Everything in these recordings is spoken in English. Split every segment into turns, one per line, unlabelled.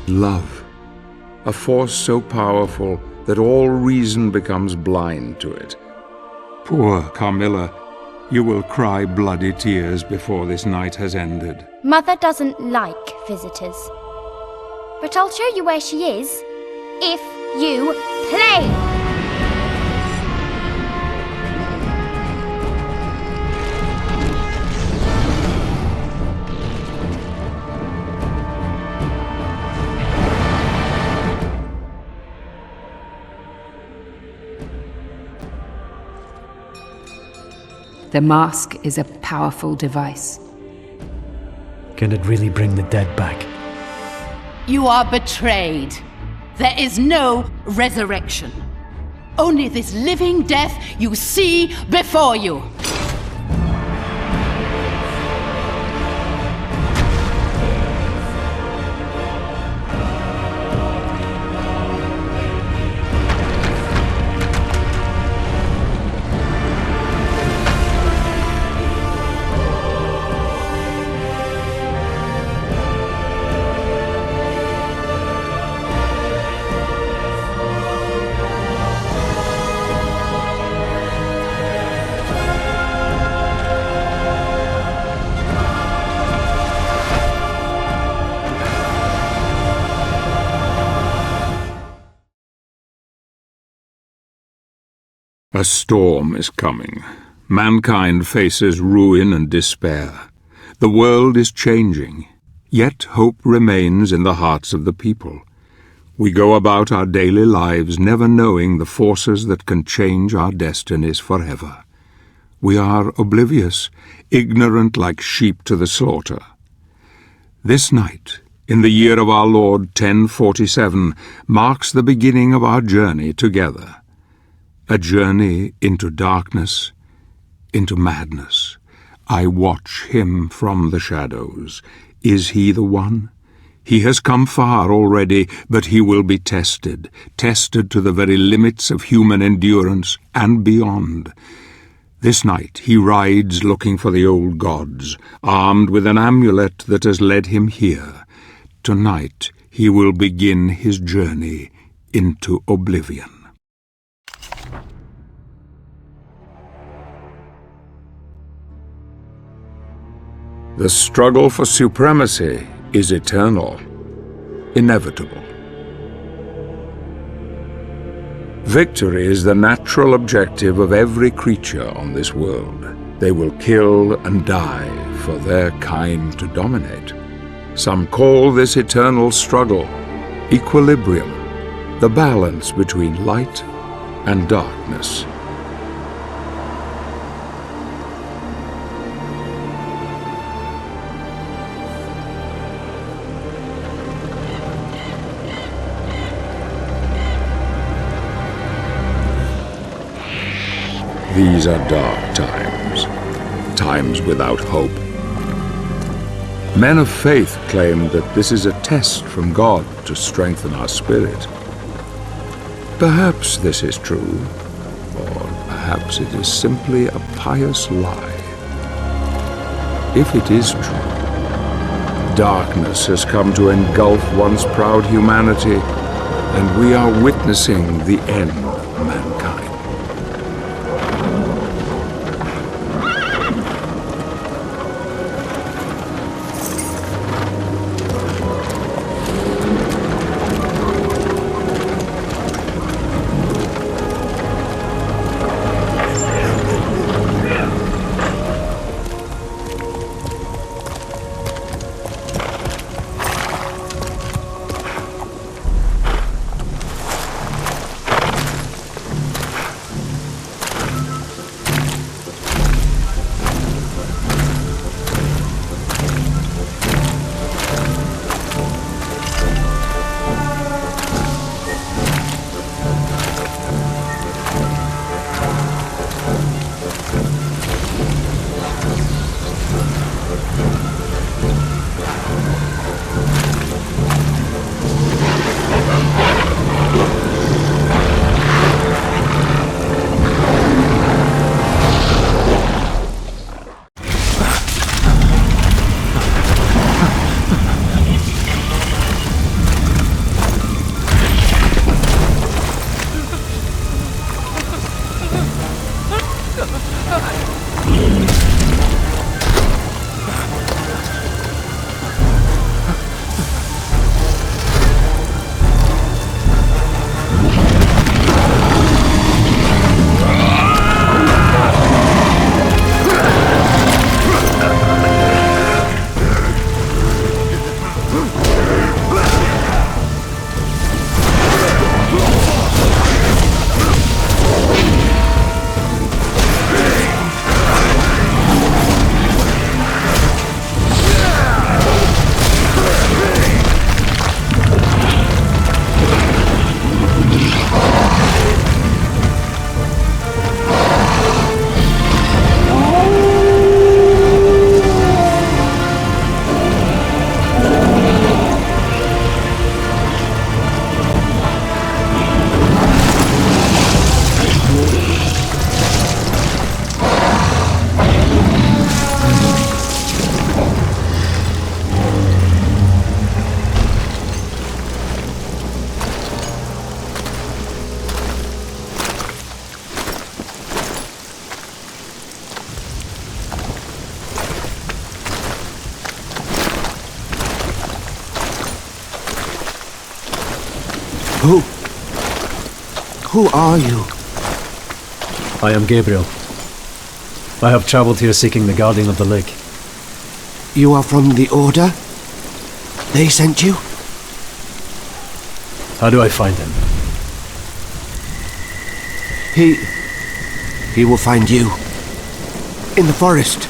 Love. A force so powerful that all reason becomes blind to it. Poor Carmilla, you will cry bloody tears before this night has ended.
Mother doesn't like visitors. But I'll show you where she is, if you play!
The mask is a powerful device.
Can it really bring the dead back?
You are betrayed. There is no resurrection. Only this living death you see before you.
A storm is coming. Mankind faces ruin and despair. The world is changing, yet hope remains in the hearts of the people. We go about our daily lives never knowing the forces that can change our destinies forever. We are oblivious, ignorant like sheep to the slaughter. This night, in the year of our Lord 1047, marks the beginning of our journey together. A journey into darkness, into madness. I watch him from the shadows. Is he the one? He has come far already, but he will be tested to the very limits of human endurance and beyond. This night he rides looking for the old gods, armed with an amulet that has led him here. Tonight he will begin his journey into oblivion. The struggle for supremacy is eternal, inevitable. Victory is the natural objective of every creature on this world. They will kill and die for their kind to dominate. Some call this eternal struggle equilibrium, the balance between light and darkness. These are dark times, times without hope. Men of faith claim that this is a test from God to strengthen our spirit. Perhaps this is true, or perhaps it is simply a pious lie. If it is true, darkness has come to engulf once proud humanity, and we are witnessing the end of mankind.
Who are you?
I am Gabriel. I have traveled here seeking the Guardian of the Lake.
You are from the Order? They sent you?
How do I find him?
He will find you. In the forest.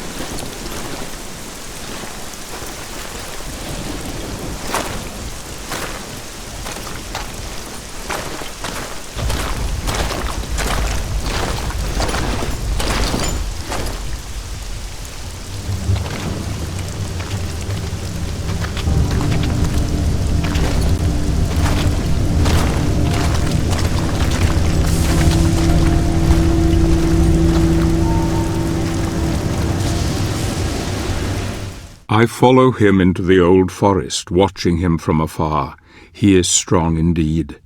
I follow him into the old forest, watching him from afar. He is strong indeed.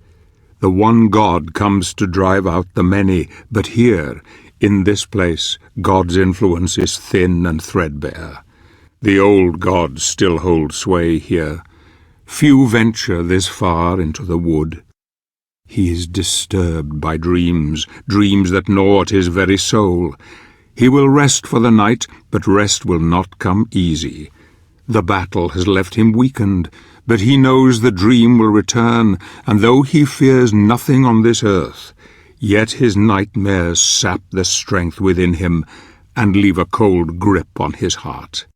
The one God comes to drive out the many, but here, in this place, God's influence is thin and threadbare. The old gods still hold sway here. Few venture this far into the wood. He is disturbed by dreams, dreams that gnaw at his very soul. He will rest for the night, but rest will not come easy. The battle has left him weakened, but he knows the dream will return, and though he fears nothing on this earth, yet his nightmares sap the strength within him and leave a cold grip on his heart.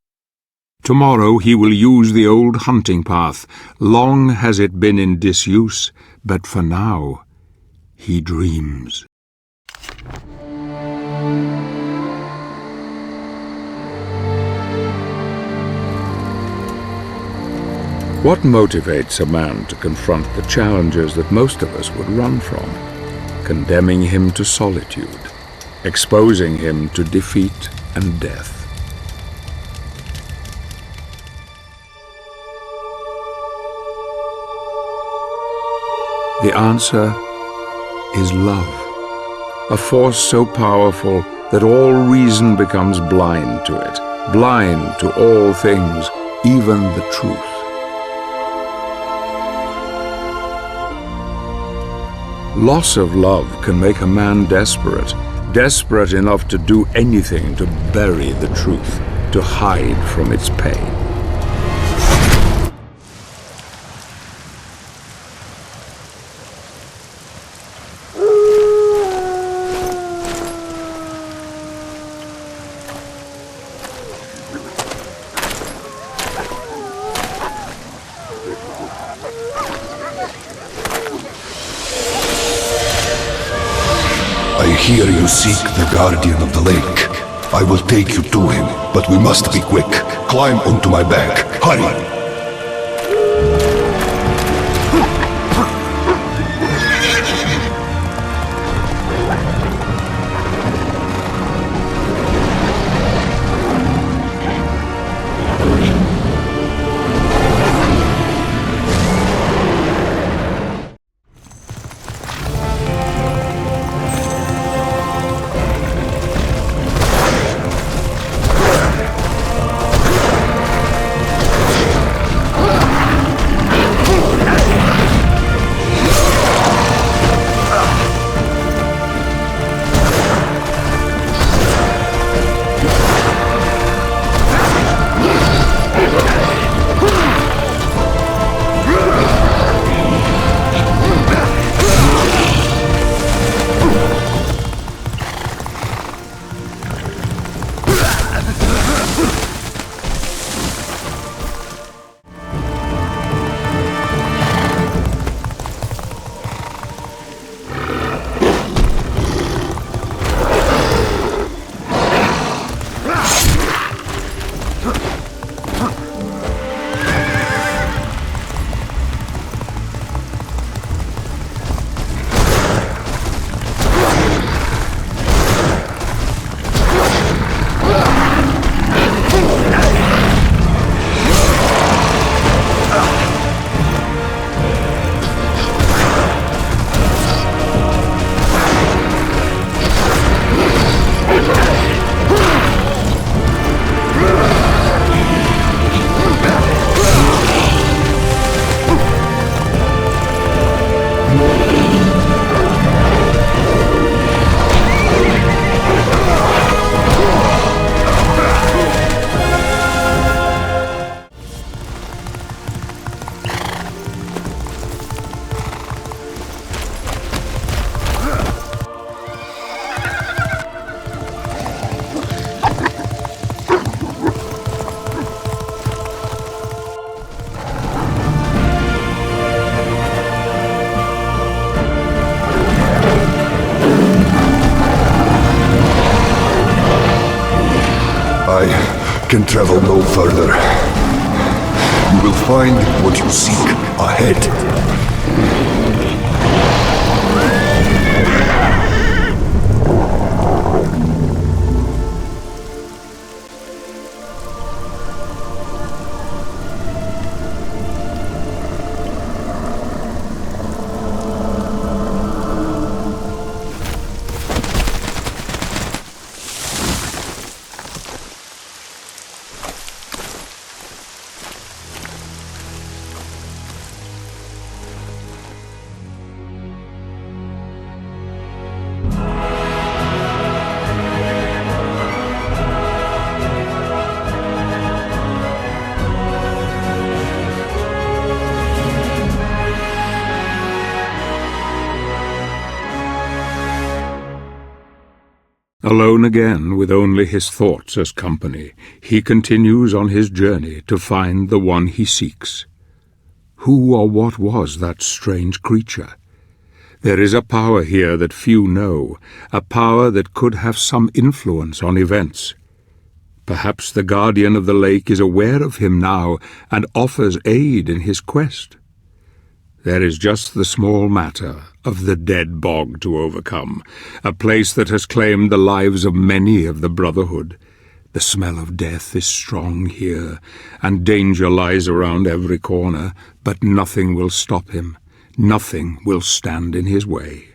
Tomorrow he will use the old hunting path. Long has it been in disuse, but for now he dreams. What motivates a man to confront the challenges that most of us would run from? Condemning him to solitude, exposing him to defeat and death. The answer is love, a force so powerful that all reason becomes blind to it, blind to all things, even the truth. Loss of love can make a man desperate, desperate enough to do anything to bury the truth, to hide from its pain.
I hear you seek the Guardian of the Lake. I will take you to him, but we must be quick. Climb onto my back. Hurry! can travel no further. You will find what you seek ahead.
Alone again, with only his thoughts as company, he continues on his journey to find the one he seeks. Who or what was that strange creature? There is a power here that few know, a power that could have some influence on events. Perhaps the Guardian of the Lake is aware of him now and offers aid in his quest. There is just the small matter of the dead bog to overcome, a place that has claimed the lives of many of the Brotherhood. The smell of death is strong here, and danger lies around every corner, but nothing will stop him. Nothing will stand in his way.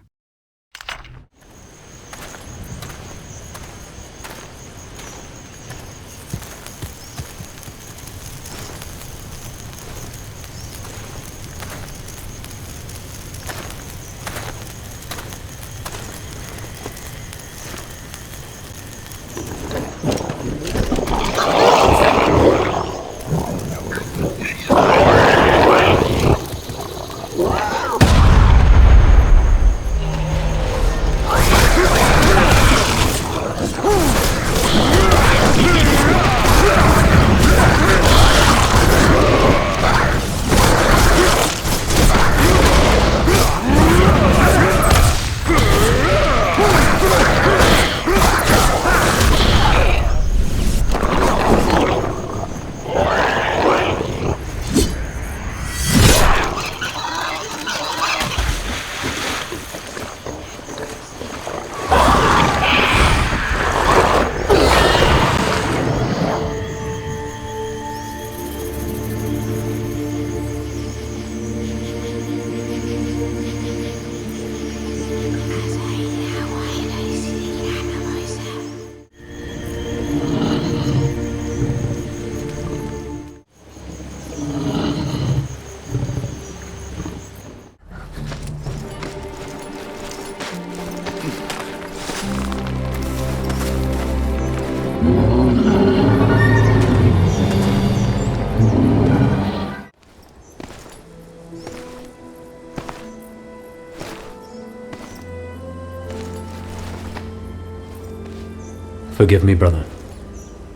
Forgive me, brother,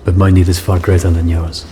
but my need is far greater than yours.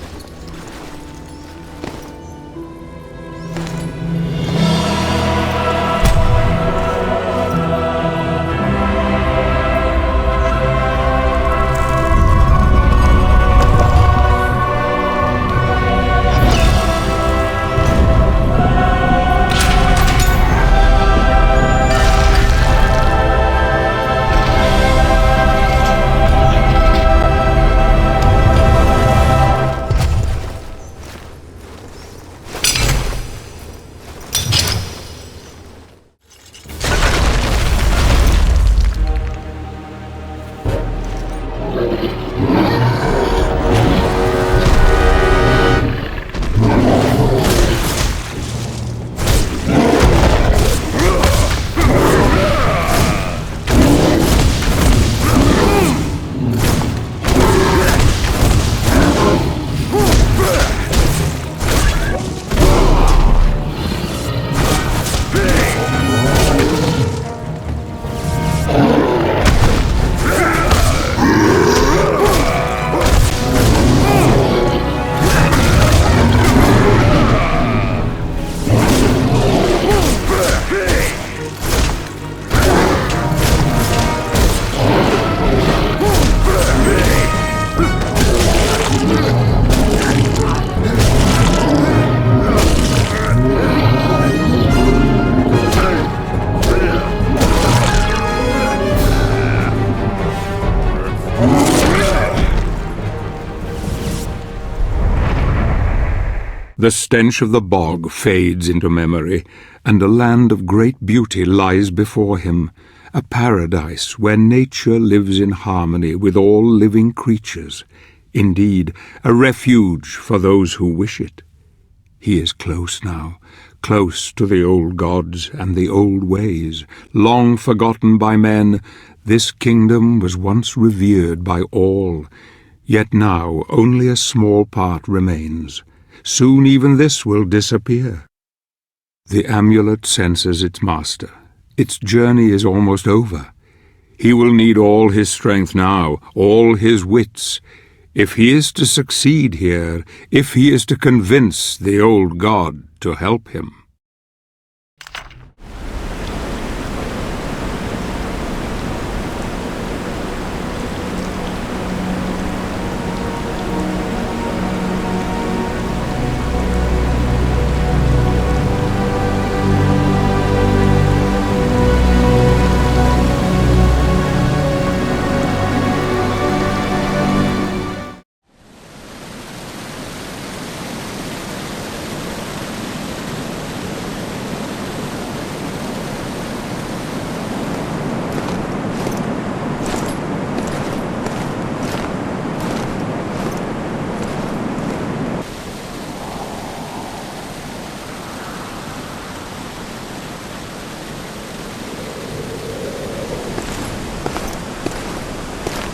The stench of the bog fades into memory, and a land of great beauty lies before him, a paradise where nature lives in harmony with all living creatures, indeed, a refuge for those who wish it. He is close now, close to the old gods and the old ways, long forgotten by men. This kingdom was once revered by all, yet now only a small part remains. Soon even this will disappear. The amulet senses its master. Its journey is almost over. He will need all his strength now, all his wits. If he is to succeed here, if he is to convince the old god to help him.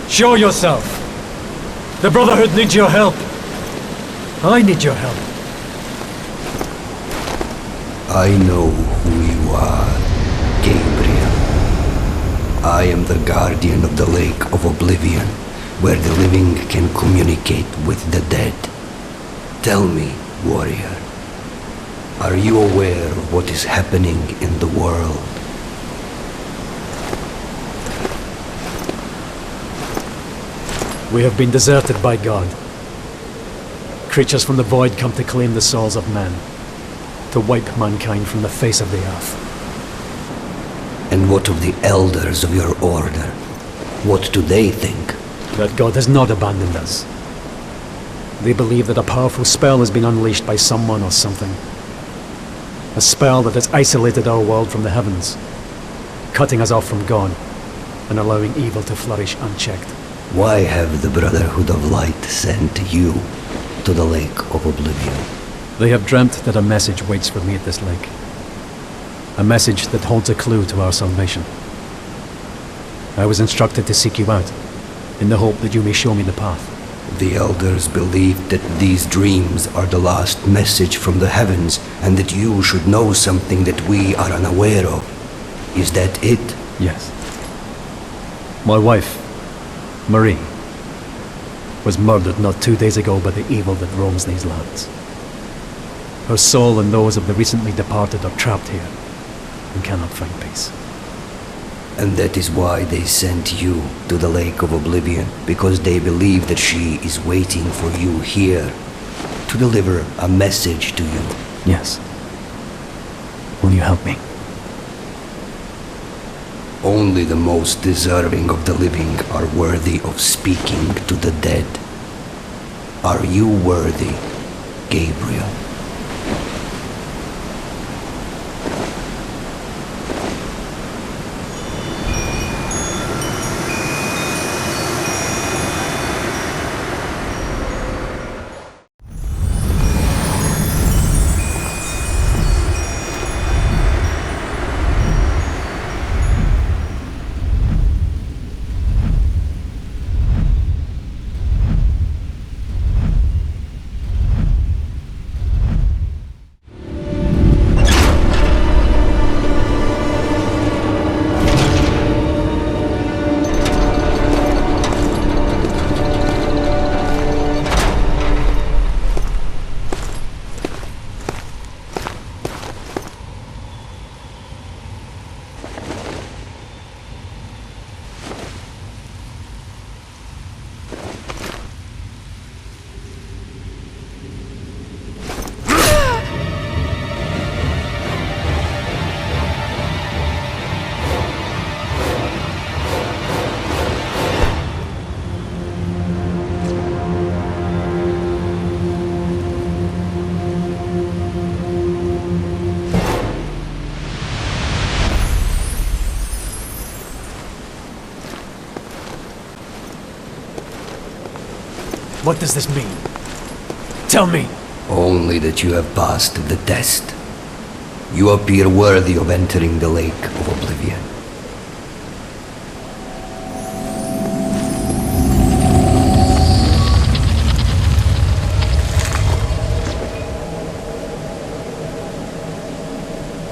Show yourself! The Brotherhood needs your help. I need your help.
I know who you are, Gabriel. I am the guardian of the Lake of Oblivion, where the living can communicate with the dead. Tell me, warrior, are you aware of what is happening in the world?
We have been deserted by God. Creatures from the void come to claim the souls of men, to wipe mankind from the face of the earth.
And what of the elders of your order? What do they think?
That God has not abandoned us. They believe that a powerful spell has been unleashed by someone or something. A spell that has isolated our world from the heavens, cutting us off from God, and allowing evil to flourish unchecked.
Why have the Brotherhood of Light sent you to the Lake of Oblivion?
They have dreamt that a message waits for me at this lake. A message that holds a clue to our salvation. I was instructed to seek you out, in the hope that you may show me the path.
The elders believe that these dreams are the last message from the heavens, and that you should know something that we are unaware of. Is that it?
Yes. My wife, Marie, was murdered not 2 days ago by the evil that roams these lands. Her soul and those of the recently departed are trapped here and cannot find peace.
And that is why they sent you to the Lake of Oblivion, because they believe that she is waiting for you here to deliver a message to you.
Yes. Will you help me?
Only the most deserving of the living are worthy of speaking to the dead. Are you worthy, Gabriel?
What does this mean? Tell me!
Only that you have passed the test. You appear worthy of entering the Lake of Oblivion.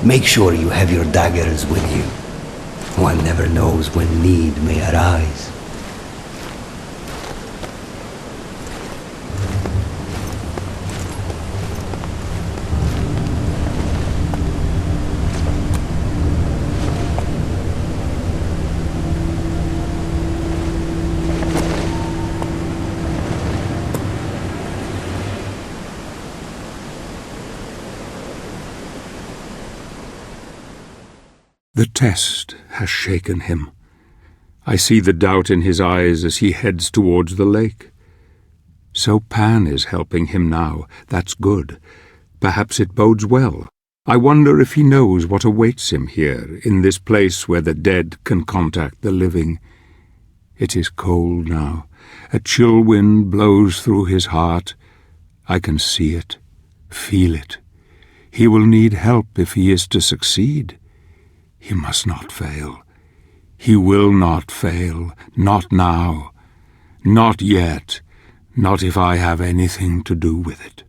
Make sure you have your daggers with you. One never knows when need may arise.
The test has shaken him. I see the doubt in his eyes as he heads towards the lake. So Pan is helping him now. That's good. Perhaps it bodes well. I wonder if he knows what awaits him here, in this place where the dead can contact the living. It is cold now. A chill wind blows through his heart. I can see it, feel it. He will need help if he is to succeed. He must not fail. He will not fail. Not now. Not yet. Not if I have anything to do with it.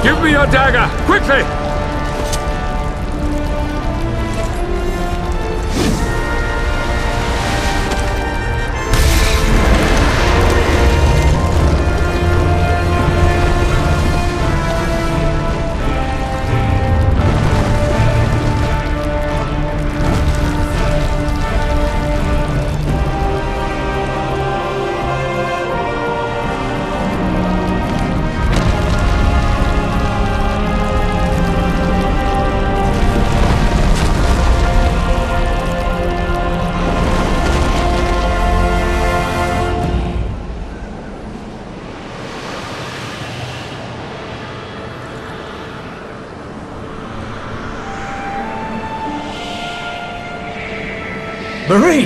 Give me your dagger, quickly!
Marie!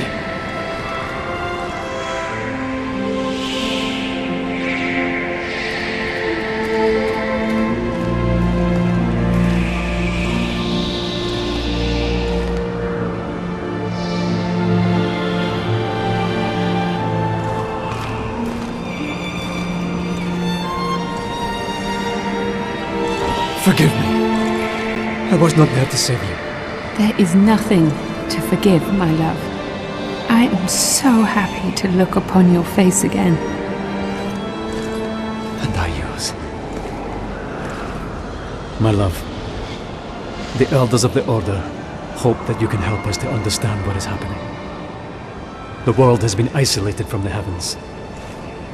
Forgive me. I was not there to save you.
There is nothing to forgive, my love. I am so happy to look upon your face again.
And I yours. My love, the Elders of the Order hope that you can help us to understand what is happening. The world has been isolated from the heavens.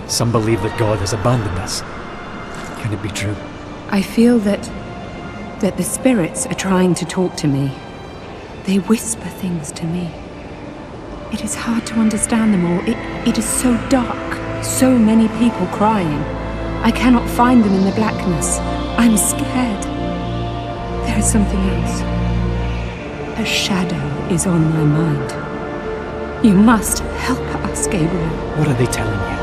Some believe that God has abandoned us. Can it be true?
I feel that the spirits are trying to talk to me. They whisper things to me. It is hard to understand them all. It is so dark. So many people crying. I cannot find them in the blackness. I'm scared. There is something else. A shadow is on my mind. You must help us, Gabriel.
What are they telling you?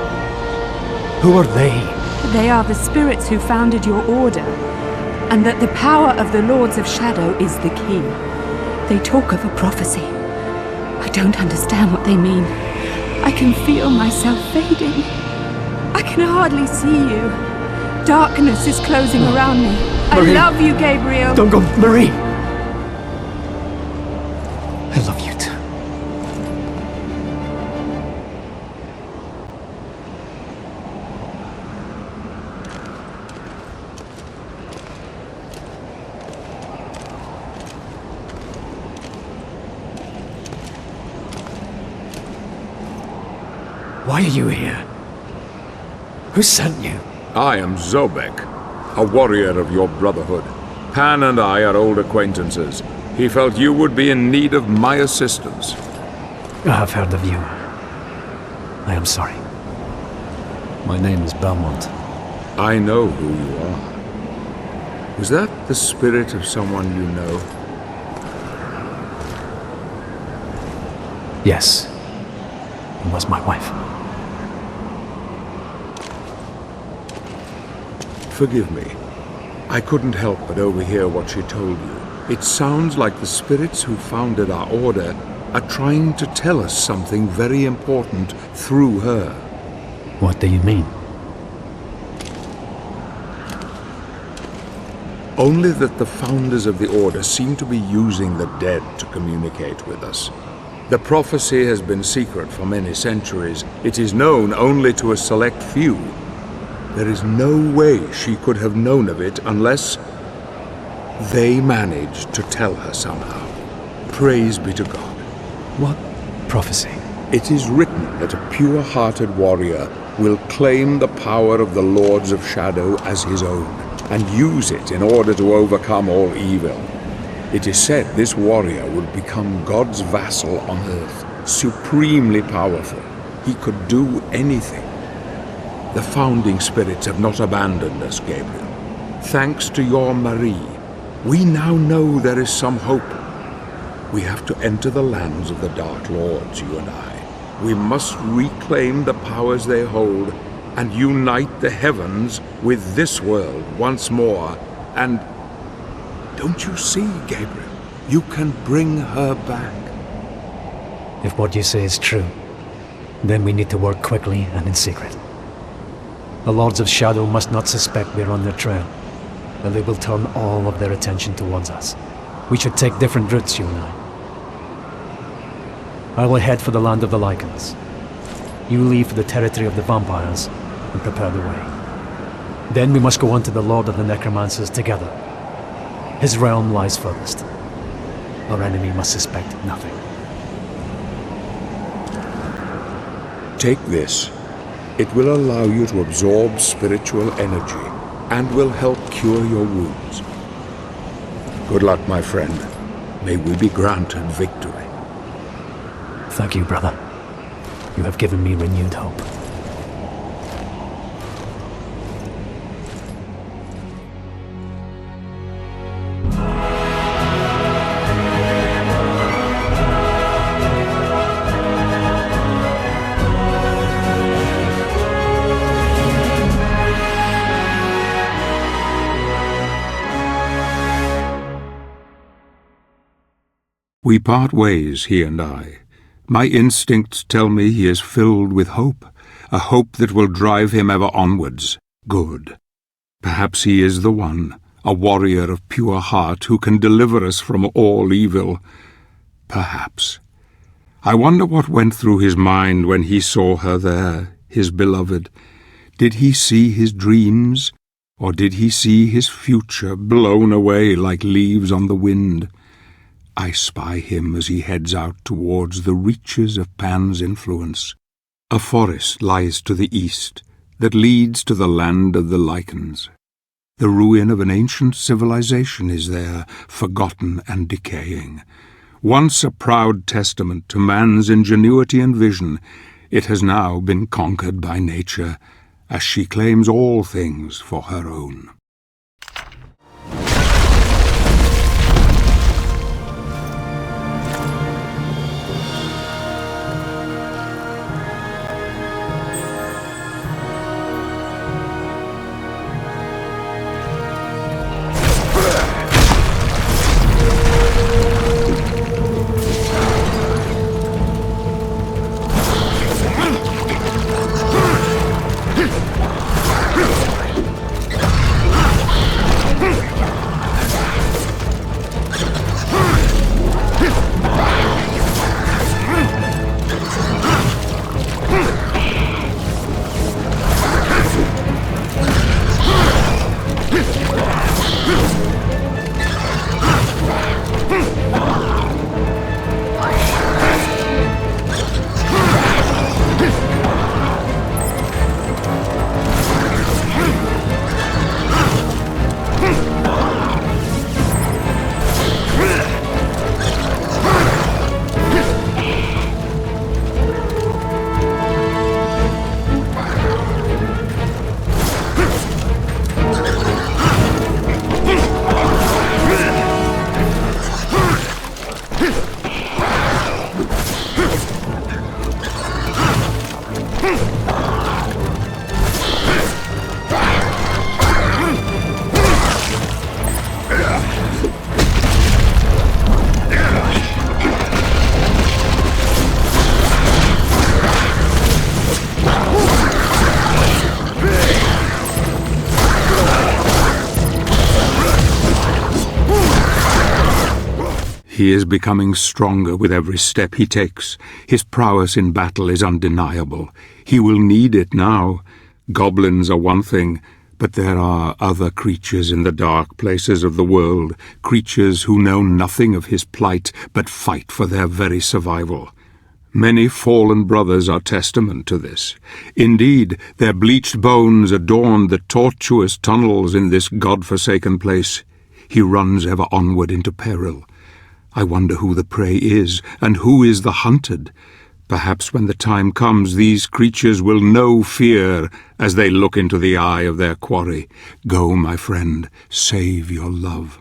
Who are they?
They are the spirits who founded your order, and that the power of the Lords of Shadow is the key. They talk of a prophecy. I don't understand what they mean. I can feel myself fading. I can hardly see you. Darkness is closing around me.
Marie.
I love you, Gabriel.
Don't go, Marie! I love you too. Why are you here? Who sent you?
I am Zobek, a warrior of your brotherhood. Pan and I are old acquaintances. He felt you would be in need of my assistance.
I have heard of you. I am sorry. My name is Belmont.
I know who you are. Was that the spirit of someone you know?
Yes. It was my wife.
Forgive me. I couldn't help but overhear what she told you. It sounds like the spirits who founded our order are trying to tell us something very important through her.
What do you mean?
Only that the founders of the order seem to be using the dead to communicate with us. The prophecy has been secret for many centuries. It is known only to a select few. There is no way she could have known of it unless they managed to tell her somehow. Praise be to God.
What prophecy?
It is written that a pure-hearted warrior will claim the power of the Lords of Shadow as his own, and use it in order to overcome all evil. It is said this warrior would become God's vassal on earth, supremely powerful. He could do anything. The founding spirits have not abandoned us, Gabriel. Thanks to your Marie, we now know there is some hope. We have to enter the lands of the Dark Lords, you and I. We must reclaim the powers they hold and unite the heavens with this world once more. And don't you see, Gabriel? You can bring her back.
If what you say is true, then we need to work quickly and in secret. The Lords of Shadow must not suspect we're on their trail. then they will turn all of their attention towards us. We should take different routes, you and I will head for the land of the Lycans. You leave for the territory of the vampires and prepare the way. Then we must go on to the Lord of the Necromancers together. His realm lies furthest. Our enemy must suspect nothing.
Take this. It will allow you to absorb spiritual energy and will help cure your wounds. Good luck, my friend. May we be granted victory.
Thank you, brother. You have given me renewed hope.
We part ways, he and I. My instincts tell me he is filled with hope, a hope that will drive him ever onwards. Good. Perhaps he is the one, a warrior of pure heart who can deliver us from all evil. Perhaps. I wonder what went through his mind when he saw her there, his beloved. Did he see his dreams, or did he see his future blown away like leaves on the wind? I spy him as he heads out towards the reaches of Pan's influence. A forest lies to the east that leads to the land of the Lycans. The ruin of an ancient civilization is there, forgotten and decaying. Once a proud testament to man's ingenuity and vision, it has now been conquered by nature, as she claims all things for her own. He is becoming stronger with every step he takes. His prowess in battle is undeniable. He will need it now. Goblins are one thing, but there are other creatures in the dark places of the world, creatures who know nothing of his plight, but fight for their very survival. Many fallen brothers are testament to this. Indeed, their bleached bones adorn the tortuous tunnels in this god-forsaken place. He runs ever onward into peril. I wonder who the prey is, and who is the hunted. Perhaps when the time comes, these creatures will know fear as they look into the eye of their quarry. Go, my friend, save your love.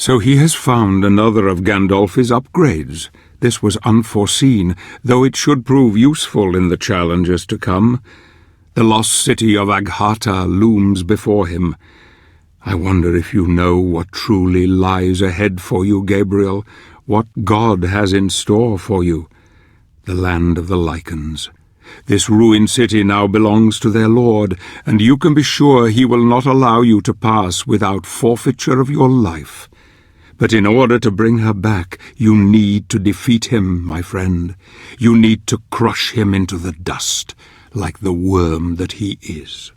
So he has found another of Gandolfi's upgrades. This was unforeseen, though it should prove useful in the challenges to come. The lost city of Aghata looms before him. I wonder if you know what truly lies ahead for you, Gabriel, what God has in store for you. The land of the Lycans. This ruined city now belongs to their lord, and you can be sure he will not allow you to pass without forfeiture of your life. But in order to bring her back, you need to defeat him, my friend. You need to crush him into the dust, like the worm that he is.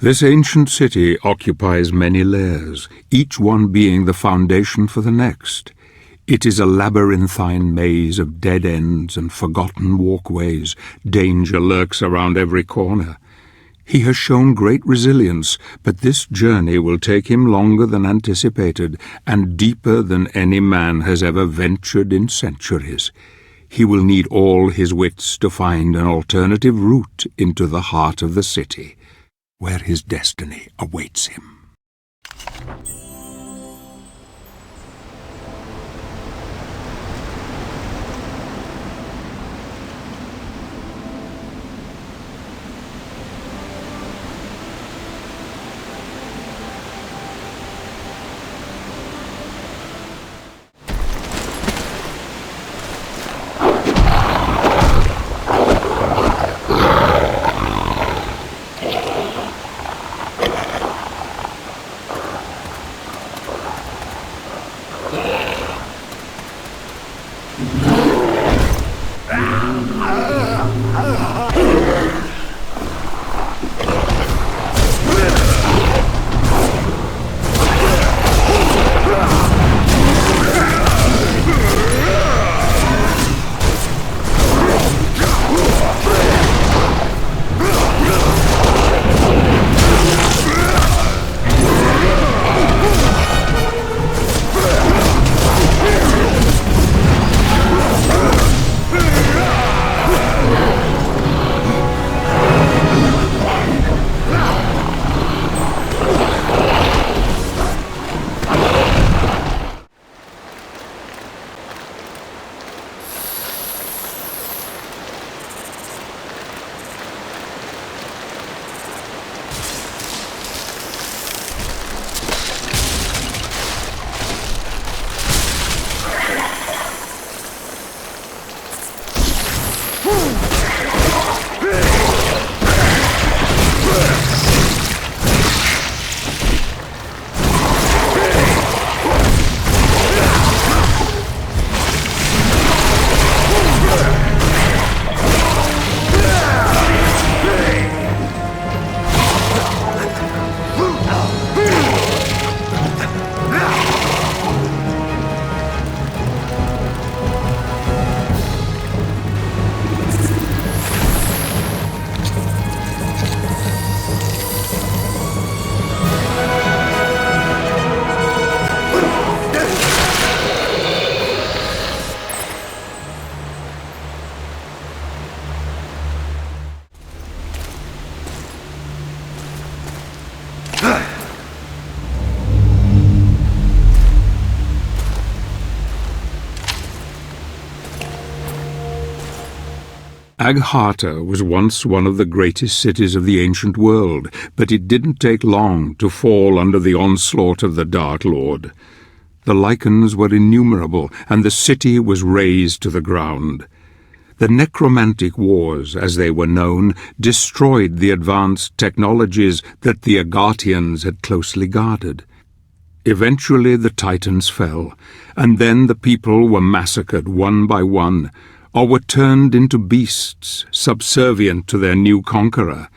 This ancient city occupies many layers, each one being the foundation for the next. It is a labyrinthine maze of dead ends and forgotten walkways. Danger lurks around every corner. He has shown great resilience, but this journey will take him longer than anticipated and deeper than any man has ever ventured in centuries. He will need all his wits to find an alternative route into the heart of the city, where his destiny awaits him. Agharta was once one of the greatest cities of the ancient world, but it didn't take long to fall under the onslaught of the Dark Lord. The Lycans were innumerable, and the city was razed to the ground. The necromantic wars, as they were known, destroyed the advanced technologies that the Agartians had closely guarded. Eventually the Titans fell, and then the people were massacred one by one, or were turned into beasts, subservient to their new conqueror.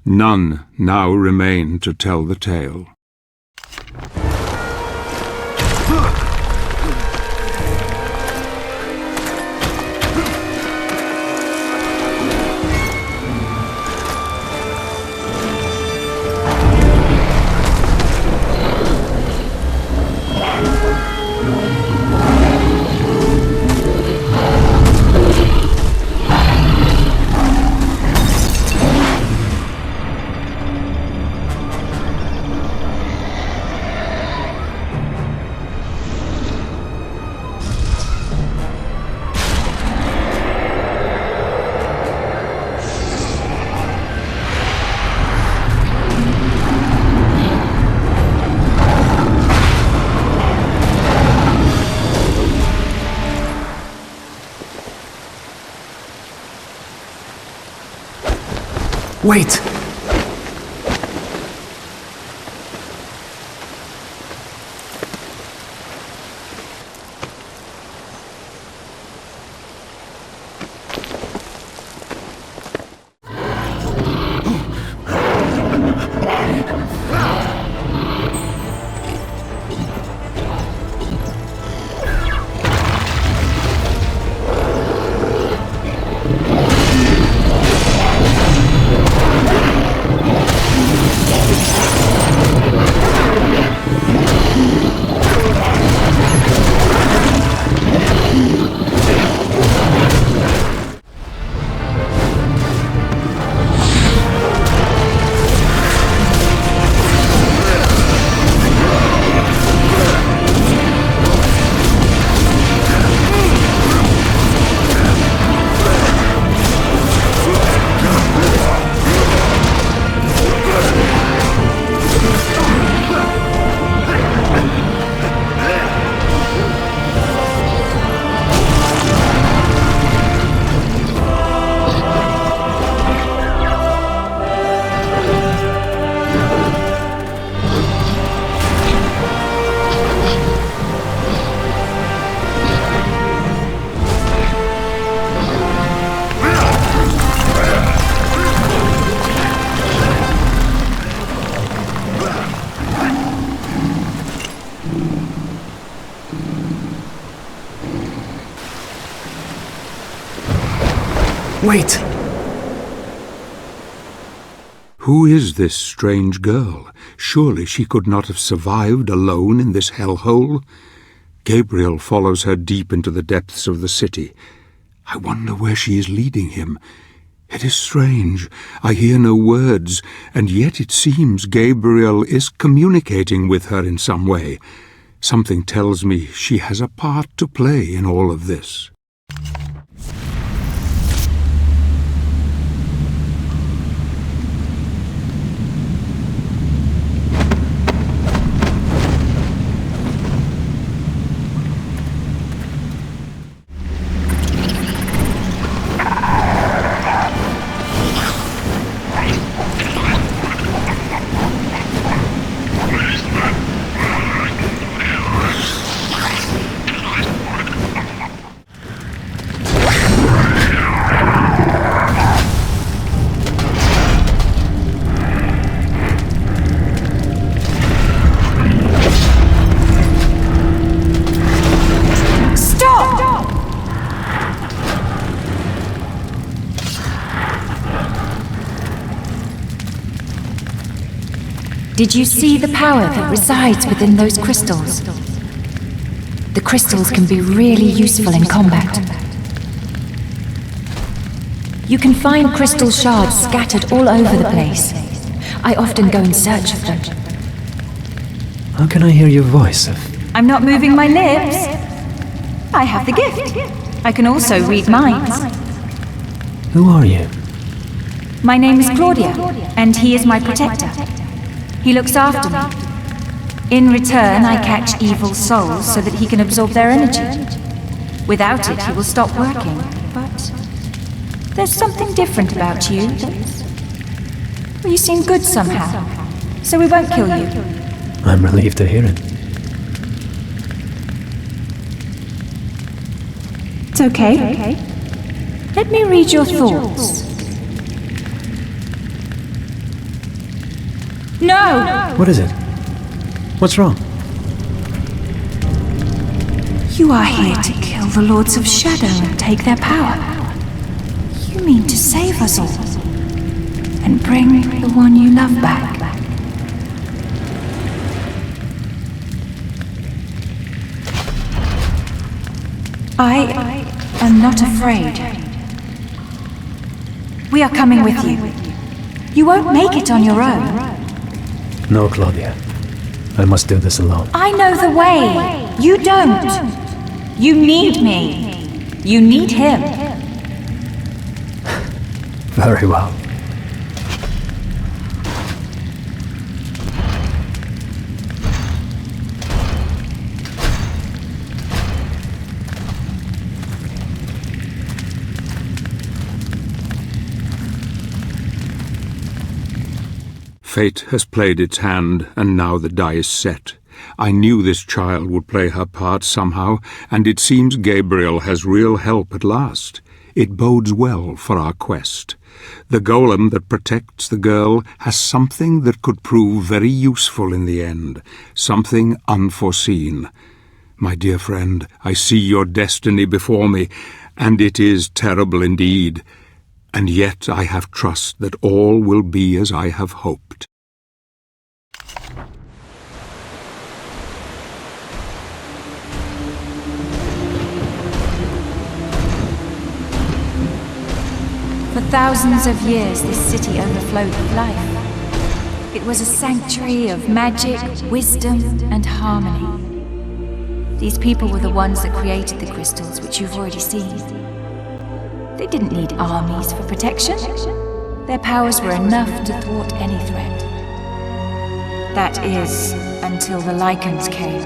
None now remain to tell the tale.
Wait! Wait!
Who is this strange girl? Surely she could not have survived alone in this hellhole. Gabriel follows her deep into the depths of the city. I wonder where she is leading him. It is strange. I hear no words, and yet it seems Gabriel is communicating with her in some way. Something tells me she has a part to play in all of this.
Did you see the power that resides within those crystals? The crystals can be really useful in combat. You can find crystal shards scattered all over the place. I often go in search of them.
How can I hear your voice?
I'm not moving my lips. I have the gift. I can also read minds.
Who are you?
My name is Claudia, and he is my protector. He looks after me. In return, I catch evil souls so that he can absorb their energy. Without it, he will stop working. But there's something different about you. Well, you seem good somehow, so we won't kill you.
I'm relieved to hear it.
It's okay. Let me read your thoughts. No!
What is it? What's wrong?
You are here to kill the Lords of Shadow and take their power. You mean to save us all and bring the one you love back. I am not afraid. We are coming with you. You won't make it on your own.
No, Claudia. I must do this alone.
I know the way. You don't. You need me. You need him.
Very well.
Fate has played its hand, and now the die is set. I knew this child would play her part somehow, and it seems Gabriel has real help at last. It bodes well for our quest. The golem that protects the girl has something that could prove very useful in the end, something unforeseen. My dear friend, I see your destiny before me, and it is terrible indeed. And yet I have trust that all will be as I have hoped.
For thousands of years, this city overflowed with life. It was a sanctuary of magic, wisdom, and harmony. These people were the ones that created the crystals, which you've already seen. They didn't need armies for protection. Their powers were enough to thwart any threat. That is, until the Lycans came.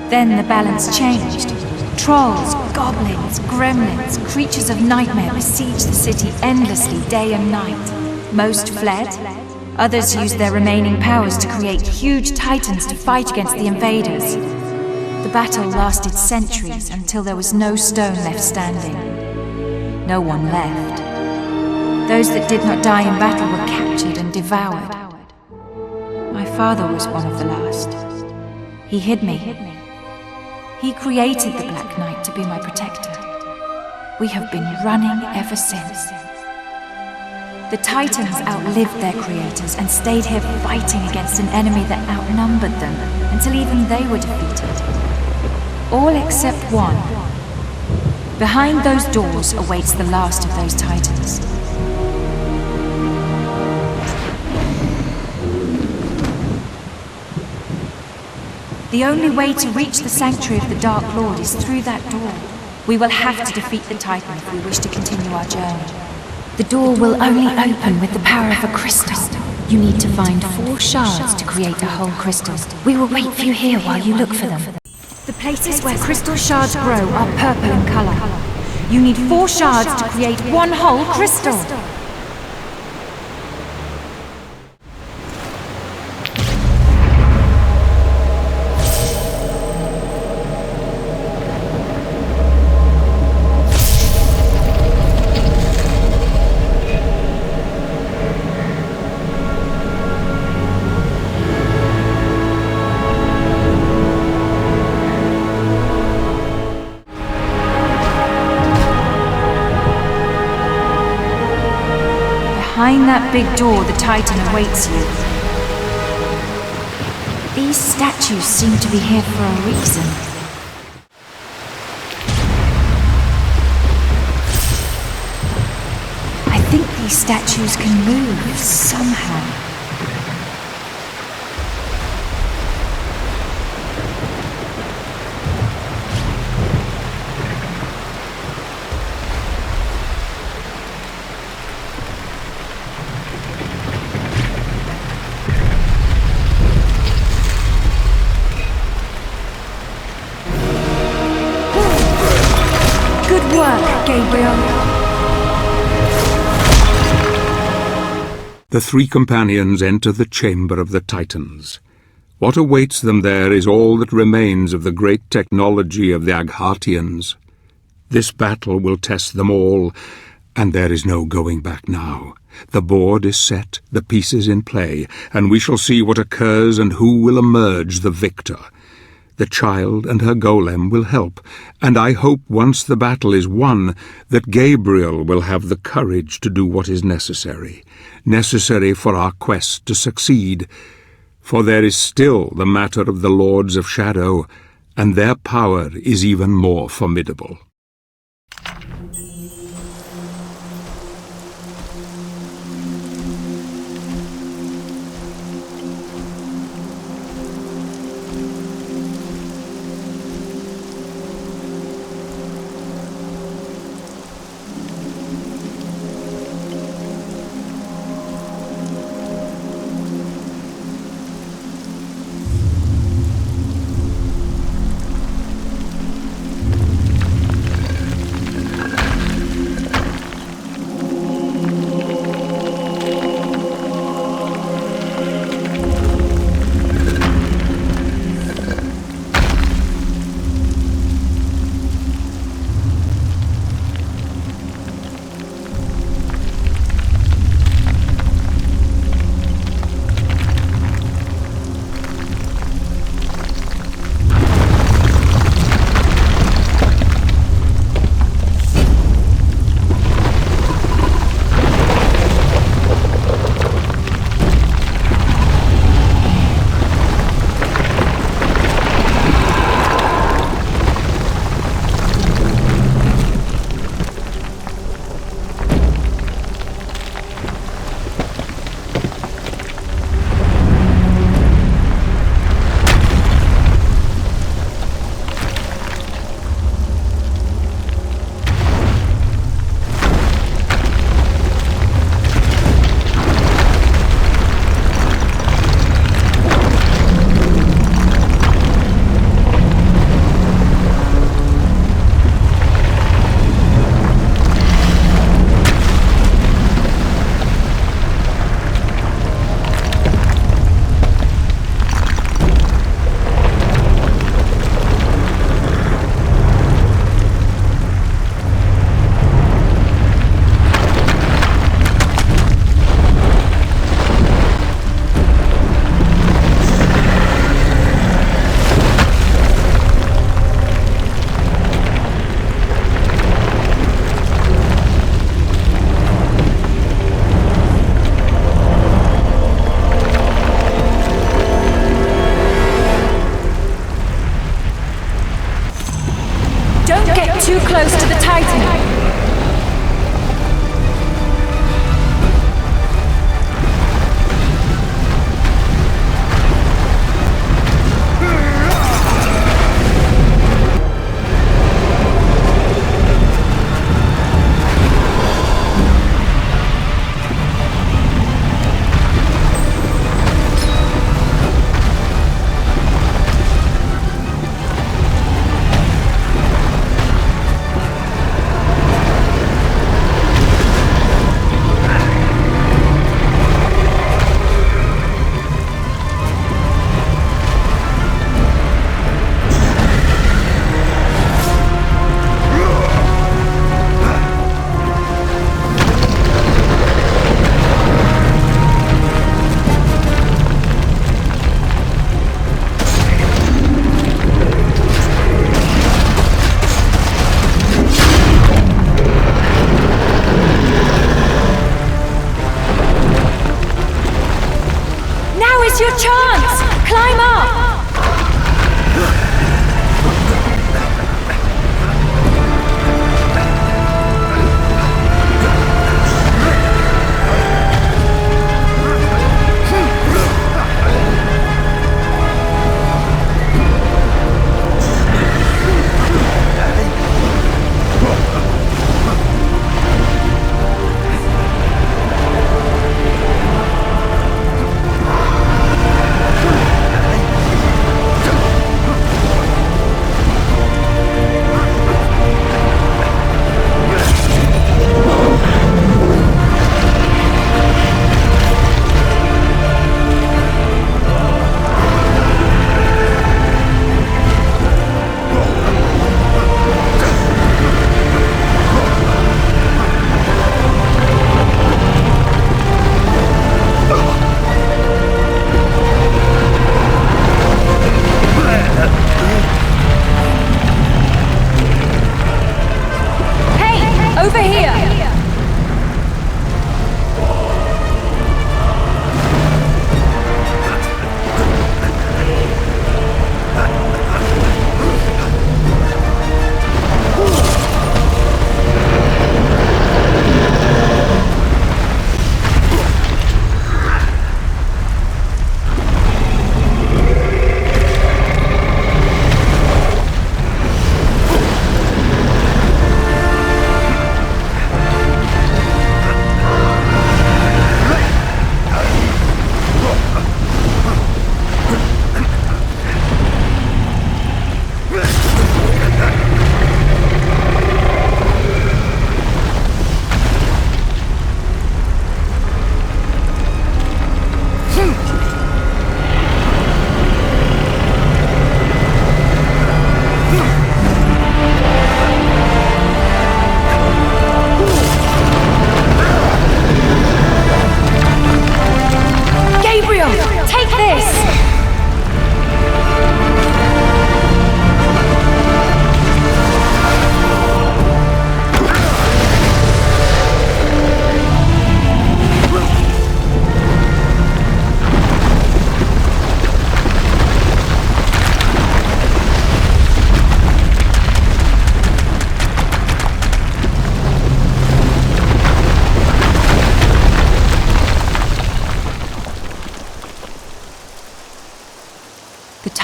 Then the balance changed. Trolls, goblins, gremlins, creatures of nightmare besieged the city endlessly day and night. Most fled. Others used their remaining powers to create huge titans to fight against the invaders. The battle lasted centuries until there was no stone left standing. No one left. Those that did not die in battle were captured and devoured. My father was one of the last. He hid me. He created the Black Knight to be my protector. We have been running ever since. The Titans outlived their creators and stayed here fighting against an enemy that outnumbered them until even they were defeated. All except one. Behind those doors awaits the last of those Titans. The only way to reach the sanctuary of the Dark Lord is through that door. We will have to defeat the Titan if we wish to continue our journey.
The door will only open with the power of a crystal. You need to find 4 shards to create a whole crystal. We will wait for you here while you look for them.
The places where crystal shards grow are purple in color. You need 4 shards to create 1 whole crystal. Behind that big door, the Titan awaits you.
These statues seem to be here for a reason. I think these statues can move somehow.
The 3 companions enter the chamber of the Titans. What awaits them there is all that remains of the great technology of the Aghartians. This battle will test them all, and there is no going back now. The board is set, the pieces in play, and we shall see what occurs and who will emerge the victor. The child and her golem will help, and I hope once the battle is won that Gabriel will have the courage to do what is necessary for our quest to succeed. For there is still the matter of the Lords of Shadow, and their power is even more formidable.
too close to the Titan. Your chance! Climb up!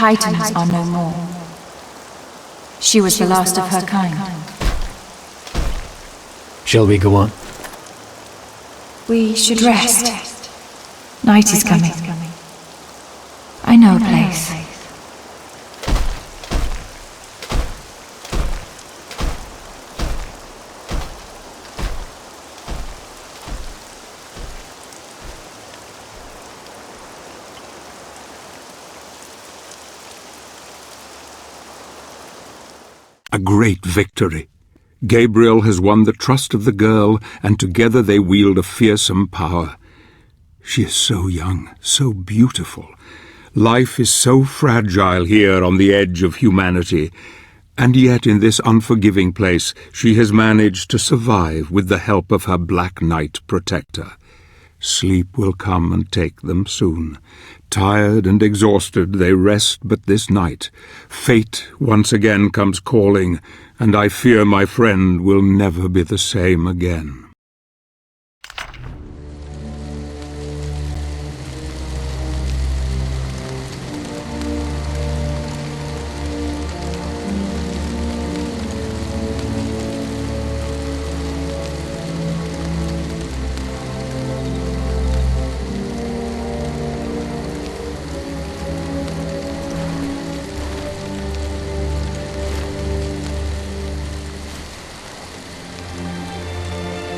Titans are no more. She was the last of her kind.
Shall we go on?
We should rest. Night is coming. I know a place.
A great victory. Gabriel has won the trust of the girl, and together they wield a fearsome power. She is so young, so beautiful. Life is so fragile here on the edge of humanity, and yet in this unforgiving place she has managed to survive with the help of her Black Knight protector. Sleep will come and take them soon. Tired and exhausted, they rest but this night. Fate once again comes calling, and I fear my friend will never be the same again.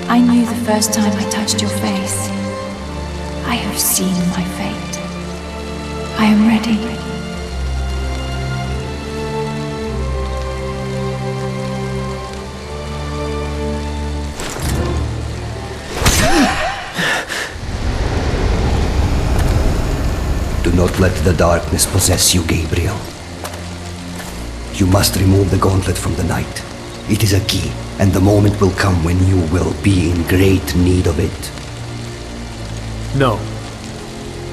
I knew the first time I touched your face. I have seen my fate. I am ready.
Do not let the darkness possess you, Gabriel. You must remove the gauntlet from the night. It is a key, and the moment will come when you will be in great need of it.
No.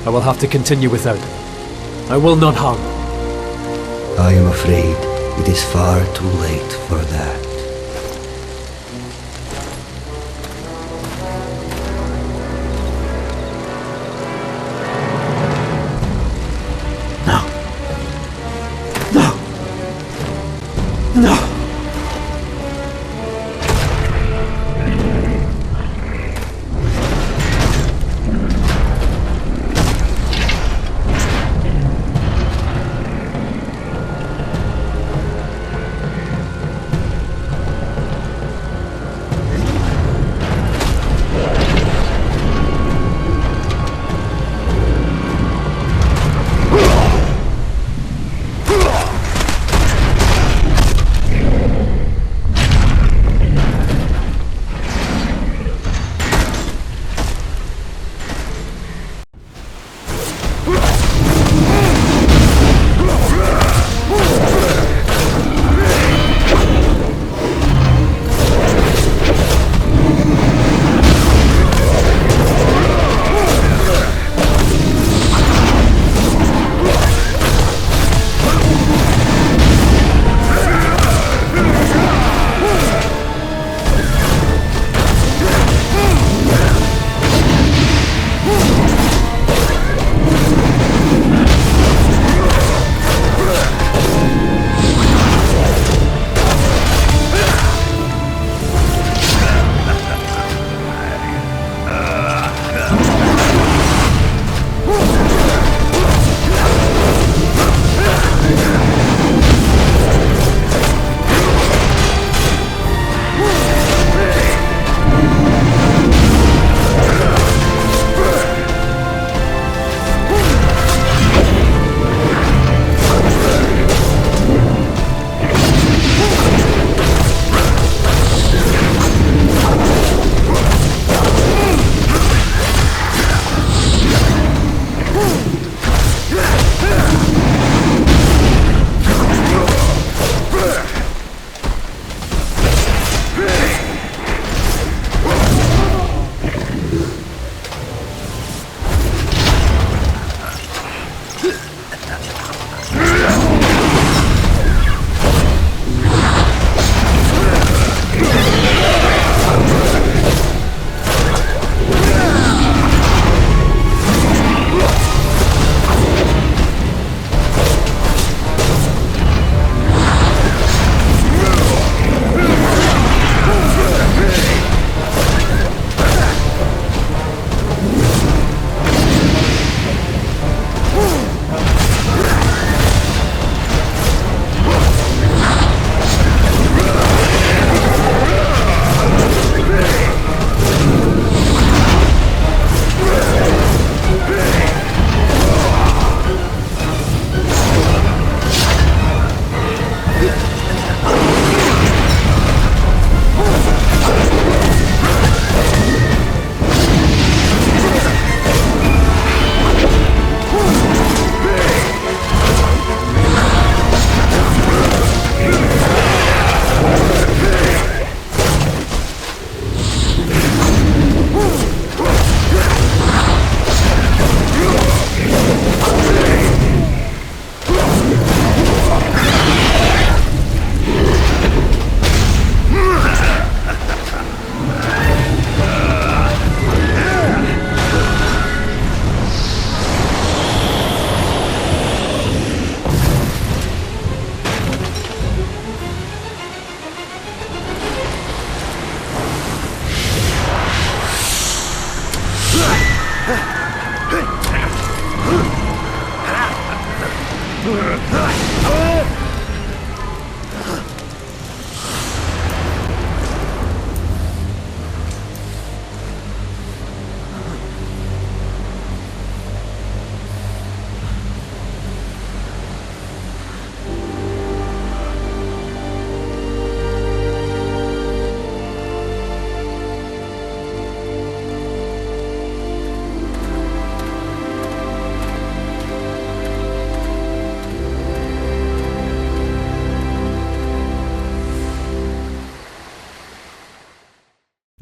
I will have to continue without. I will not harm.
I am afraid it is far too late for that.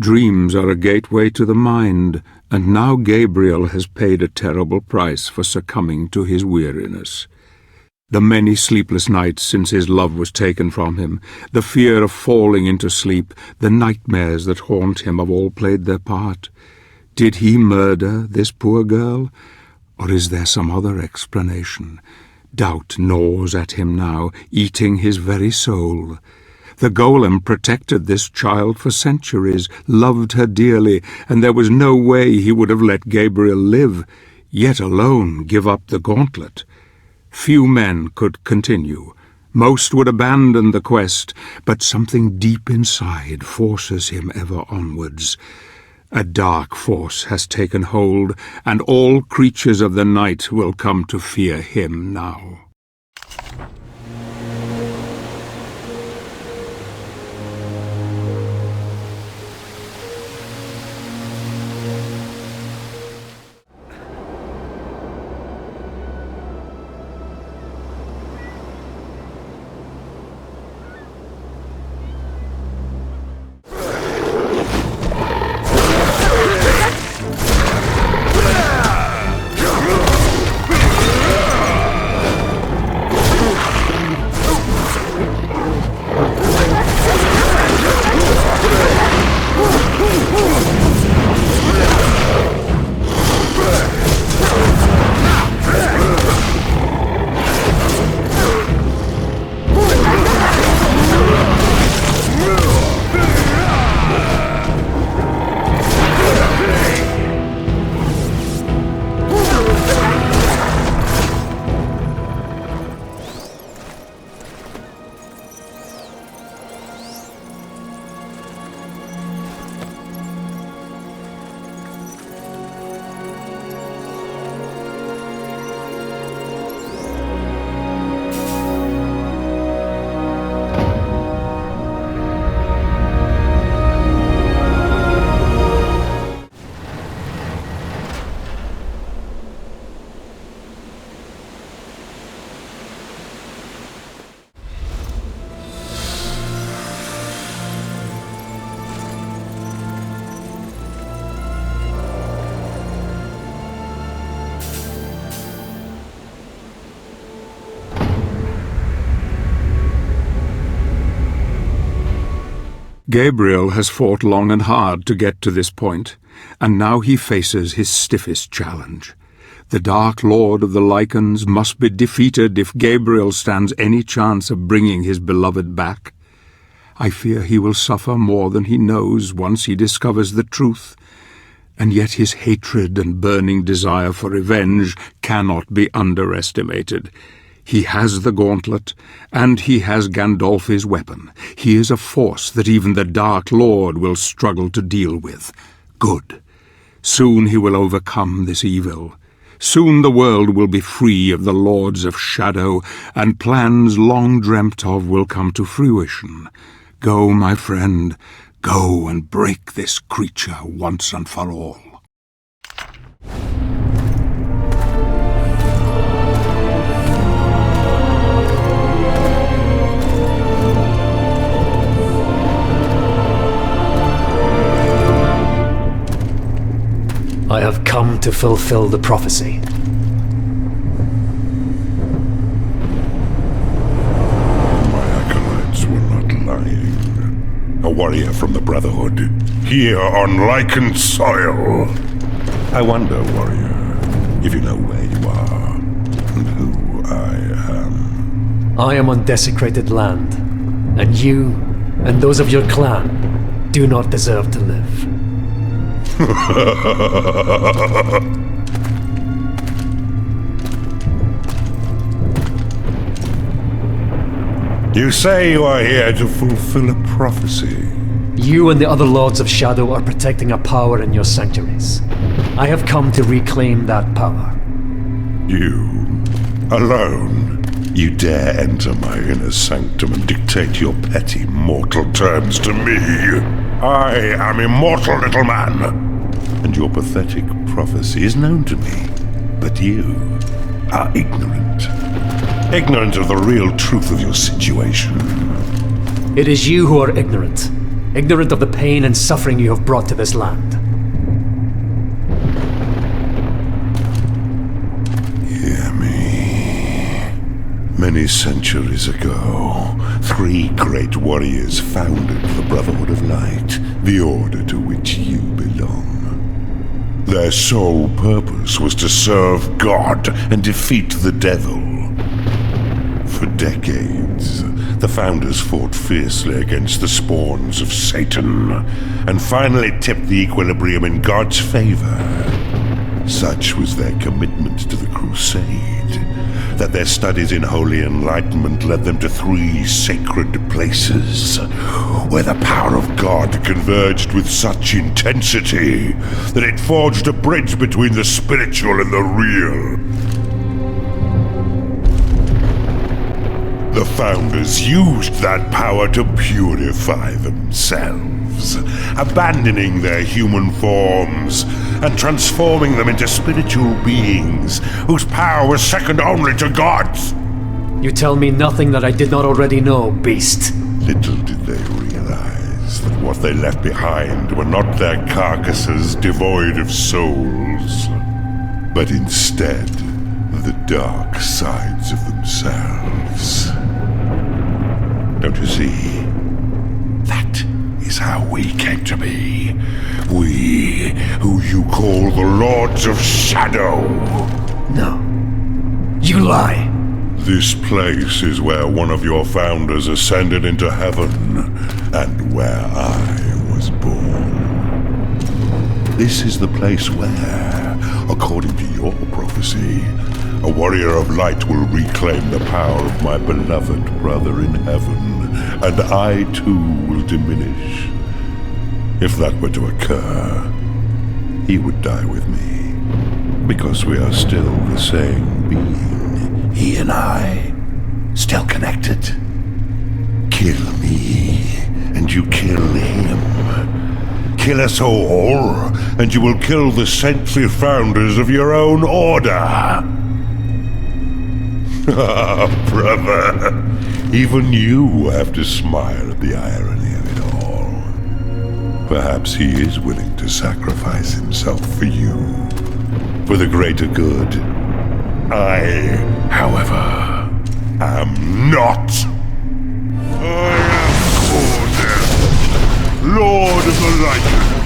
Dreams are a gateway to the mind, and now Gabriel has paid a terrible price for succumbing to his weariness. The many sleepless nights since his love was taken from him, the fear of falling into sleep, the nightmares that haunt him have all played their part. Did he murder this poor girl? Or is there some other explanation? Doubt gnaws at him now, eating his very soul. The Golem protected this child for centuries, loved her dearly, and there was no way he would have let Gabriel live, yet alone give up the gauntlet. Few men could continue. Most would abandon the quest, but something deep inside forces him ever onwards. A dark force has taken hold, and all creatures of the night will come to fear him now. Gabriel has fought long and hard to get to this point, and now he faces his stiffest challenge. The Dark Lord of the Lycans must be defeated if Gabriel stands any chance of bringing his beloved back. I fear he will suffer more than he knows once he discovers the truth, and yet his hatred and burning desire for revenge cannot be underestimated. He has the gauntlet, and he has Gandolfi's weapon. He is a force that even the Dark Lord will struggle to deal with. Good. Soon he will overcome this evil. Soon the world will be free of the Lords of Shadow, and plans long dreamt of will come to fruition. Go, my friend, go and break this creature once and for all.
I have come to fulfill the prophecy.
My acolytes were not lying. A warrior from the Brotherhood, here on Lycan soil. I wonder, warrior, if you know where you are, and who I am.
I am on desecrated land, and you, and those of your clan, do not deserve to live.
You say you are here to fulfill a prophecy.
You and the other Lords of Shadow are protecting a power in your sanctuaries. I have come to reclaim that power.
You, alone, you dare enter my inner sanctum and dictate your petty mortal terms to me. I am immortal, little man. And your pathetic prophecy is known to me. But you are ignorant. Ignorant of the real truth of your situation.
It is you who are ignorant. ignorant of the pain and suffering you have brought to this land.
Hear me. Many centuries ago, 3 great warriors founded the Brotherhood of Light, the order to which you belong. Their sole purpose was to serve God and defeat the devil. For decades, the founders fought fiercely against the spawns of Satan, and finally tipped the equilibrium in God's favor. Such was their commitment to the crusade, that their studies in holy enlightenment led them to 3 sacred places, where the power of God converged with such intensity that it forged a bridge between the spiritual and the real. The founders used that power to purify themselves, abandoning their human forms and transforming them into spiritual beings whose power was second only to God's.
You tell me nothing that I did not already know, beast.
Little did they realize that what they left behind were not their carcasses devoid of souls, but instead the dark sides of themselves. Don't you see? That is how we came to be. We, who you call the Lords of Shadow.
No. You lie.
This place is where one of your founders ascended into heaven, and where I was born. This is the place where, according to your prophecy, a warrior of light will reclaim the power of my beloved brother in heaven, and I too will diminish. If that were to occur, he would die with me, because we are still the same being, he and I, still connected. Kill me, and you kill him. Kill us all, and you will kill the century founders of your own order. Ah, brother, even you have to smile at the irony of it all. Perhaps he is willing to sacrifice himself for you, for the greater good. I, however, am not. I am Cornell, Lord of the Lycanthropes.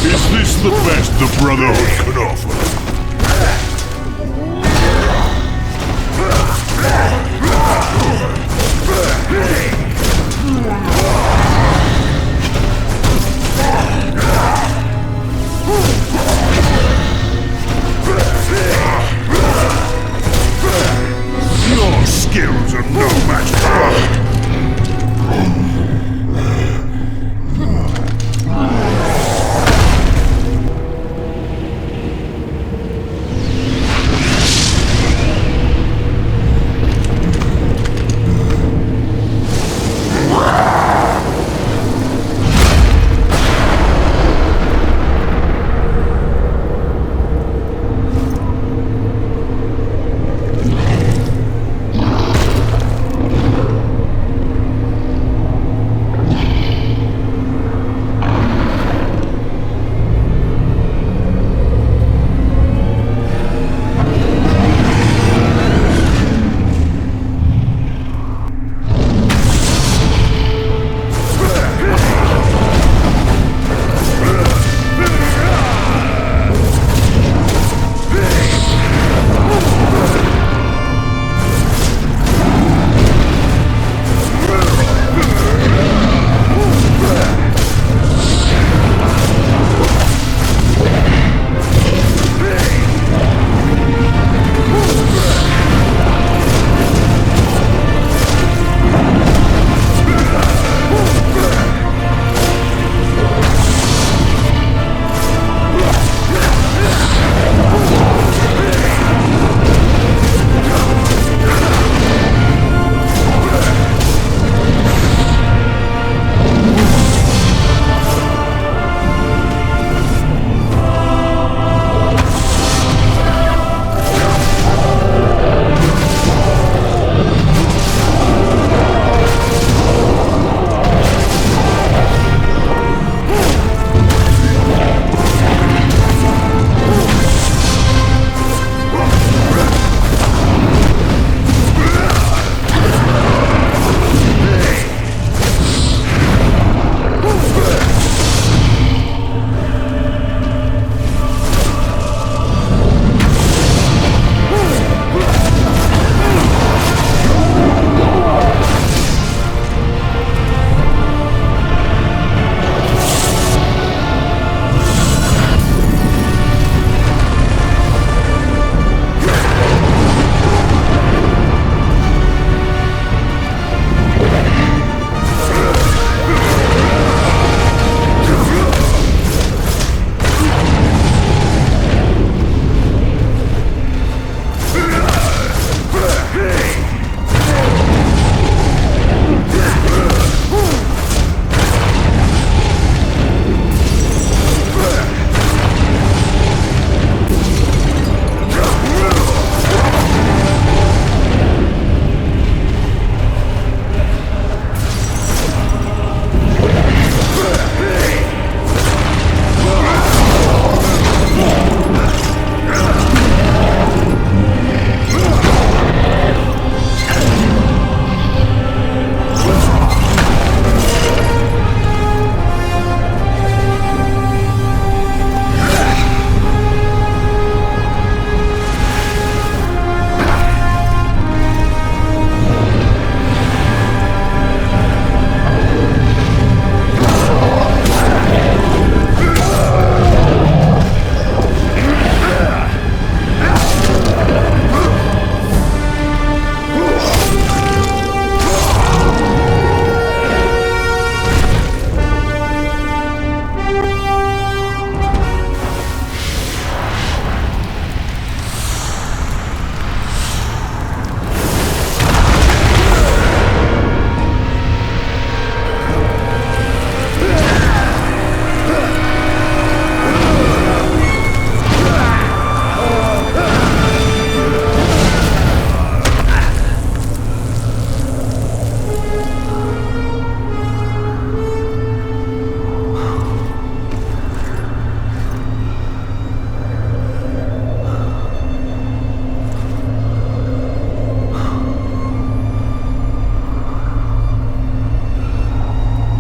Is this the best the Brotherhood can offer? Your skills are no match for us.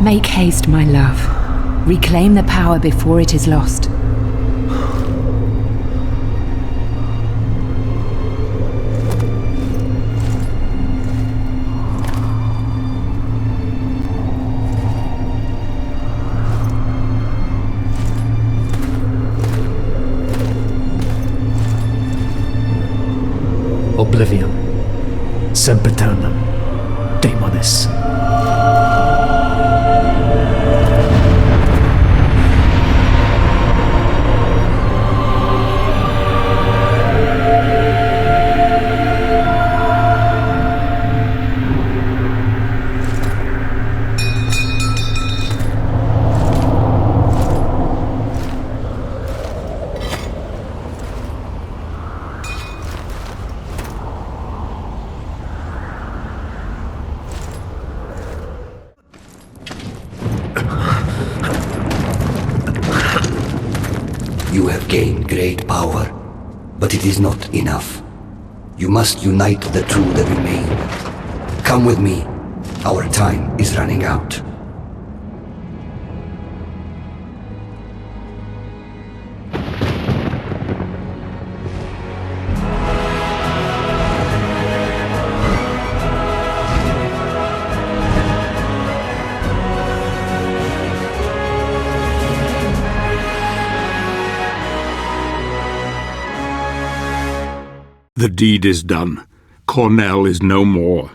Make haste, my love. Reclaim the power before it is lost.
Oblivion. Sempiternam. Daemonis.
You have gained great power, but it is not enough. You must unite the two that remain. Come with me. Our time is running out.
The deed is done. Cornell is no more.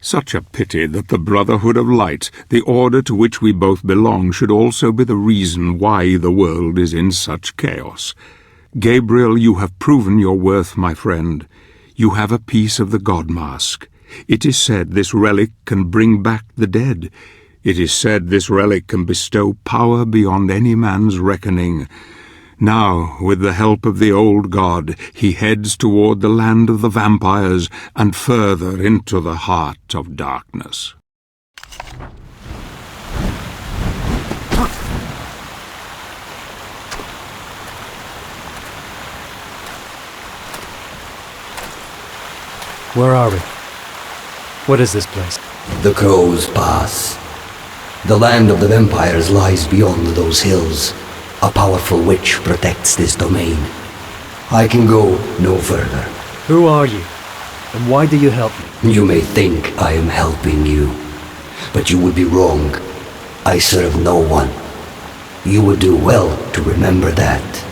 Such a pity that the Brotherhood of Light, the order to which we both belong, should also be the reason why the world is in such chaos. Gabriel, you have proven your worth, my friend. You have a piece of the God Mask. It is said this relic can bring back the dead. It is said this relic can bestow power beyond any man's reckoning. Now, with the help of the old god, he heads toward the land of the vampires and further into the heart of darkness.
Where are we? What is this place?
The Crow's Pass. The land of the vampires lies beyond those hills. A powerful witch protects this domain. I can go no further.
Who are you? And why do you help me?
You may think I am helping you, but you would be wrong. I serve no one. You would do well to remember that.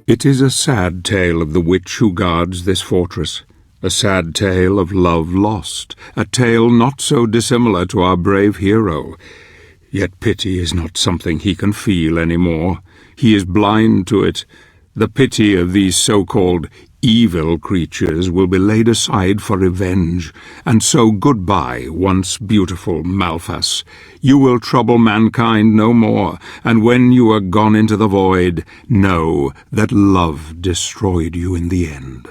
It is a sad tale of the witch who guards this fortress, a sad tale of love lost, a tale not so dissimilar to our brave hero. Yet pity is not something he can feel any more. He is blind to it. The pity of these so-called evil creatures will be laid aside for revenge, and so goodbye, once beautiful Malphas. You will trouble mankind no more, and when you are gone into the void, know that love destroyed you in the end.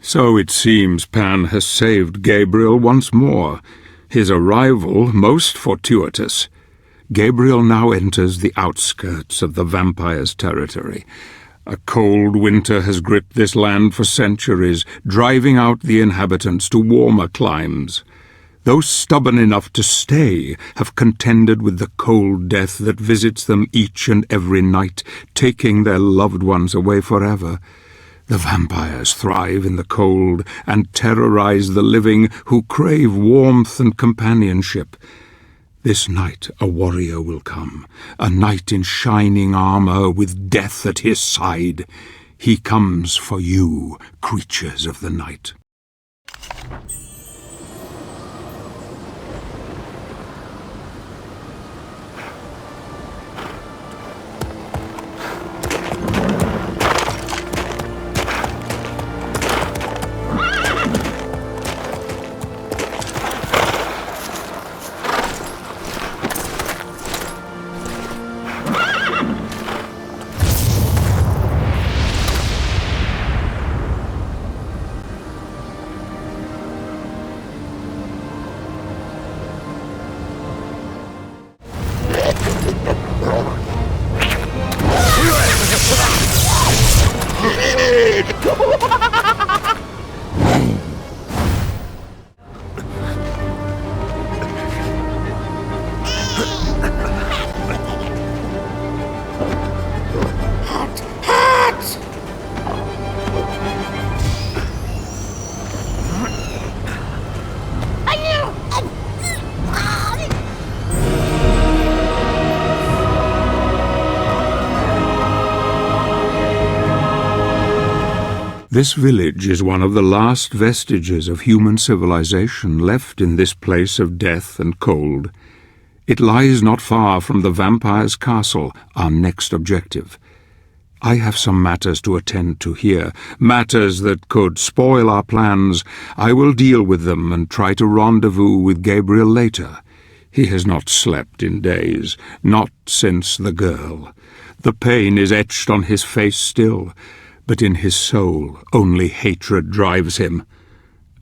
So it seems Pan has saved Gabriel once more. His arrival most fortuitous. Gabriel now enters the outskirts of the vampire's territory. A cold winter has gripped this land for centuries, driving out the inhabitants to warmer climes. Those stubborn enough to stay have contended with the cold death that visits them each and every night, taking their loved ones away forever. The vampires thrive in the cold and terrorize the living who crave warmth and companionship. This night a warrior will come, a knight in shining armor with death at his side. He comes for you, creatures of the night. This village is one of the last vestiges of human civilization left in this place of death and cold. It lies not far from the vampire's castle, our next objective. I have some matters to attend to here, matters that could spoil our plans. I will deal with them and try to rendezvous with Gabriel later. He has not slept in days, not since the girl. The pain is etched on his face still, but in his soul only hatred drives him.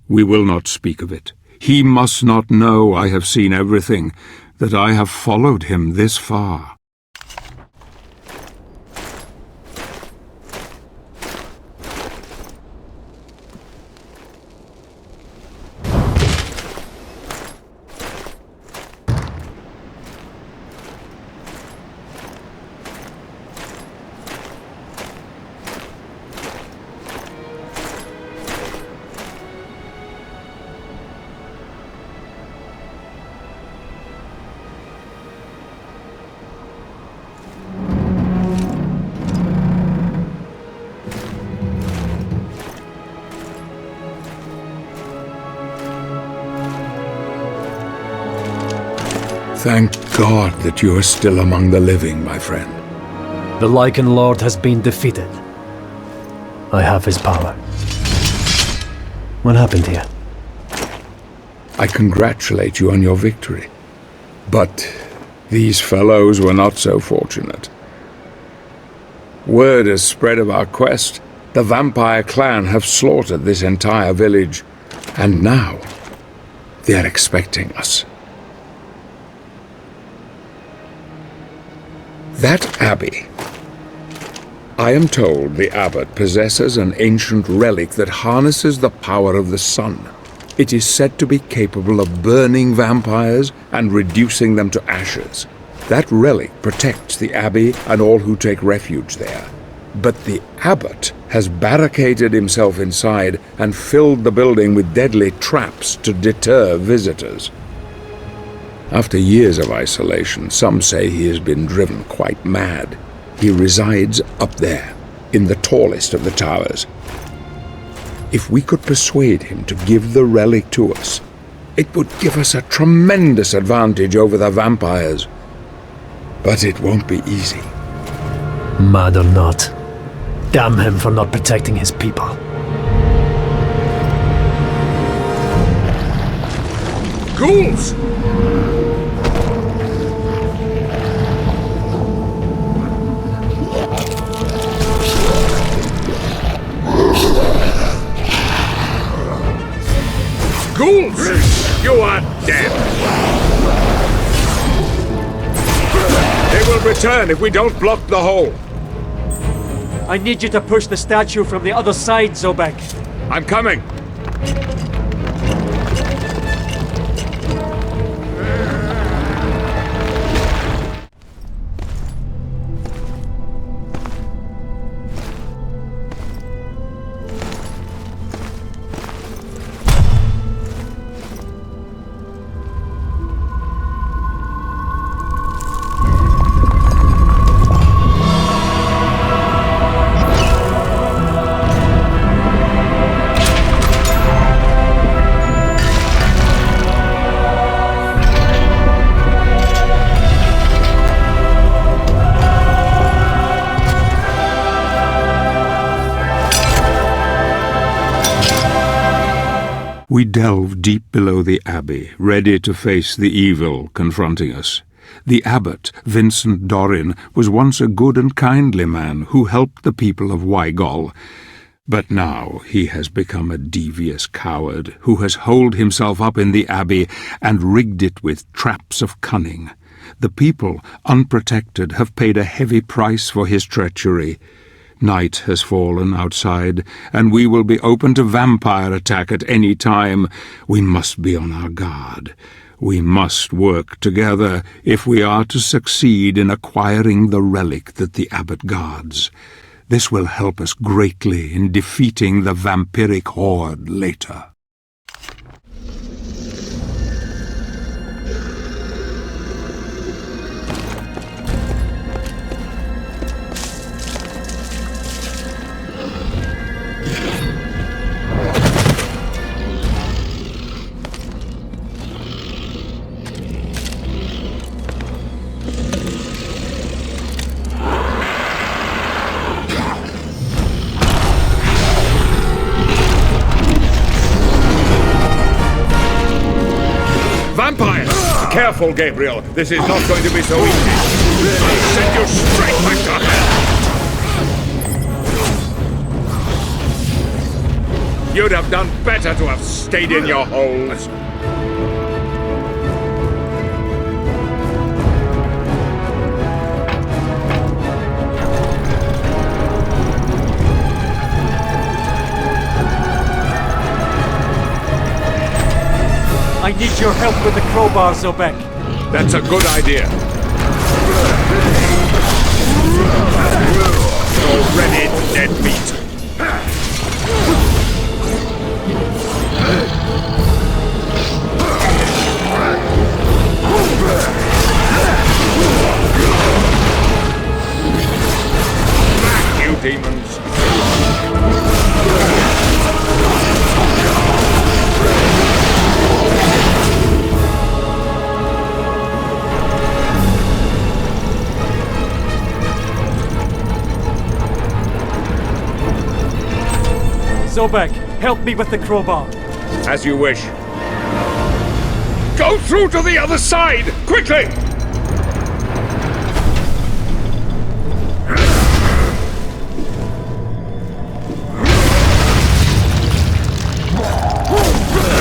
We will not speak of it. He must not know I have seen everything, that I have followed him this far. Thank God that you are still among the living, my friend.
The Lycan Lord has been defeated. I have his power. What happened here?
I congratulate you on your victory. But these fellows were not so fortunate. Word has spread of our quest. The vampire clan have slaughtered this entire village, and now they are expecting us. That abbey. I am told the abbot possesses an ancient relic that harnesses the power of the sun. It is said to be capable of burning vampires and reducing them to ashes. That relic protects the abbey and all who take refuge there. But the abbot has barricaded himself inside and filled the building with deadly traps to deter visitors. After years of isolation, some say he has been driven quite mad. He resides up there, in the tallest of the towers. If we could persuade him to give the relic to us, it would give us a tremendous advantage over the vampires. But it won't be easy.
Mad or not, damn him for not protecting his people.
Ghouls! Ghouls! You are dead! They will return if we don't block the hole.
I need you to push the statue from the other side, Zobek.
I'm coming. We delve deep below the abbey, ready to face the evil confronting us. The abbot, Vincent Dorin, was once a good and kindly man who helped the people of Wygol. But now he has become a devious coward who has holed himself up in the abbey and rigged it with traps of cunning. The people, unprotected, have paid a heavy price for his treachery. Night has fallen outside, and we will be open to vampire attack at any time. We must be on our guard. We must work together if we are to succeed in acquiring the relic that the abbot guards. This will help us greatly in defeating the vampiric horde later. Careful, Gabriel. This is not going to be so easy. I'll send you straight back to hell. You'd have done better to have stayed in your holes.
I need your help with the crowbar, Zobek.
That's a good idea. Already dead meat. Back, you demons.
Zobek, help me with the crowbar.
As you wish. Go through to the other side! Quickly!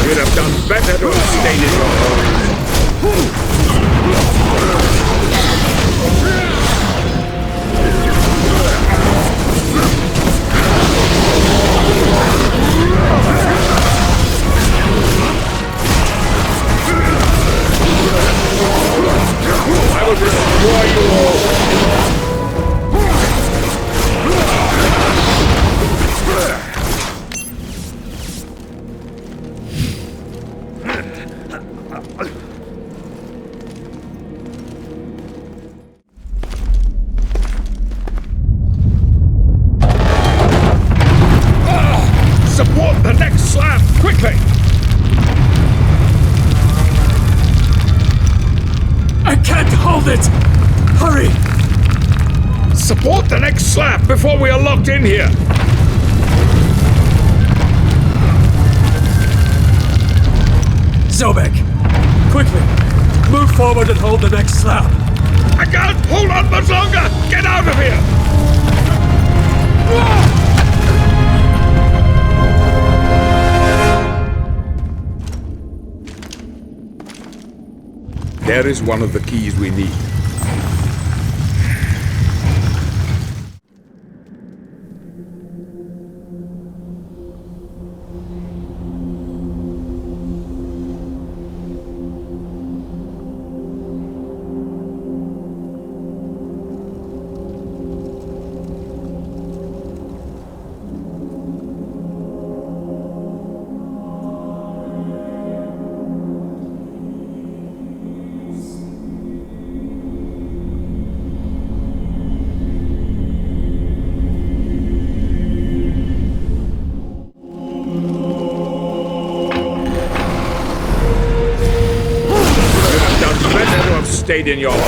You'd have done better to have stayed in your home. I will destroy you all! Support the next slab, quickly!
I can't hold it! Hurry!
Support the next slab before we are locked in here!
Zobek, quickly! Move forward and hold the next slab!
I can't hold on much longer! Get out of here! There is one of the keys we need. Stayed in your hole.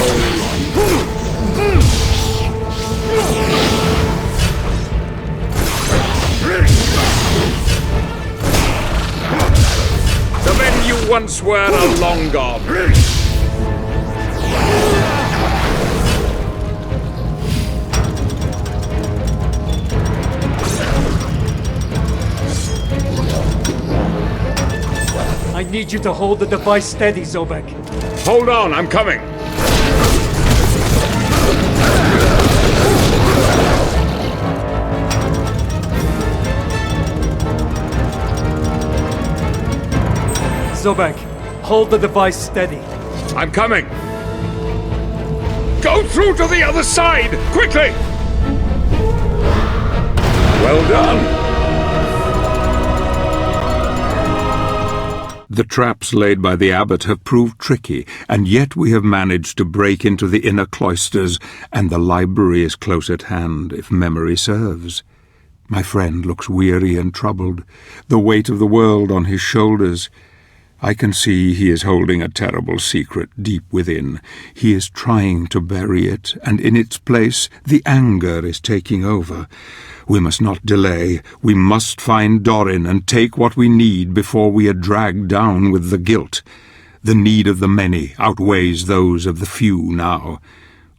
The men you once were are long gone.
I need you to hold the device steady, Zobek.
Hold on, I'm coming.
Zobek, hold the device steady.
I'm coming. Go through to the other side, quickly! Well done. The traps laid by the abbot have proved tricky, and yet we have managed to break into the inner cloisters, and the library is close at hand, if memory serves. My friend looks weary and troubled, the weight of the world on his shoulders. I can see he is holding a terrible secret deep within. He is trying to bury it, and in its place the anger is taking over. We must not delay. We must find Dorin and take what we need before we are dragged down with the guilt. The need of the many outweighs those of the few now.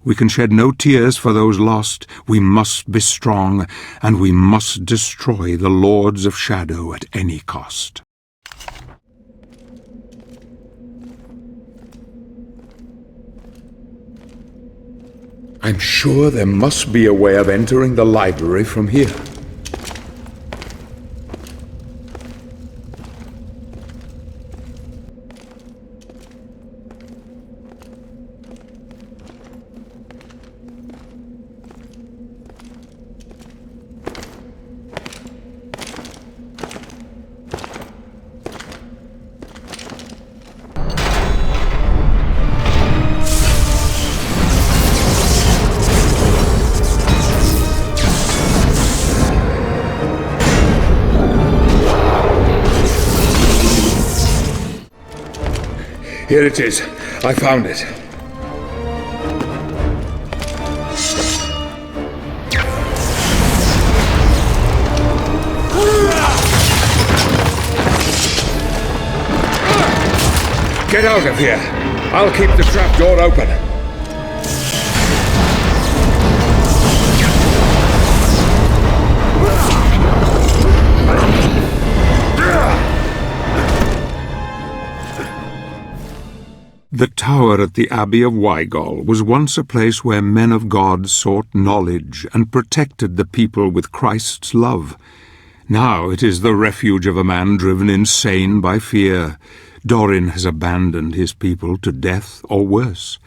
We can shed no tears for those lost. We must be strong, and we must destroy the Lords of Shadow at any cost. I'm sure there must be a way of entering the library from here. Here it is. I found it. Get out of here. I'll keep the trap door open. The tower at the Abbey of Wygol was once a place where men of God sought knowledge and protected the people with Christ's love. Now it is the refuge of a man driven insane by fear. Dorin has abandoned his people to death or worse.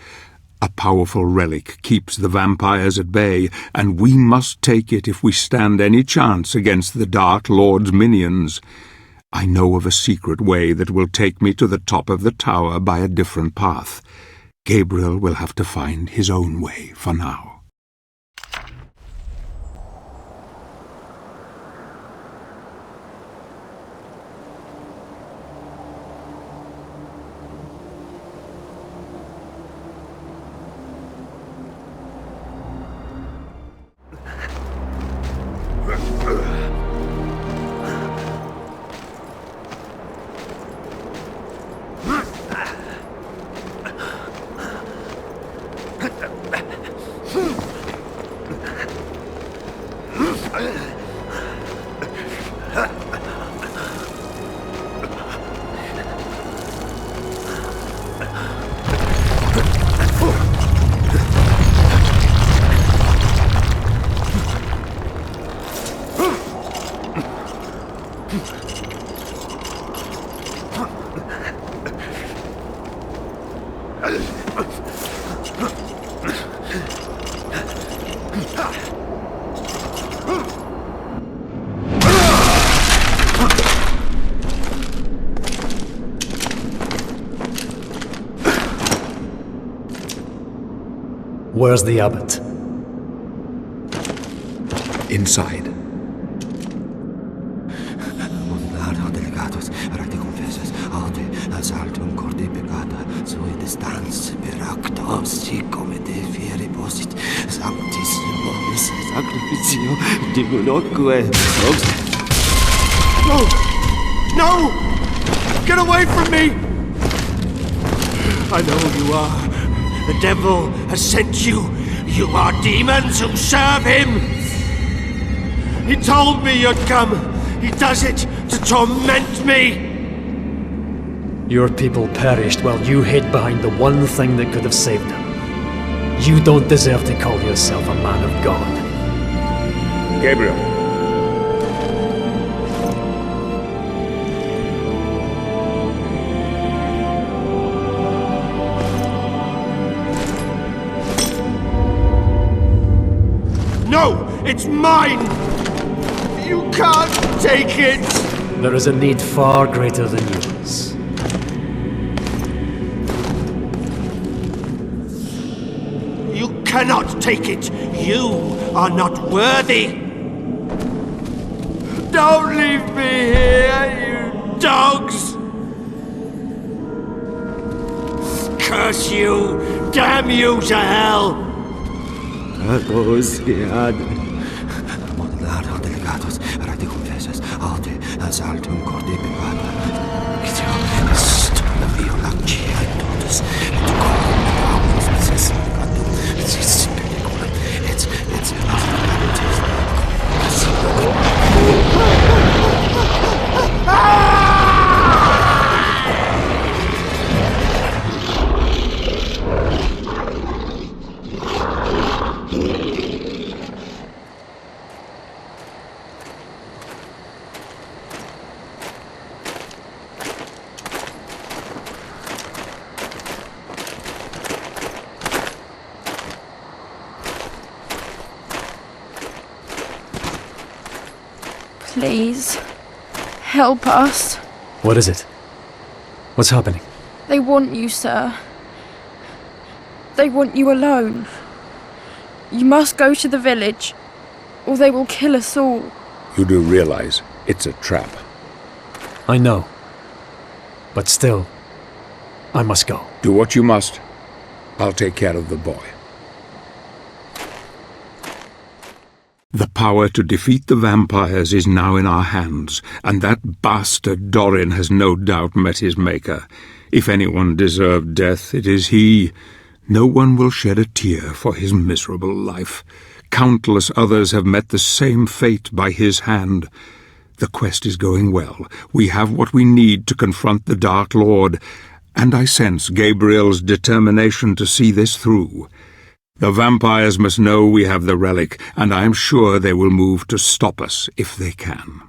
A powerful relic keeps the vampires at bay, and we must take it if we stand any chance against the Dark Lord's minions. I know of a secret way that will take me to the top of the tower by a different path. Gabriel will have to find his own way for now.
Where's the abbot?
Inside.
No! No! Get away from me! I know who you are. The devil has sent you. You are demons who serve him. He told me you'd come. He does it to torment me.
Your people perished while you hid behind the one thing that could have saved them. You don't deserve to call yourself a man of God.
Gabriel.
No! It's mine! You can't take it!
There is a need far greater than yours.
You cannot take it! You are not worthy! Don't leave me here, you dogs! Curse you! Damn you to hell!
Please, help us.
What is it? What's happening?
They want you, sir. They want you alone. You must go to the village, or they will kill us all.
You do realize it's a trap.
I know. But still, I must go.
Do what you must. I'll take care of the boy. The power to defeat the vampires is now in our hands, and that bastard Dorin has no doubt met his maker. If anyone deserved death, it is he. No one will shed a tear for his miserable life. Countless others have met the same fate by his hand. The quest is going well. We have what we need to confront the Dark Lord, and I sense Gabriel's determination to see this through. The vampires must know we have the relic, and I am sure they will move to stop us if they can.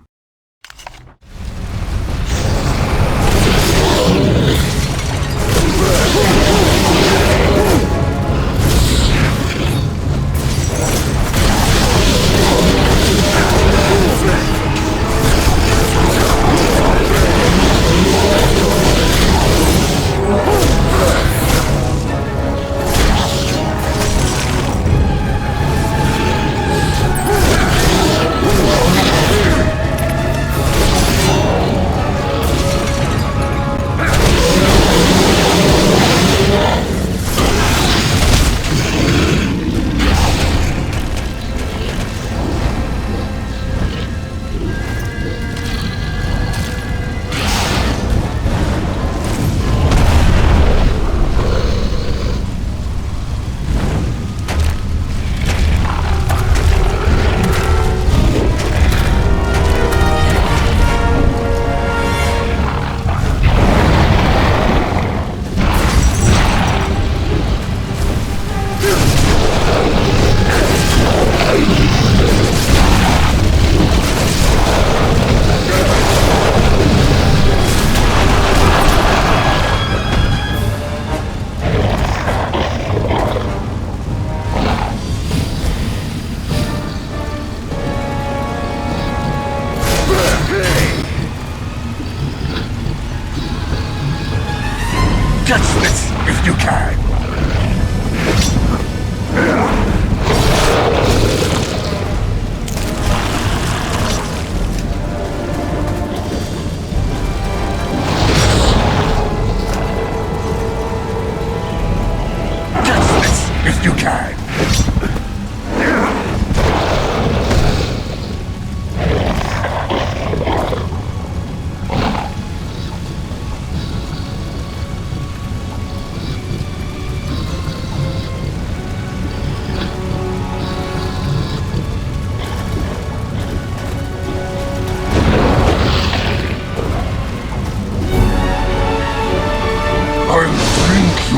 Catch this if you can!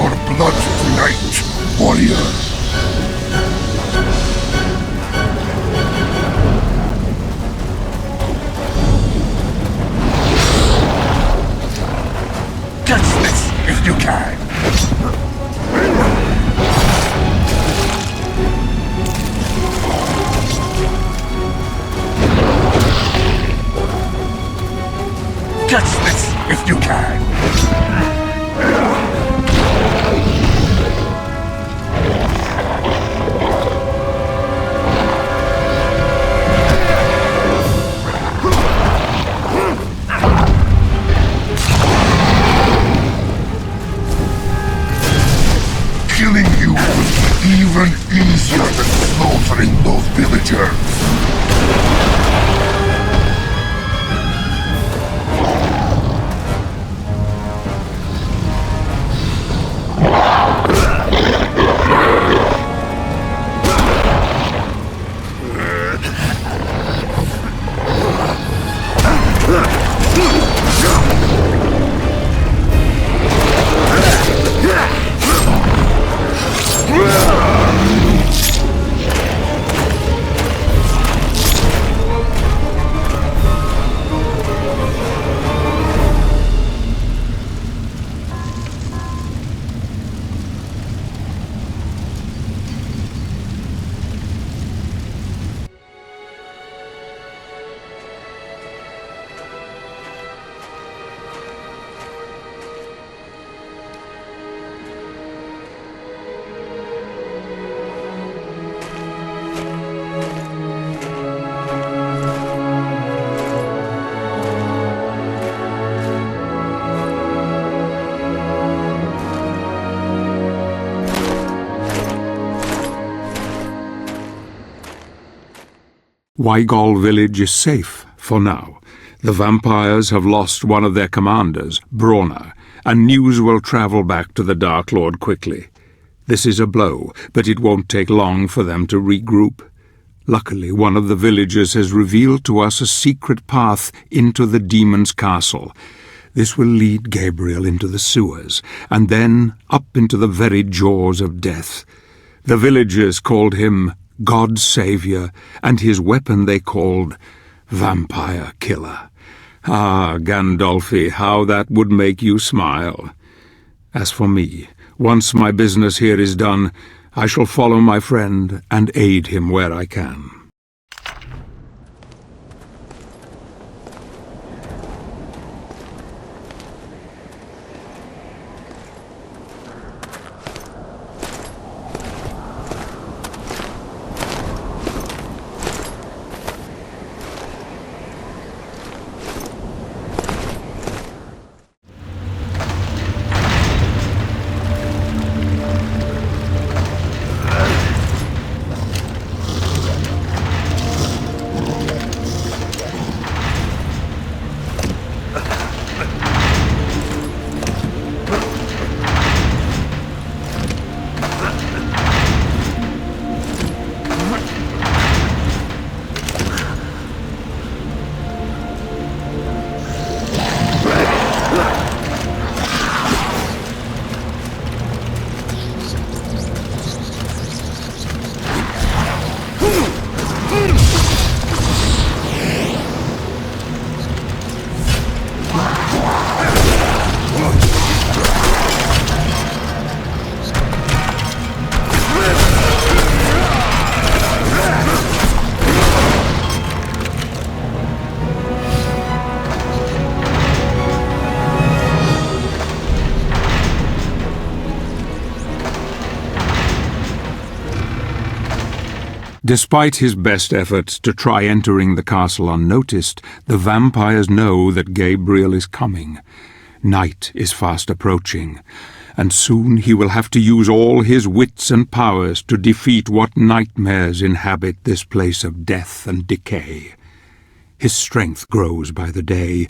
your blood tonight, warrior. Catch this if you can. Catch this if you can. Killing you would be even easier than slaughtering those villagers.
Wygol village is safe, for now. The vampires have lost one of their commanders, Brauner, and news will travel back to the Dark Lord quickly. This is a blow, but it won't take long for them to regroup. Luckily, one of the villagers has revealed to us a secret path into the demon's castle. This will lead Gabriel into the sewers, and then up into the very jaws of death. The villagers called him God's Saviour, and his weapon they called Vampire Killer. Ah, Gandolfi, how that would make you smile. As for me, once my business here is done, I shall follow my friend and aid him where I can. Despite his best efforts to try entering the castle unnoticed, the vampires know that Gabriel is coming. Night is fast approaching, and soon he will have to use all his wits and powers to defeat what nightmares inhabit this place of death and decay. His strength grows by the day,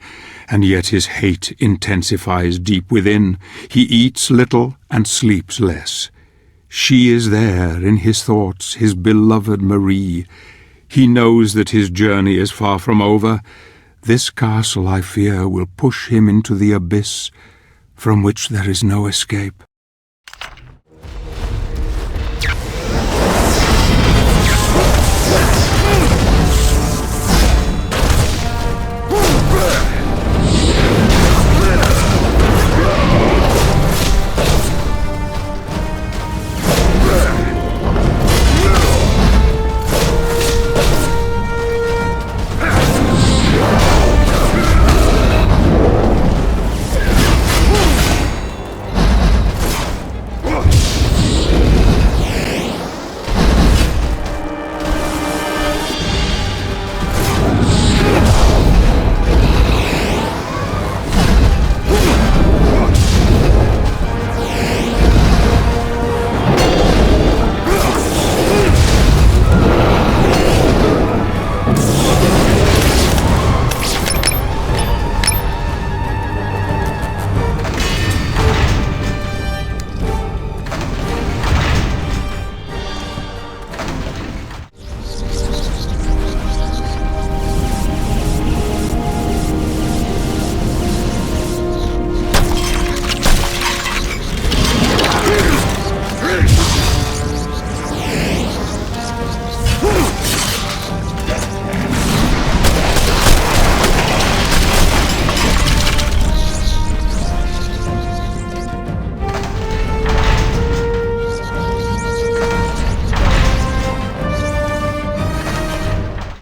and yet his hate intensifies deep within. He eats little and sleeps less. She is there in his thoughts, his beloved Marie. He knows that his journey is far from over. This castle, I fear, will push him into the abyss from which there is no escape.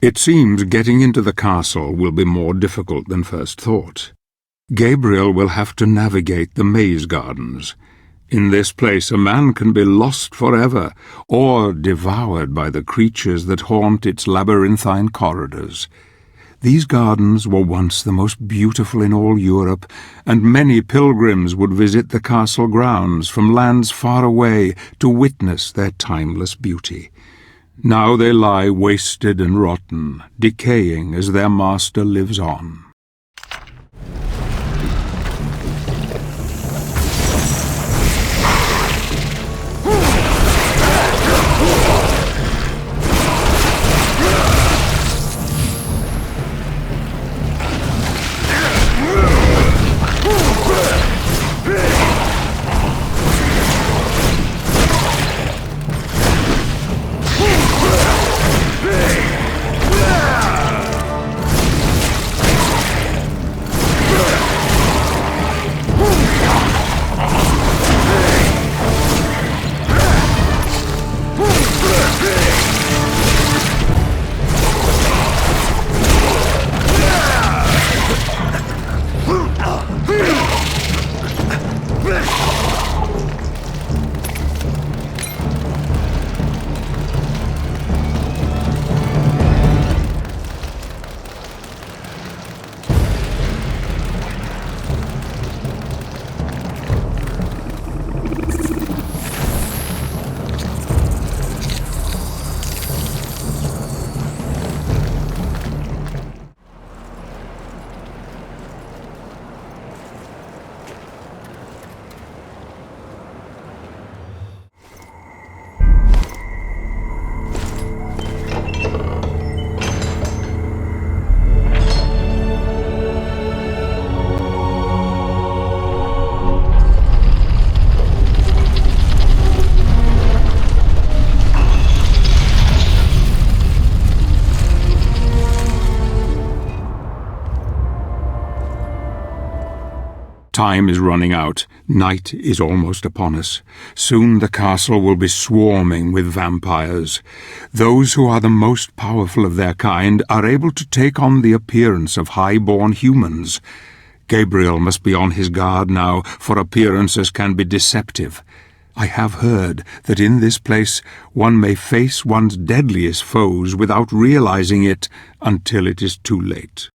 It seems getting into the castle will be more difficult than first thought. Gabriel will have to navigate the maze gardens. In this place a man can be lost forever, or devoured by the creatures that haunt its labyrinthine corridors. These gardens were once the most beautiful in all Europe, and many pilgrims would visit the castle grounds from lands far away to witness their timeless beauty. Now they lie wasted and rotten, decaying as their master lives on. Time is running out. Night is almost upon us. Soon the castle will be swarming with vampires. Those who are the most powerful of their kind are able to take on the appearance of high-born humans. Gabriel must be on his guard now, for appearances can be deceptive. I have heard that in this place one may face one's deadliest foes without realizing it until it is too late.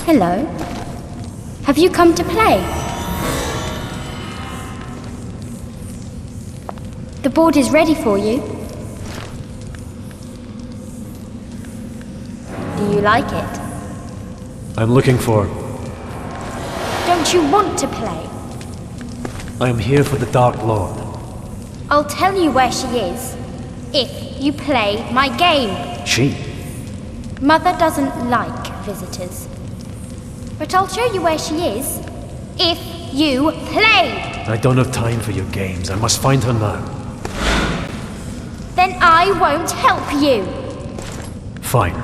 Hello. Have you come to play? The board is ready for you. Do you like it?
I'm looking for...
Don't you want to play?
I am here for the Dark Lord.
I'll tell you where she is, if you play my game.
She?
Mother doesn't like visitors. But I'll show you where she is, if you play!
I don't have time for your games. I must find her now.
Then I won't help you!
Fine.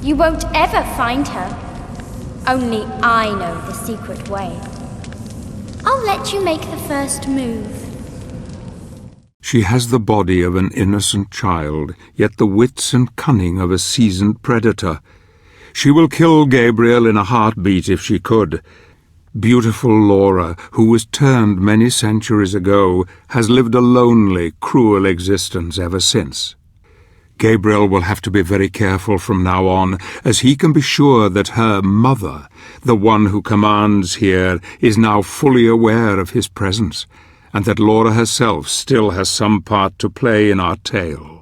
You won't ever find her. Only I know the secret way. I'll let you make the first move.
She has the body of an innocent child, yet the wits and cunning of a seasoned predator. She will kill Gabriel in a heartbeat if she could. Beautiful Laura, who was turned many centuries ago, has lived a lonely, cruel existence ever since. Gabriel will have to be very careful from now on, as he can be sure that her mother, the one who commands here, is now fully aware of his presence, and that Laura herself still has some part to play in our tale.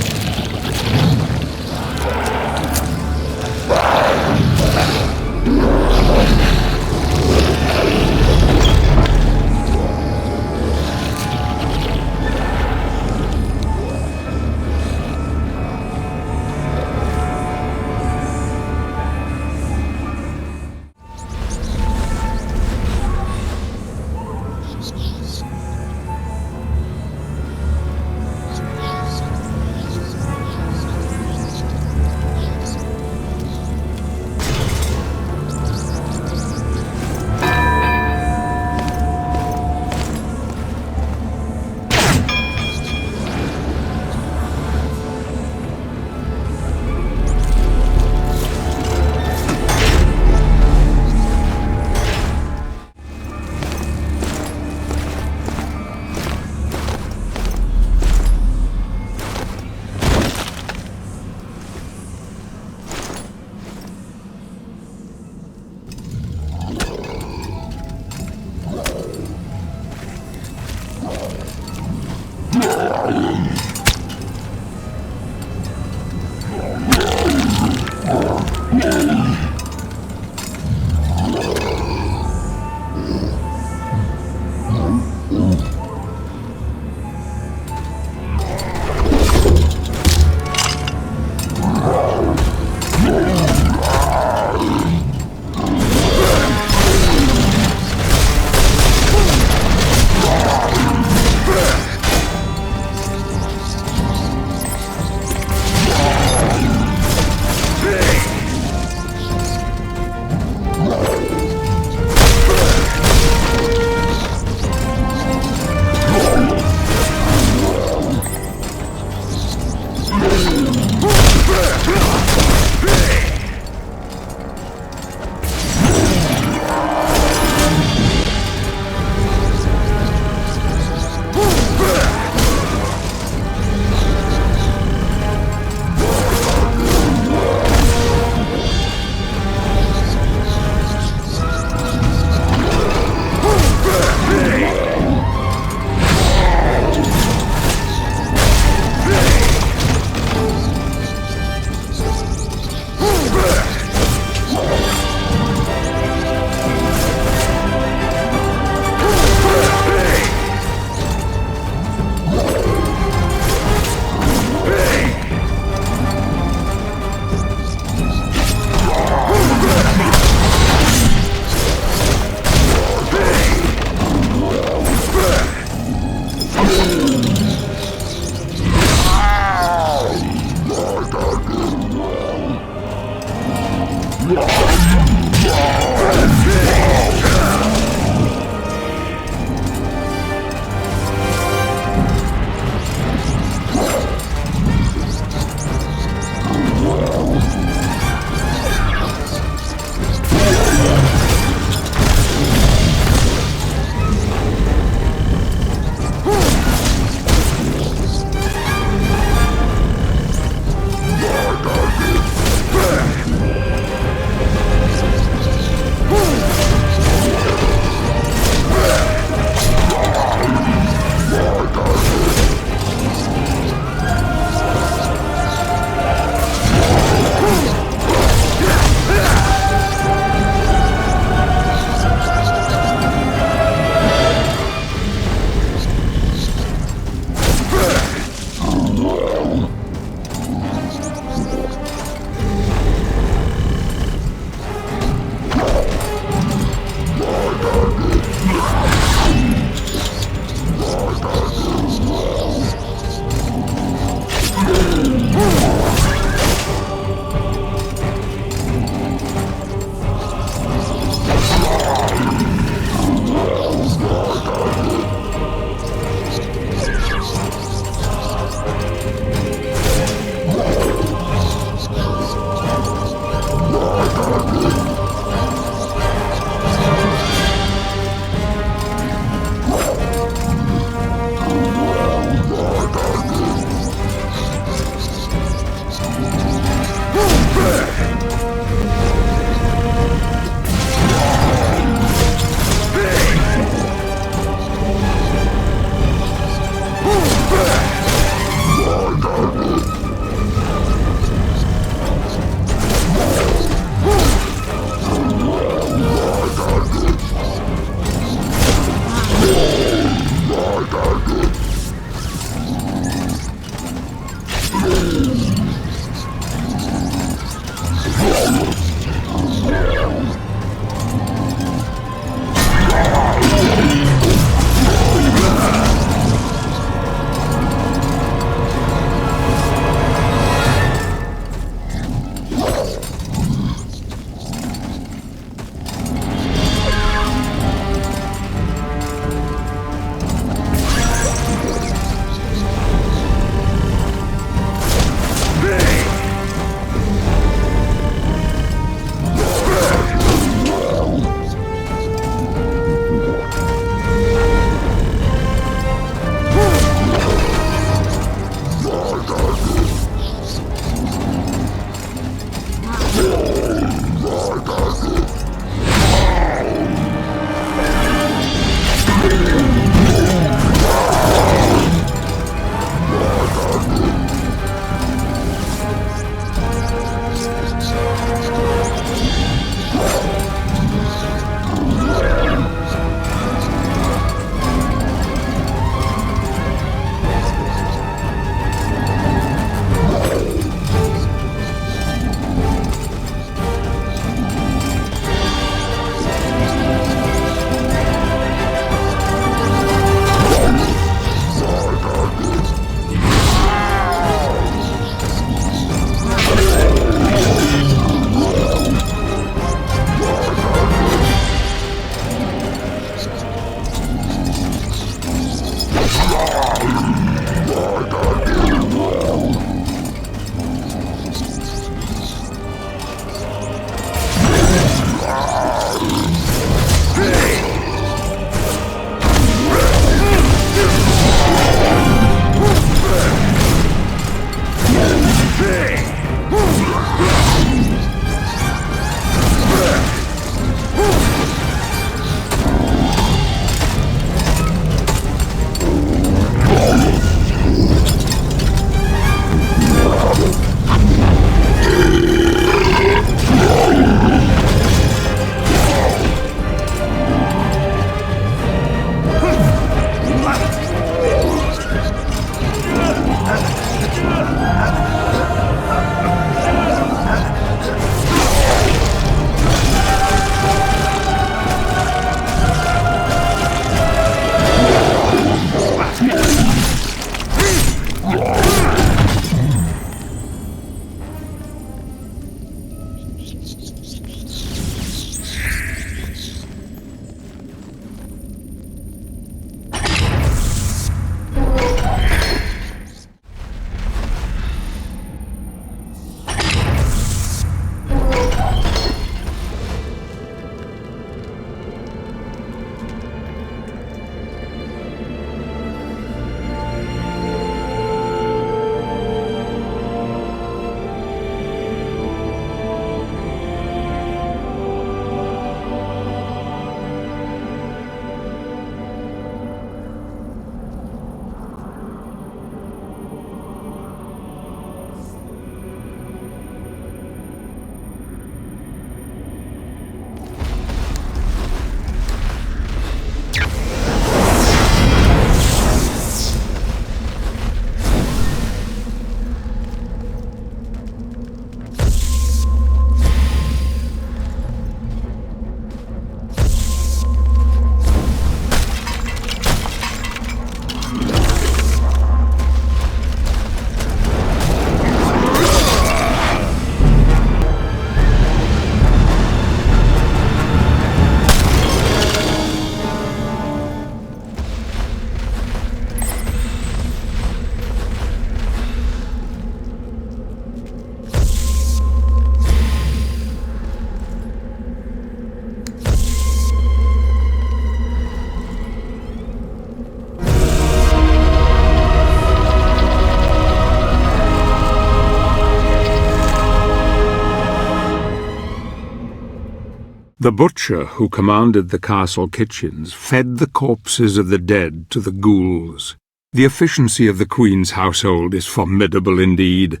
The butcher who commanded the castle kitchens fed the corpses of the dead to the ghouls. The efficiency of the Queen's household is formidable indeed.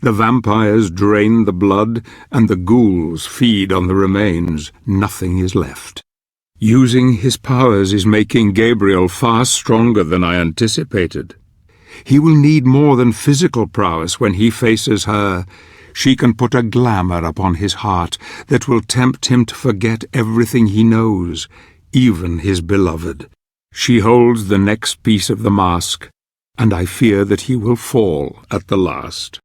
The vampires drain the blood, and the ghouls feed on the remains. Nothing is left. Using his powers is making Gabriel far stronger than I anticipated. He will need more than physical prowess when he faces her. She can put a glamour upon his heart that will tempt him to forget everything he knows, even his beloved. She holds the next piece of the mask, and I fear that he will fall at the last.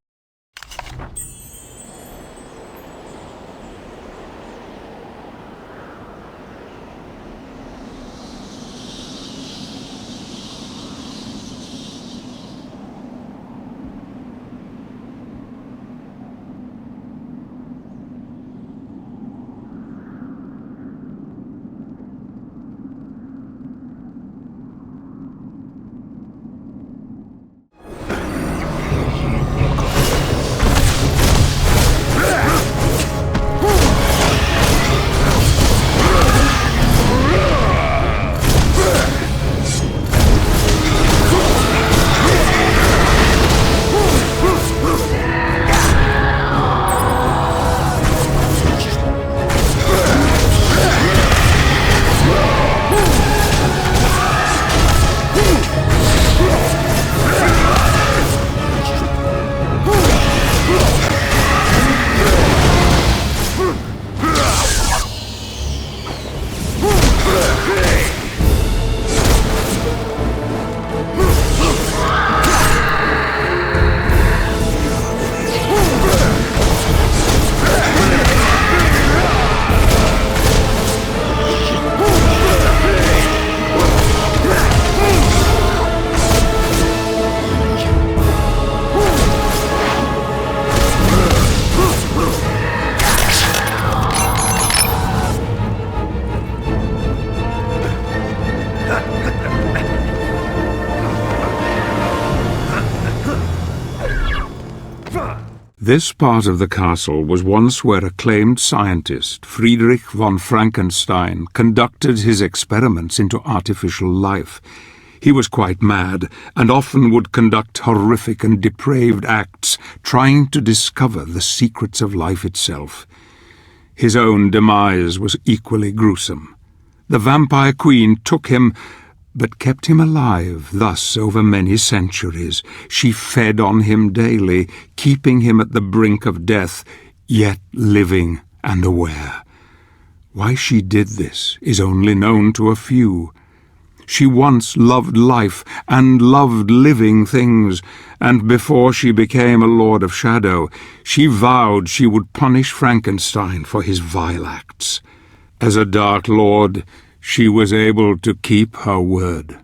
This part of the castle was once where acclaimed scientist Friedrich von Frankenstein conducted his experiments into artificial life. He was quite mad, and often would conduct horrific and depraved acts, trying to discover the secrets of life itself. His own demise was equally gruesome. The vampire queen took him, but kept him alive, thus over many centuries. She fed on him daily, keeping him at the brink of death, yet living and aware. Why she did this is only known to a few. She once loved life and loved living things, and before she became a Lord of Shadow, she vowed she would punish Frankenstein for his vile acts. As a Dark Lord, she was able to keep her word.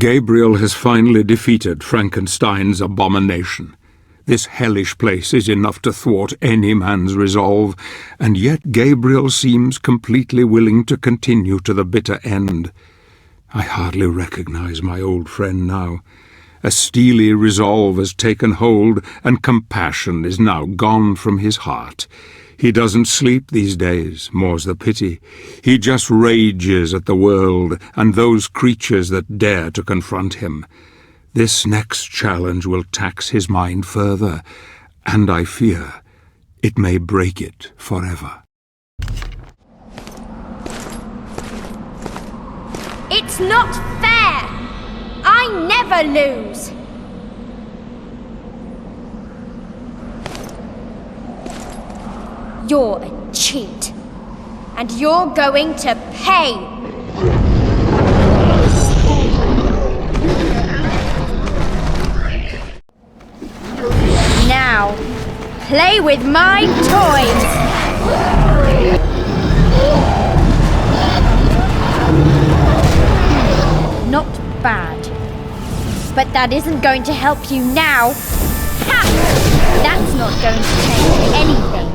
Gabriel has finally defeated Frankenstein's abomination. This hellish place is enough to thwart any man's resolve, and yet Gabriel seems completely willing to continue to the bitter end. I hardly recognize my old friend now. A steely resolve has taken hold, and compassion is now gone from his heart. He doesn't sleep these days, more's the pity. He just rages at the world and those creatures that dare to confront him. This next challenge will tax his mind further, and I fear it may break it forever.
It's not fair! I never lose! You're a cheat. And you're going to pay! Now, play with my toys! Not bad. But that isn't going to help you now. Ha! That's not going to change anything.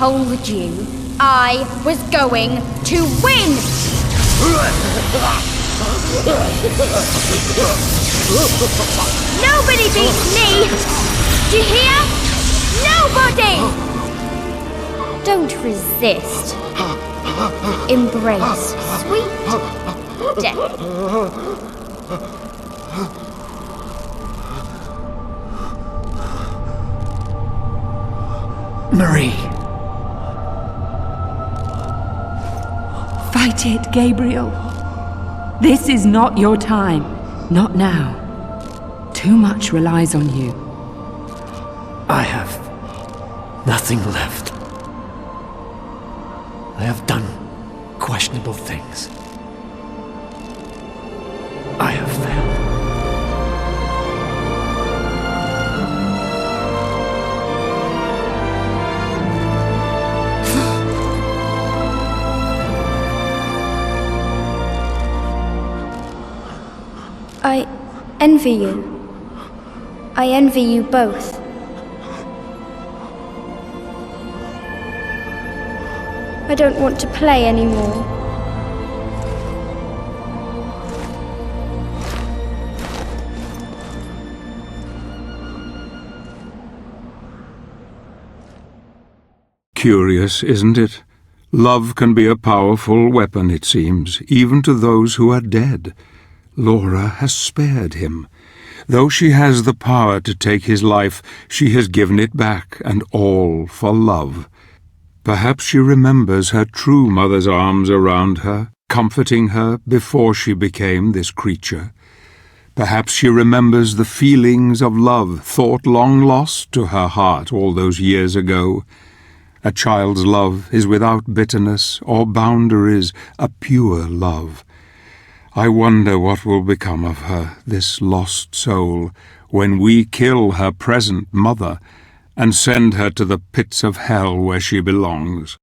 told you I was going to win! Nobody beats me! Do you hear? Nobody! Don't resist. Embrace sweet death.
Marie!
Fight it, Gabriel. This is not your time. Not now. Too much relies on you.
I have nothing left. I have done questionable things. I have failed.
I envy you. I envy you both. I don't want to play anymore.
Curious, isn't it? Love can be a powerful weapon, it seems, even to those who are dead. Laura has spared him. Though she has the power to take his life, she has given it back, and all for love. Perhaps she remembers her true mother's arms around her, comforting her before she became this creature. Perhaps she remembers the feelings of love thought long lost to her heart all those years ago. A child's love is without bitterness or boundaries, a pure love. I wonder what will become of her, this lost soul, when we kill her present mother and send her to the pits of hell where she belongs.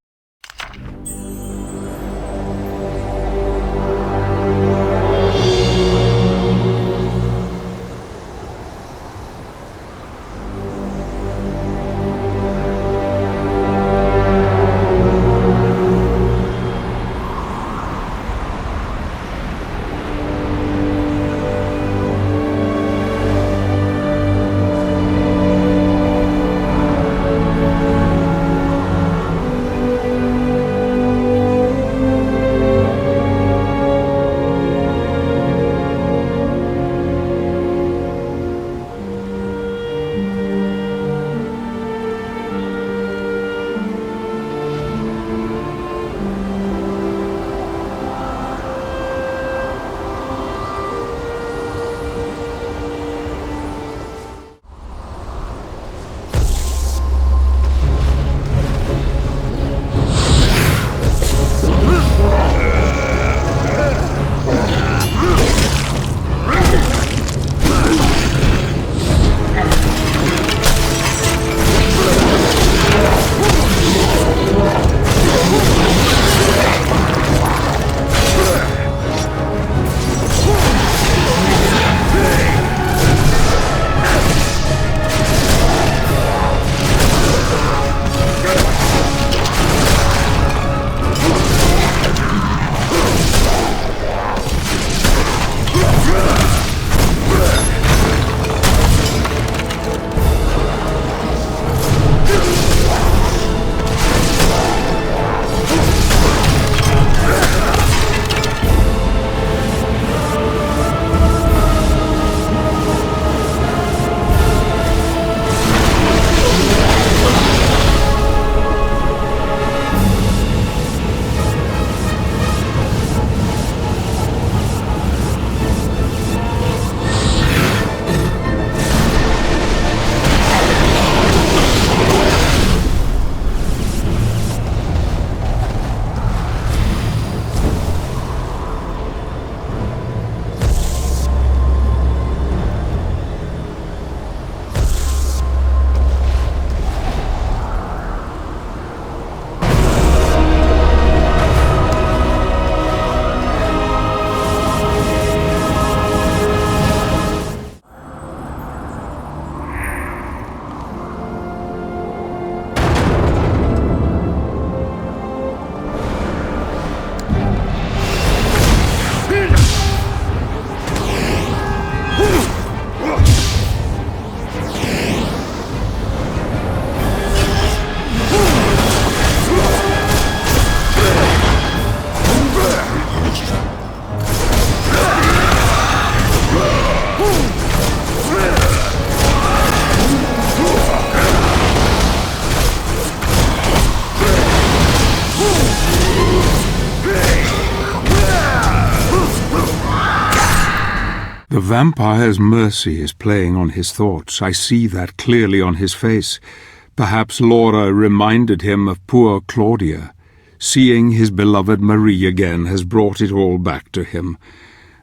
The vampire's mercy is playing on his thoughts. I see that clearly on his face. Perhaps Laura reminded him of poor Claudia. Seeing his beloved Marie again has brought it all back to him.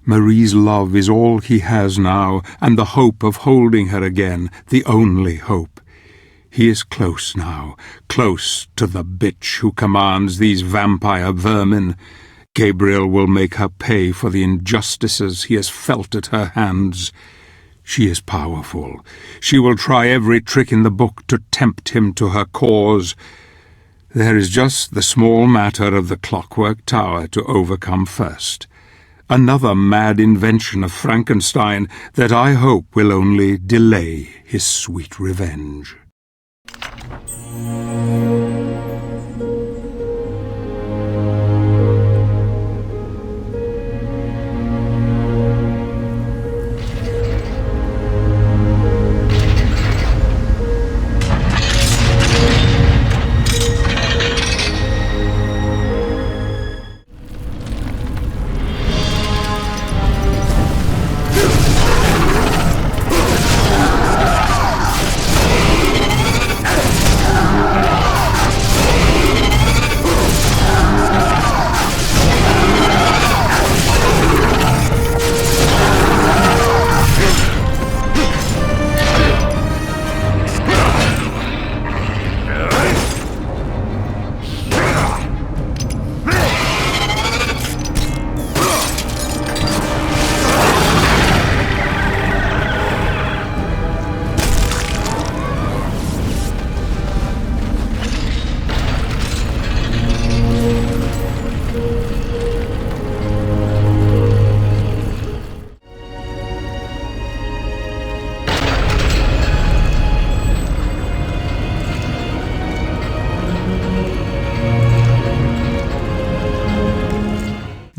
Marie's love is all he has now, and the hope of holding her again, the only hope. He is close now, close to the bitch who commands these vampire vermin. Gabriel will make her pay for the injustices he has felt at her hands. She is powerful. She will try every trick in the book to tempt him to her cause. There is just the small matter of the clockwork tower to overcome first. Another mad invention of Frankenstein that I hope will only delay his sweet revenge.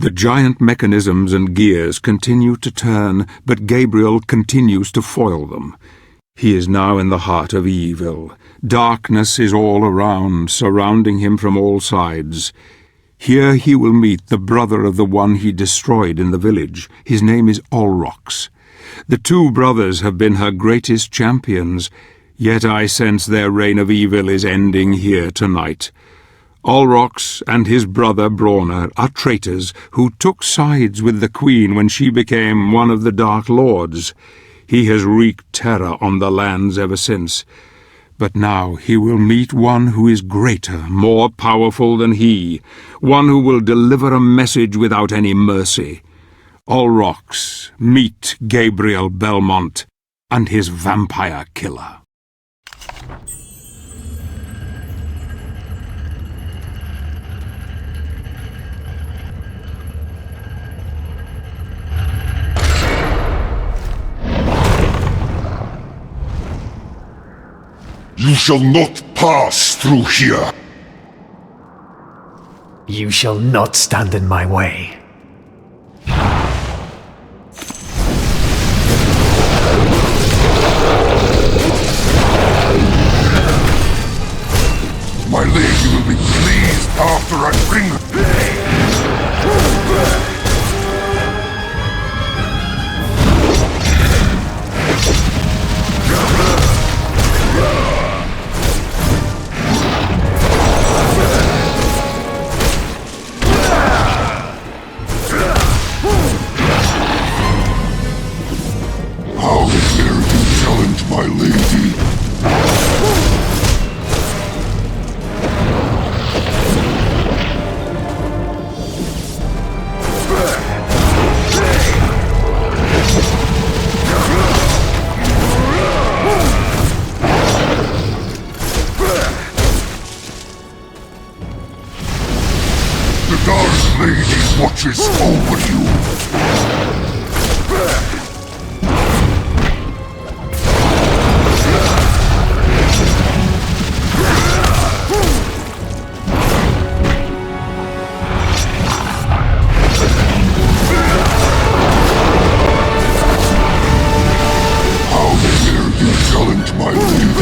The giant mechanisms and gears continue to turn, but Gabriel continues to foil them. He is now in the heart of evil. Darkness is all around, surrounding him from all sides. Here he will meet the brother of the one he destroyed in the village. His name is Olrox. The two brothers have been her greatest champions, yet I sense their reign of evil is ending here tonight. Olrox and his brother Brauner are traitors who took sides with the Queen when she became one of the Dark Lords. He has wreaked terror on the lands ever since. But now he will meet one who is greater, more powerful than he, one who will deliver a message without any mercy. Olrox, meet Gabriel Belmont and his vampire killer.
You shall not pass through here.
You shall not stand in my way.
My lady will be pleased after I bring How dare you challenge my lady? The Dark Lady watches over you. How dare you challenge my lady?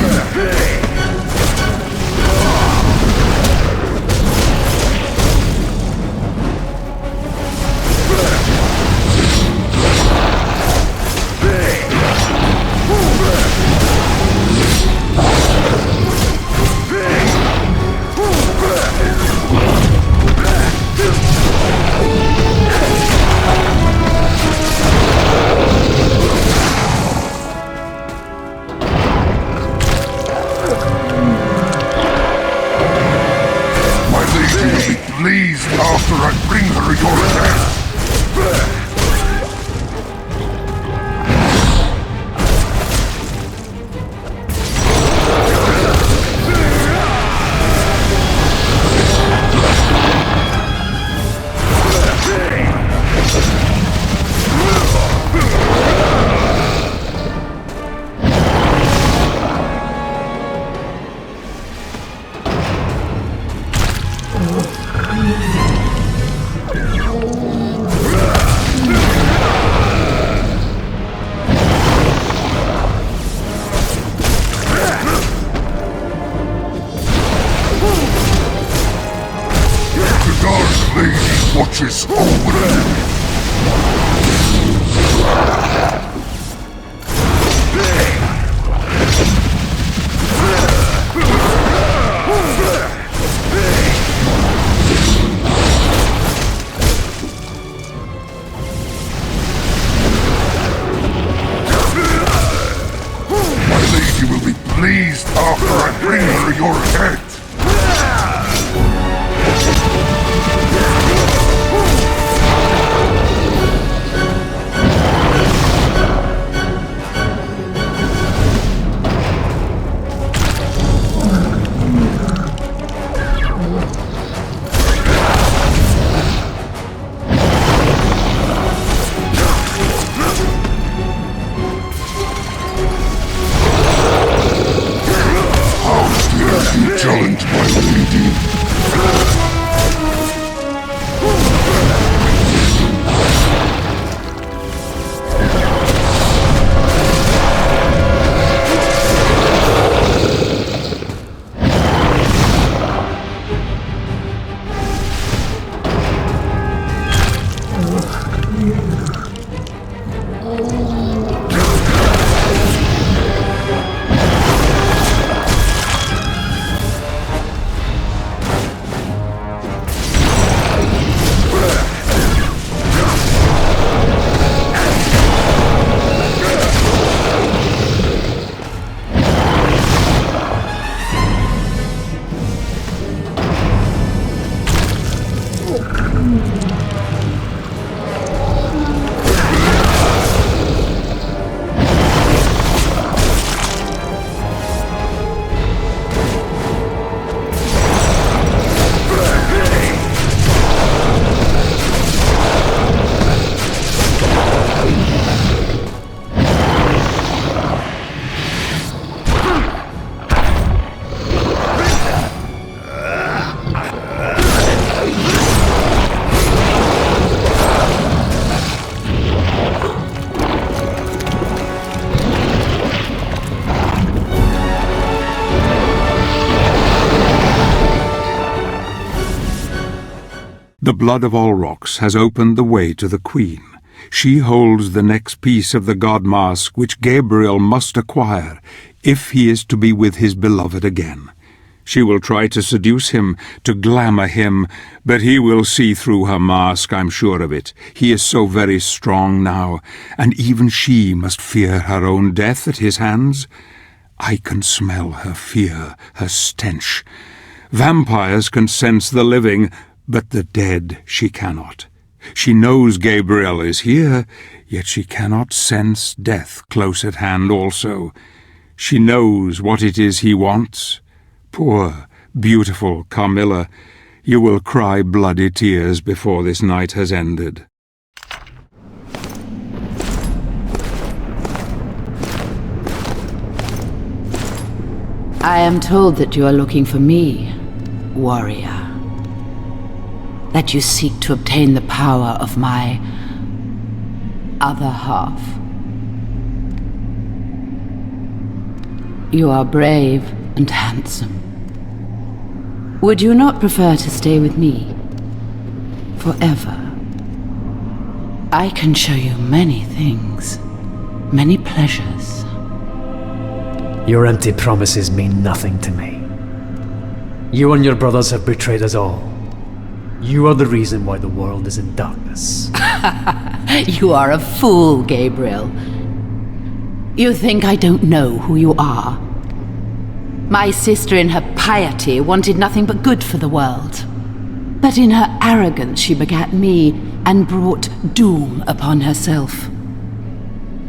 Please, after I bring her your head. Challenge my lady.
The blood of Olrox has opened the way to the Queen. She holds the next piece of the god mask which Gabriel must acquire if he is to be with his beloved again. She will try to seduce him, to glamour him, but he will see through her mask, I'm sure of it. He is so very strong now, and even she must fear her own death at his hands. I can smell her fear, her stench. Vampires can sense the living, but the dead she cannot. She knows Gabriel is here, yet she cannot sense death close at hand also. She knows what it is he wants. Poor, beautiful Carmilla, you will cry bloody tears before this night has ended.
I am told that you are looking for me, warrior. That you seek to obtain the power of my other half. You are brave and handsome. Would you not prefer to stay with me forever? I can show you many things, many pleasures.
Your empty promises mean nothing to me. You and your brothers have betrayed us all. You are the reason why the world is in darkness.
You are a fool, Gabriel. You think I don't know who you are? My sister in her piety wanted nothing but good for the world. But in her arrogance she begat me and brought doom upon herself.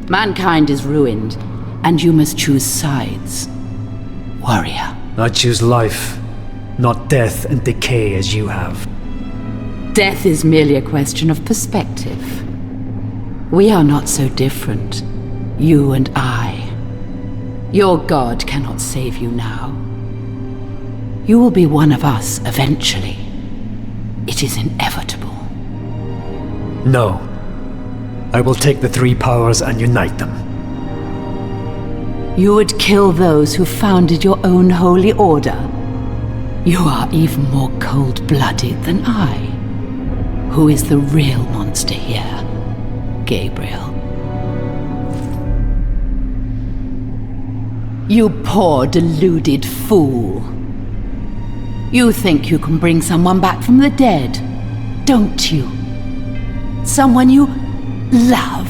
Mankind is ruined, and you must choose sides, warrior.
I choose life, not death and decay as you have.
Death is merely a question of perspective. We are not so different, you and I. Your god cannot save you now. You will be one of us eventually. It is inevitable.
No. I will take the three powers and unite them.
You would kill those who founded your own holy order. You are even more cold-blooded than I. who is the real monster here, Gabriel. You poor, deluded fool. You think you can bring someone back from the dead, don't you? Someone you love.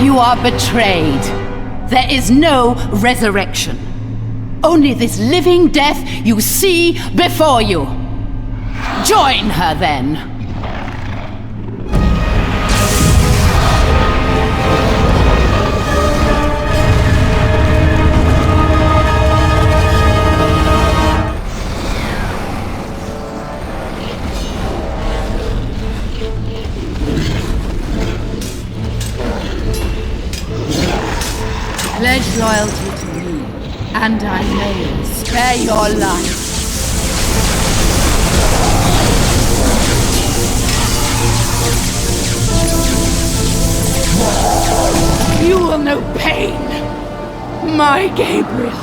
You are betrayed. There is no resurrection. Only this living death you see before you. Join her then. Pledge loyalty to me, and I may spare your life. You will know pain, my Gabriel.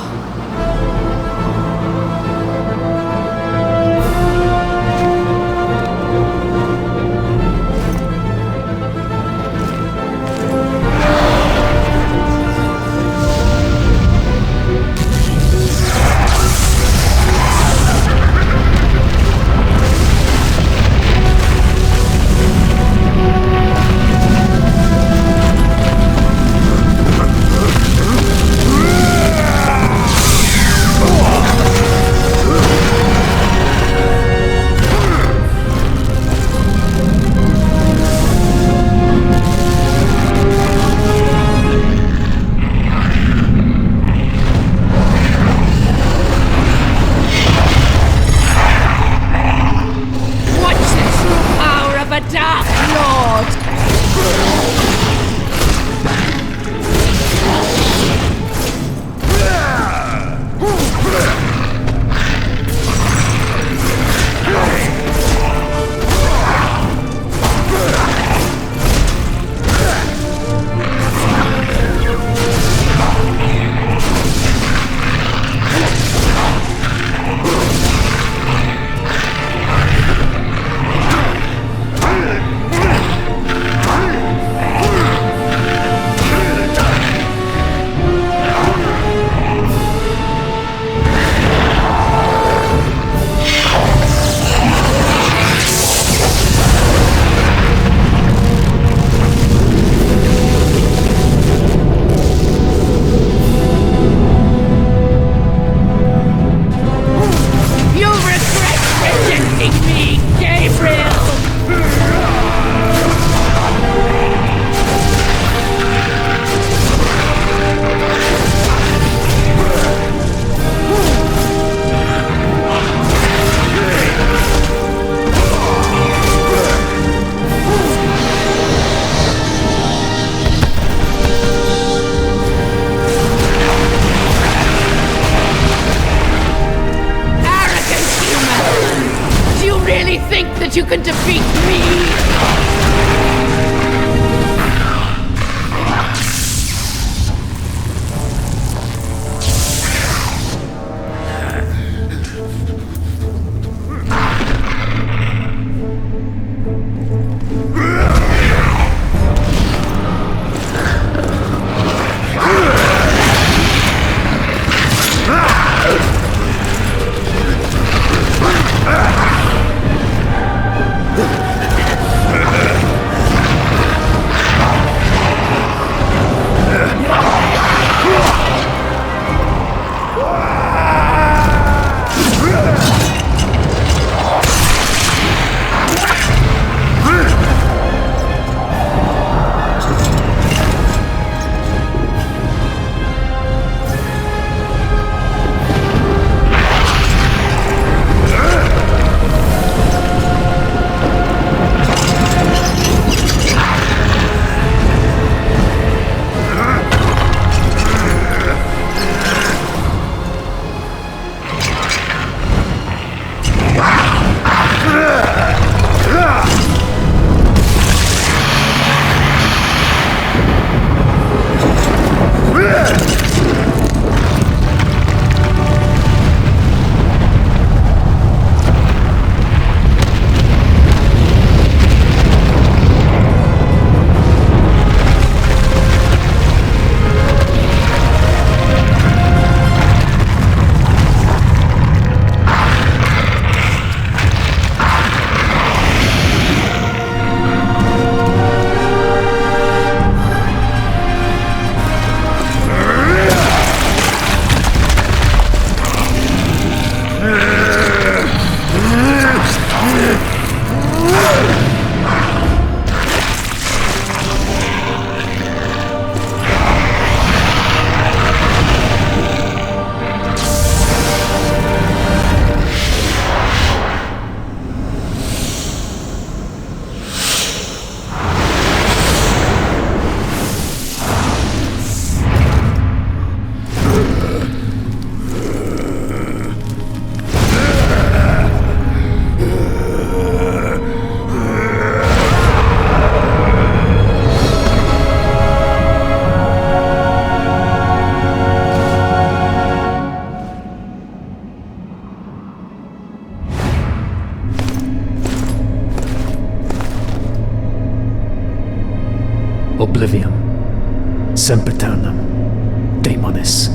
You can defeat me!
oblivium, sempiternum, daemonis.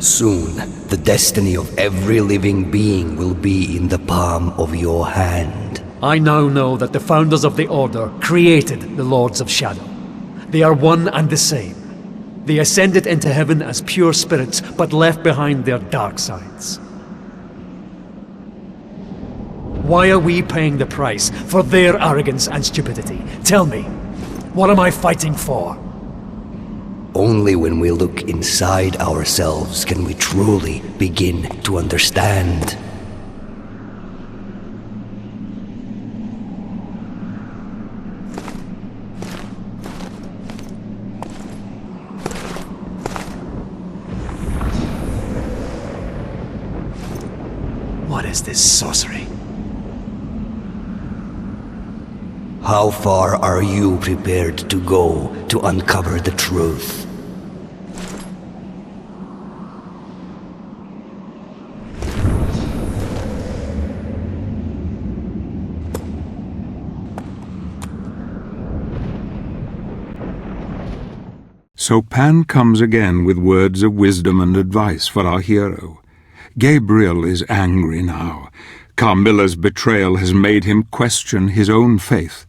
Soon, the destiny of every living being will be in the palm of your hand.
I now know that the founders of the Order created the Lords of Shadow. They are one and the same. They ascended into heaven as pure spirits, but left behind their dark sides. Why are we paying the price for their arrogance and stupidity? Tell me, what am I fighting for?
Only when we look inside ourselves can we truly begin to understand.
What is this sorcery?
How far are you prepared to go to uncover the truth?
So Pan comes again with words of wisdom and advice for our hero. Gabriel is angry now. Carmilla's betrayal has made him question his own faith.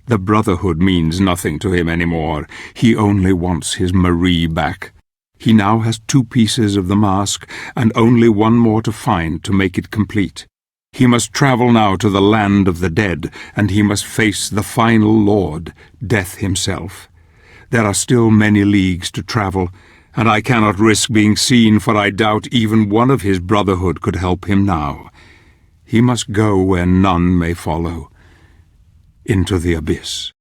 The Brotherhood means nothing to him anymore. He only wants his Marie back. He now has 2 pieces of the mask, and only one more to find to make it complete. He must travel now to the land of the dead, and he must face the final Lord, Death himself. There are still many leagues to travel, and I cannot risk being seen, for I doubt even one of his Brotherhood could help him now. He must go where none may follow, into the abyss.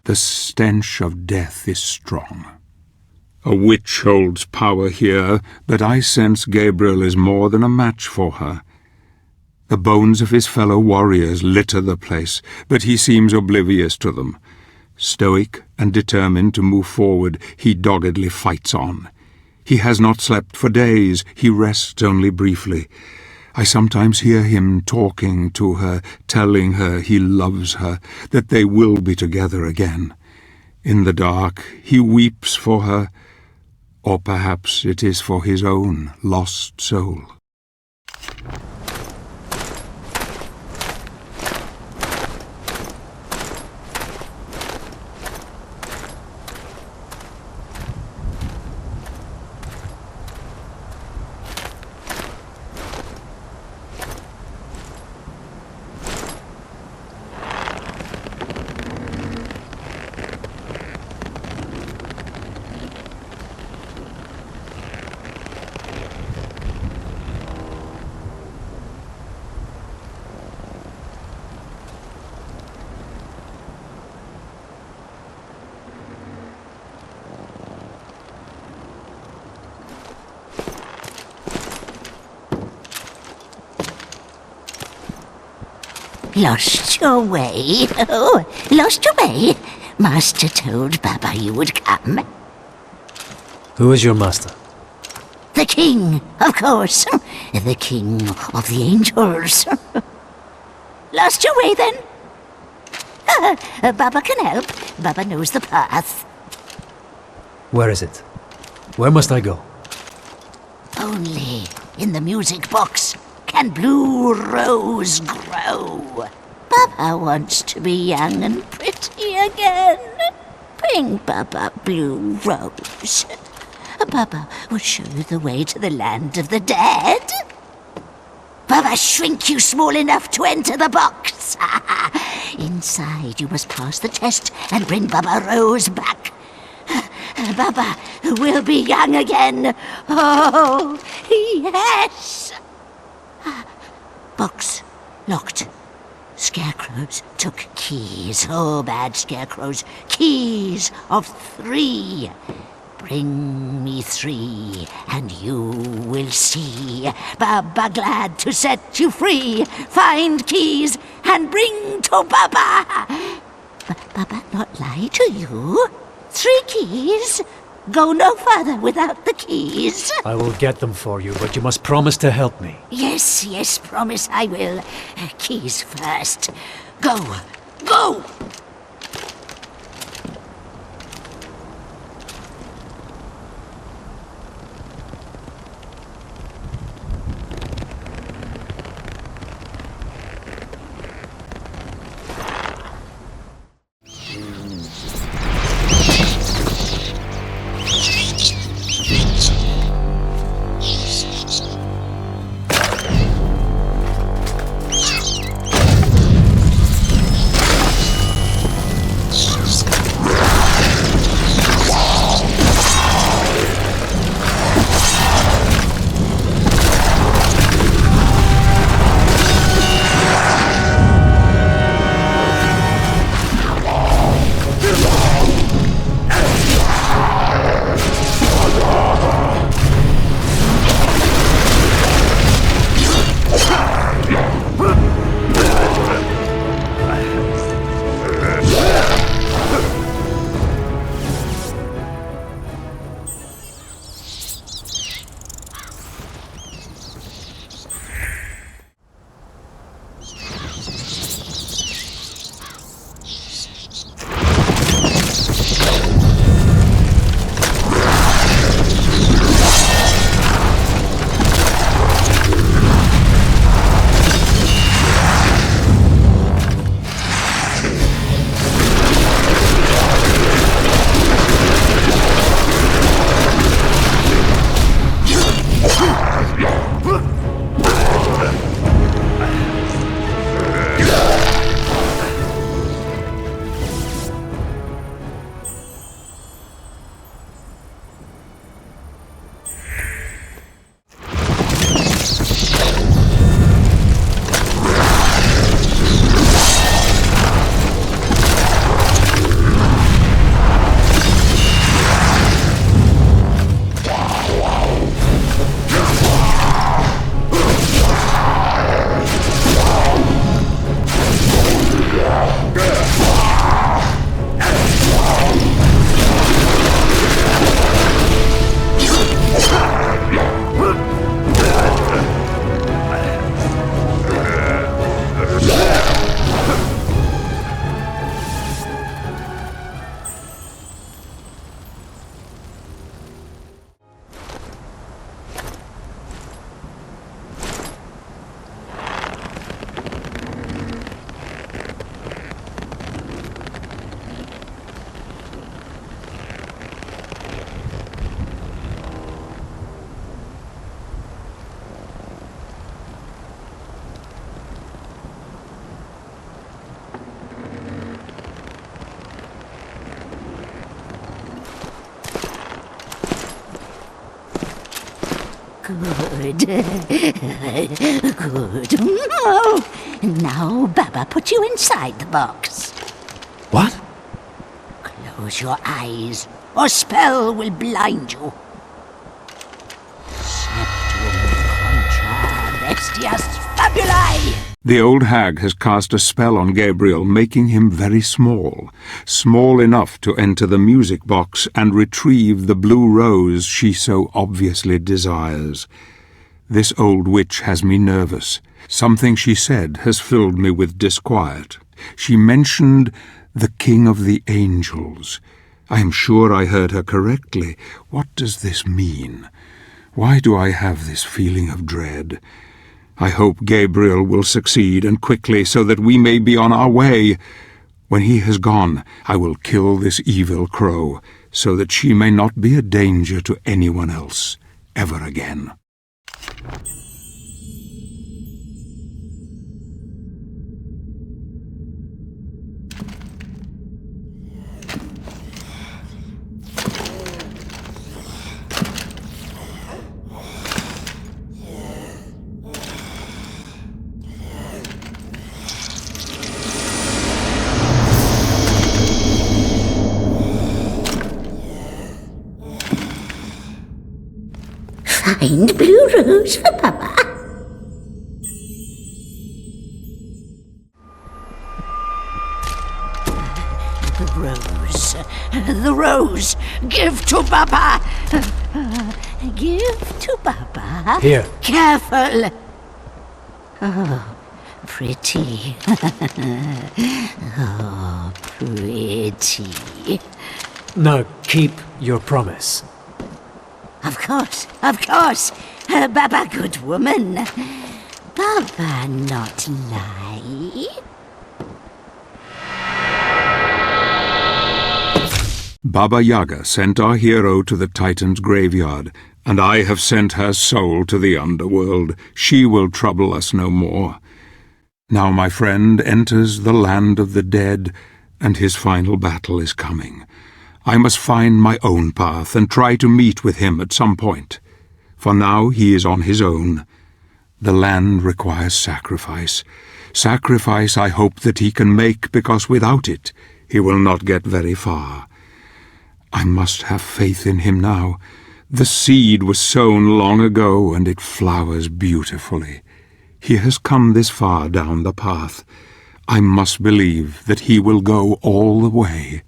The stench of death is strong. A witch holds power here, but I sense Gabriel is more than a match for her. The bones of his fellow warriors litter the place, but he seems oblivious to them. Stoic and determined to move forward, he doggedly fights on. He has not slept for days, he rests only briefly. I sometimes hear him talking to her, telling her he loves her, that they will be together again. In the dark, he weeps for her, or perhaps it is for his own lost soul.
Lost your way? Oh, lost your way? Master told Baba you would come.
Who is your master?
The king, of course. The king of the angels. Lost your way, then? Baba can help. Baba knows the path.
Where is it? Where must I go?
Only in the music box can Blue Rose grow. Baba wants to be young and pretty again. Bring Baba Blue Rose. Baba will show you the way to the land of the dead. Baba shrink you small enough to enter the box. Inside you must pass the test and bring Baba Rose back. Baba will be young again. Oh, yes. Box locked. Scarecrows took keys. Oh, bad scarecrows. Keys of 3. Bring me 3, and you will see. Baba glad to set you free. Find keys and bring to Baba. Baba not lie to you. 3 keys. Go no further without the keys.
I will get them for you, but you must promise to help me.
Yes, yes, promise I will. Keys first. Go, go! Good. Good. Now, Baba, put you inside the box.
What?
Close your eyes, or spell will blind you. Septum contra bestias fabulae!
The old hag has cast a spell on Gabriel, making him very small, small enough to enter the music box and retrieve the blue rose she so obviously desires. This old witch has me nervous. Something she said has filled me with disquiet. She mentioned the King of the Angels. I am sure I heard her correctly. What does this mean? Why do I have this feeling of dread? I hope Gabriel will succeed, and quickly, so that we may be on our way. When he has gone, I will kill this evil crow, so that she may not be a danger to anyone else, ever again.
Find blue rose for Papa. The rose. Give to Papa. Give to Papa.
Here.
Careful. Oh, pretty. Oh, pretty.
Now keep your promise.
Of course. Baba, good woman. Baba, not lie.
Baba Yaga sent our hero to the Titan's graveyard, and I have sent her soul to the underworld. She will trouble us no more. Now my friend enters the land of the dead, and his final battle is coming. I must find my own path and try to meet with him at some point. For now he is on his own. The land requires sacrifice. Sacrifice I hope that he can make, because without it he will not get very far. I must have faith in him now. The seed was sown long ago, and it flowers beautifully. He has come this far down the path. I must believe that he will go all the way.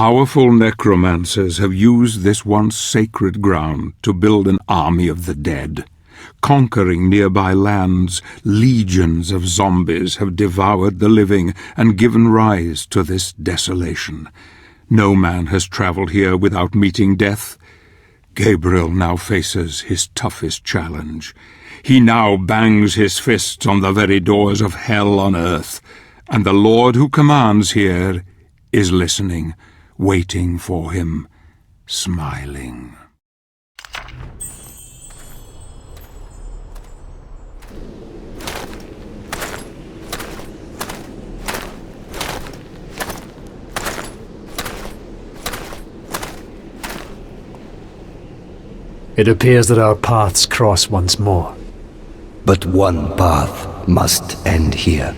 Powerful necromancers have used this once sacred ground to build an army of the dead. Conquering nearby lands, legions of zombies have devoured the living and given rise to this desolation. No man has traveled here without meeting death. Gabriel now faces his toughest challenge. He now bangs his fists on the very doors of hell on earth, and the Lord who commands here is listening, waiting for him, smiling.
It appears that our paths cross once more.
But one path must end here.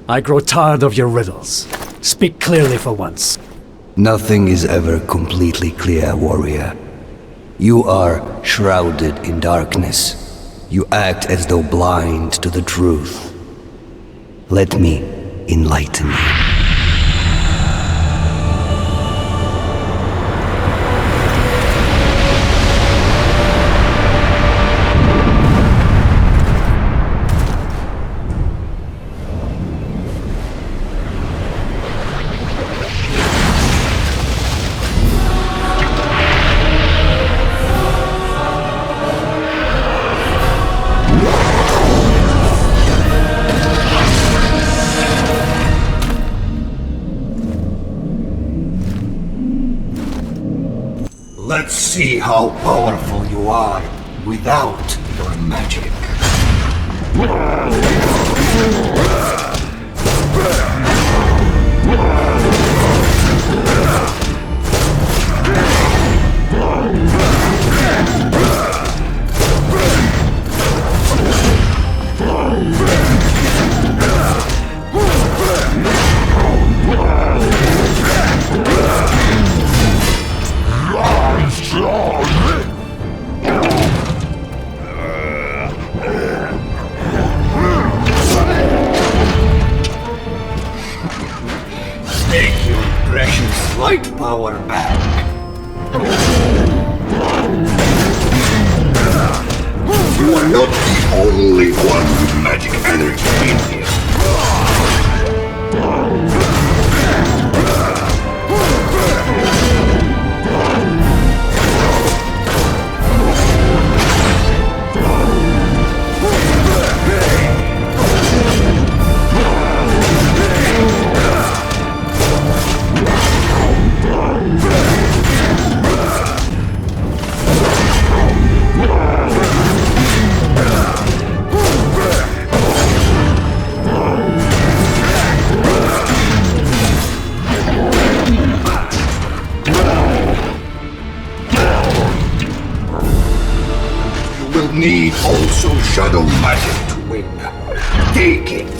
I grow tired of your riddles. Speak clearly for once.
Nothing is ever completely clear, warrior. You are shrouded in darkness. You act as though blind to the truth. Let me enlighten you.
Let's see how powerful you are without your magic. Take your precious light power back. You are not the only one with magic energy in here. Need also shadow magic to win. Take it.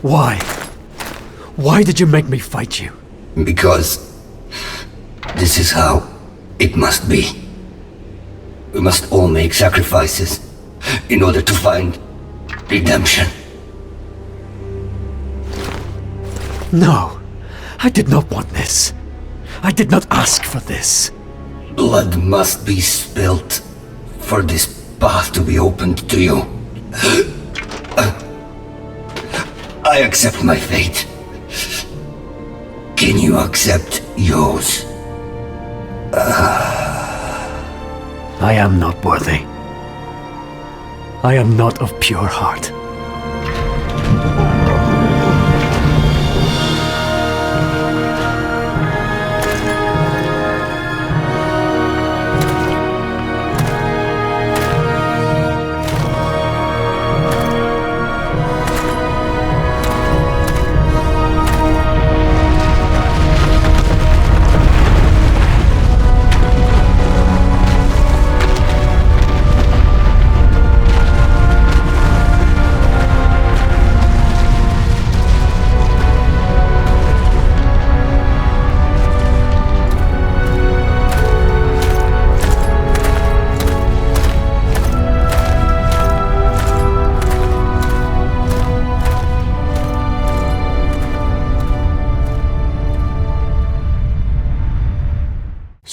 Why? Why did you make me fight you?
Because this is how it must be. We must all make sacrifices in order to find redemption.
No, I did not want this. I did not ask for this.
Blood must be spilt for this path to be opened to you. I accept my fate. Can you accept yours?
I am not worthy. I am not of pure heart.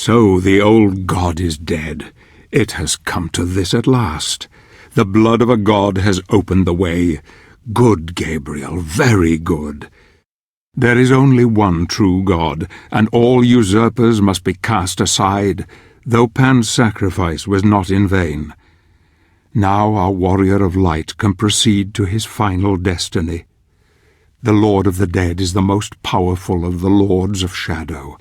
So the old god is dead. It has come to this at last. The blood of a god has opened the way. Good, Gabriel, very good. There is only one true God, and all usurpers must be cast aside, though Pan's sacrifice was not in vain. Now our warrior of light can proceed to his final destiny. The Lord of the Dead is the most powerful of the Lords of Shadow.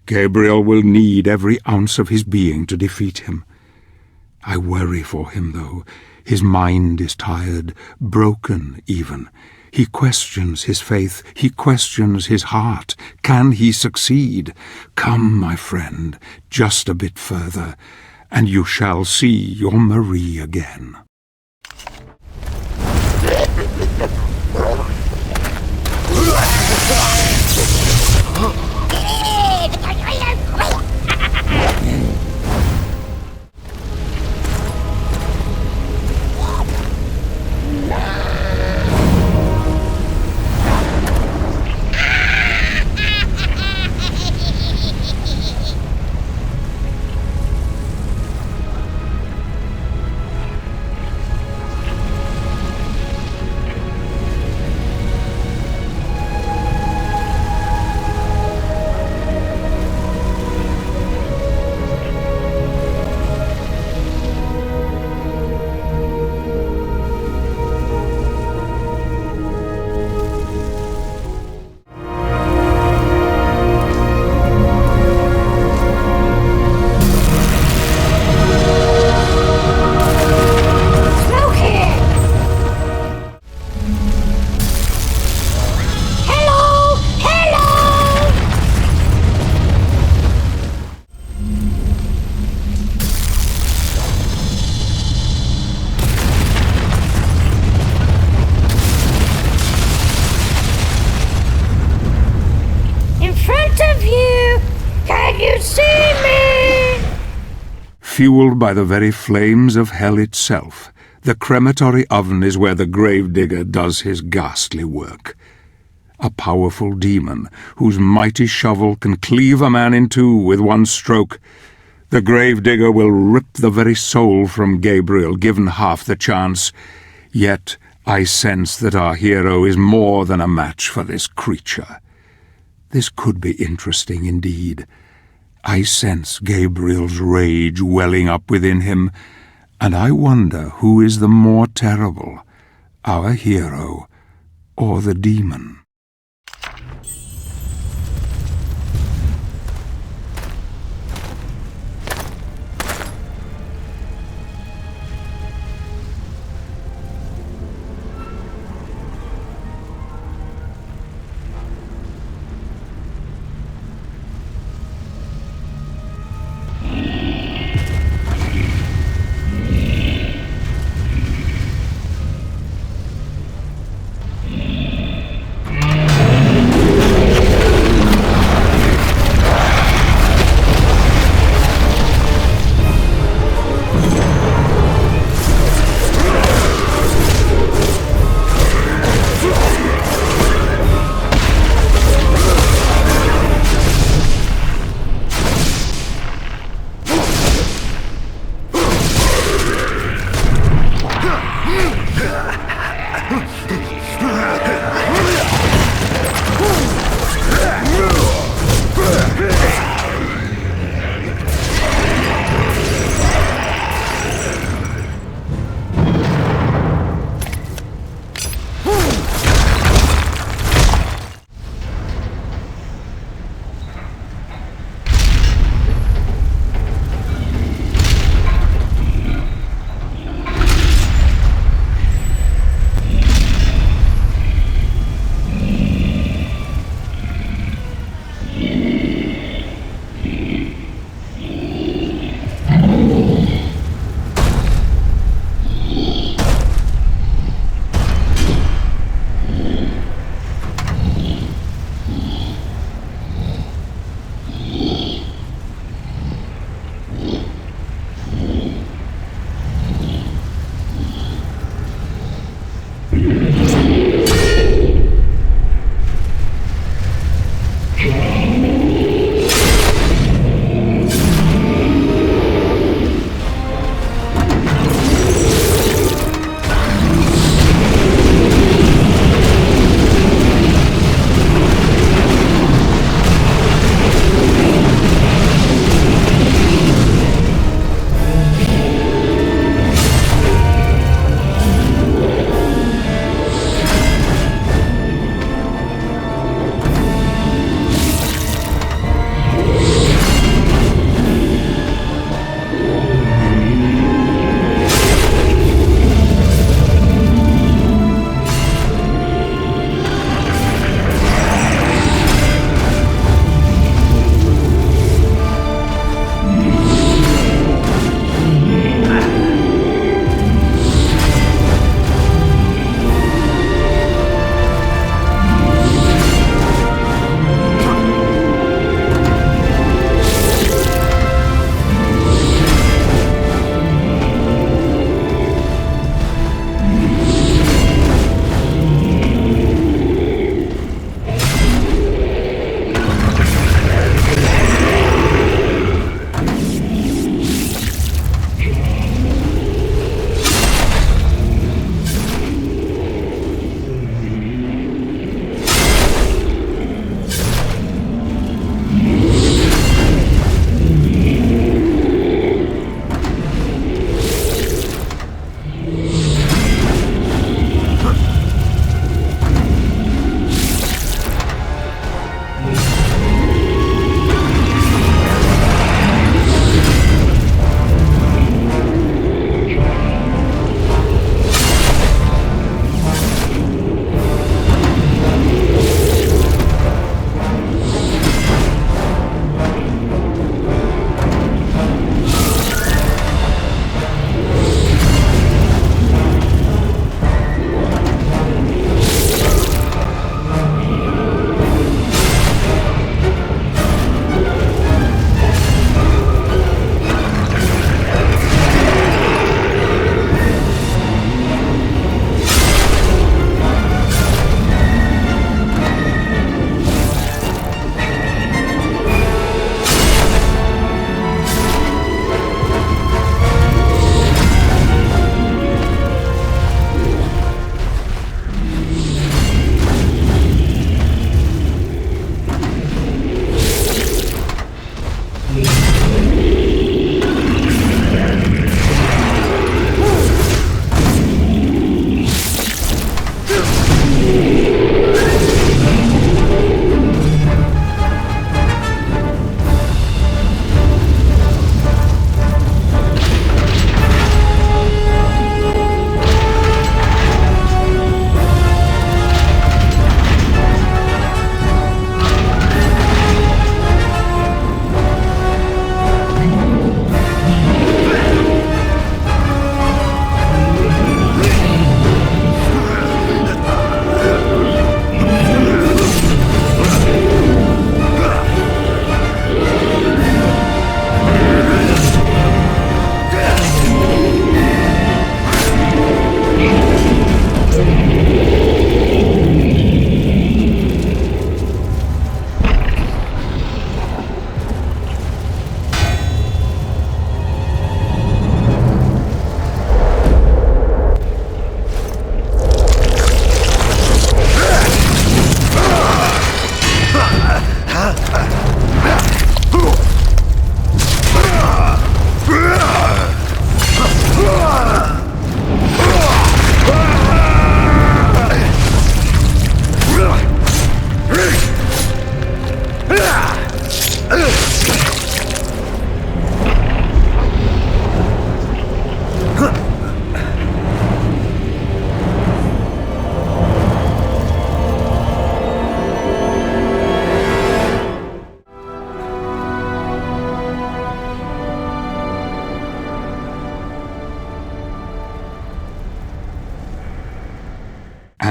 Gabriel will need every ounce of his being to defeat him. I worry for him, though. His mind is tired, broken even. He questions his faith, he questions his heart. Can he succeed? Come, my friend, just a bit further, and you shall see your Marie again. Fueled by the very flames of hell itself, the crematory oven is where the Gravedigger does his ghastly work. A powerful demon, whose mighty shovel can cleave a man in two with one stroke. The Gravedigger will rip the very soul from Gabriel, given half the chance. Yet I sense that our hero is more than a match for this creature. This could be interesting indeed. I sense Gabriel's rage welling up within him, and I wonder who is the more terrible, our hero or the demon.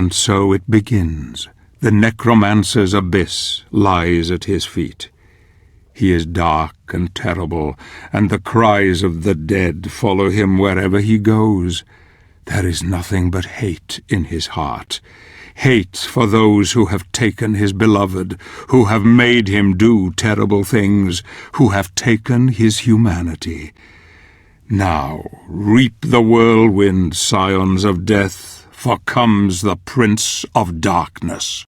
And so it begins. The Necromancer's abyss lies at his feet. He is dark and terrible, and the cries of the dead follow him wherever he goes. There is nothing but hate in his heart. Hate for those who have taken his beloved, who have made him do terrible things, who have taken his humanity. Now reap the whirlwind, scions of death, for comes the Prince of Darkness.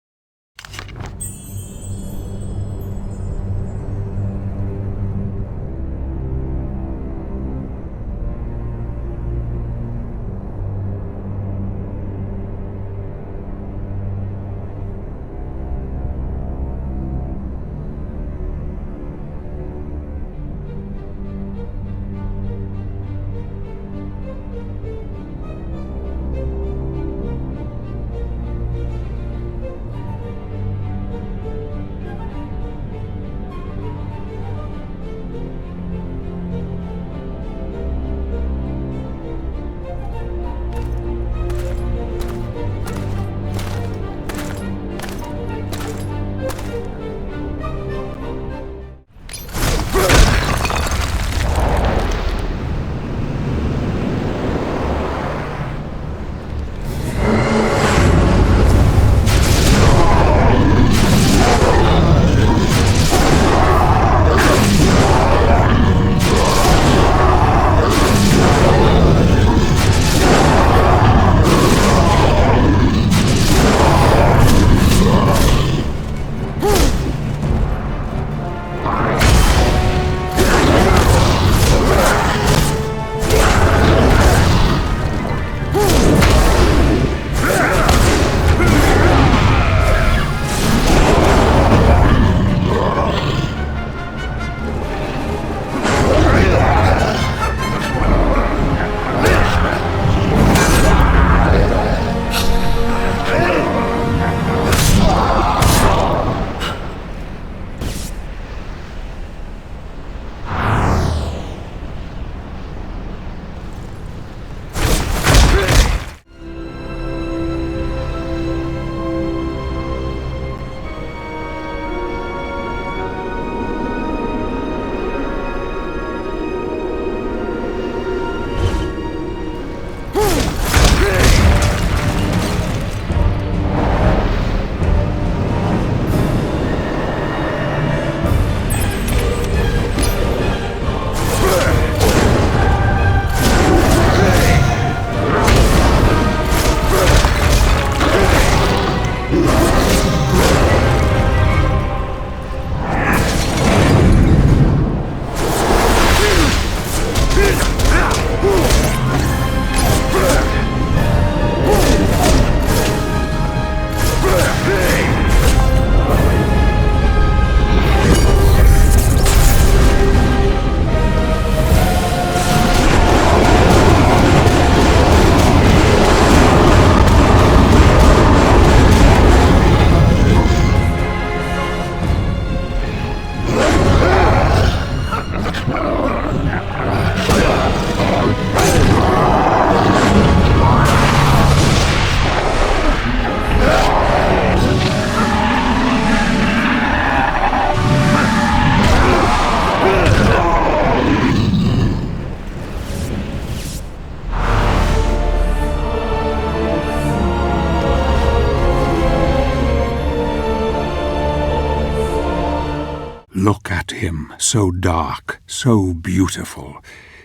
Look at him, so dark, so beautiful.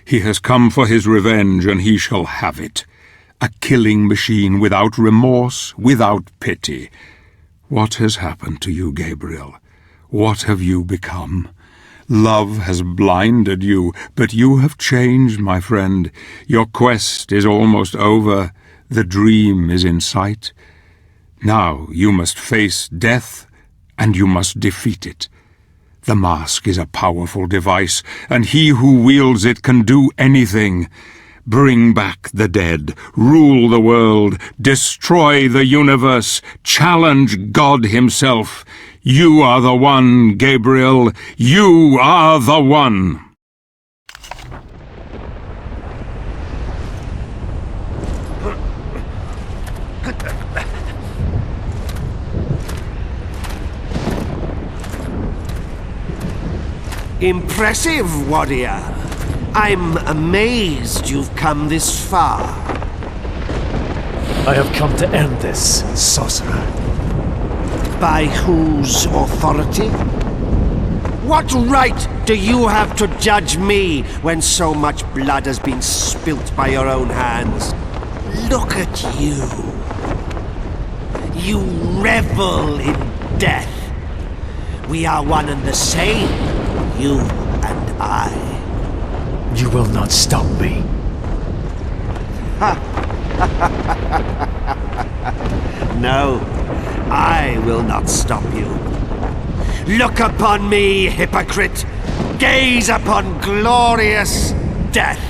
He has come for his revenge, and he shall have it. A killing machine without remorse, without pity. What has happened to you, Gabriel? What have you become? Love has blinded you, but you have changed, my friend. Your quest is almost over. The dream is in sight. Now you must face death, and you must defeat it. The mask is a powerful device, and he who wields it can do anything. Bring back the dead, rule the world, destroy the universe, challenge God himself. You are the one, Gabriel. You are the one.
Impressive, warrior. I'm amazed you've come this far.
I have come to end this, sorcerer.
By whose authority? What right do you have to judge me when so much blood has been spilt by your own hands? Look at you. You revel in death. We are one and the same, you and I.
You will not stop me.
No, I will not stop you. Look upon me, hypocrite! Gaze upon glorious death!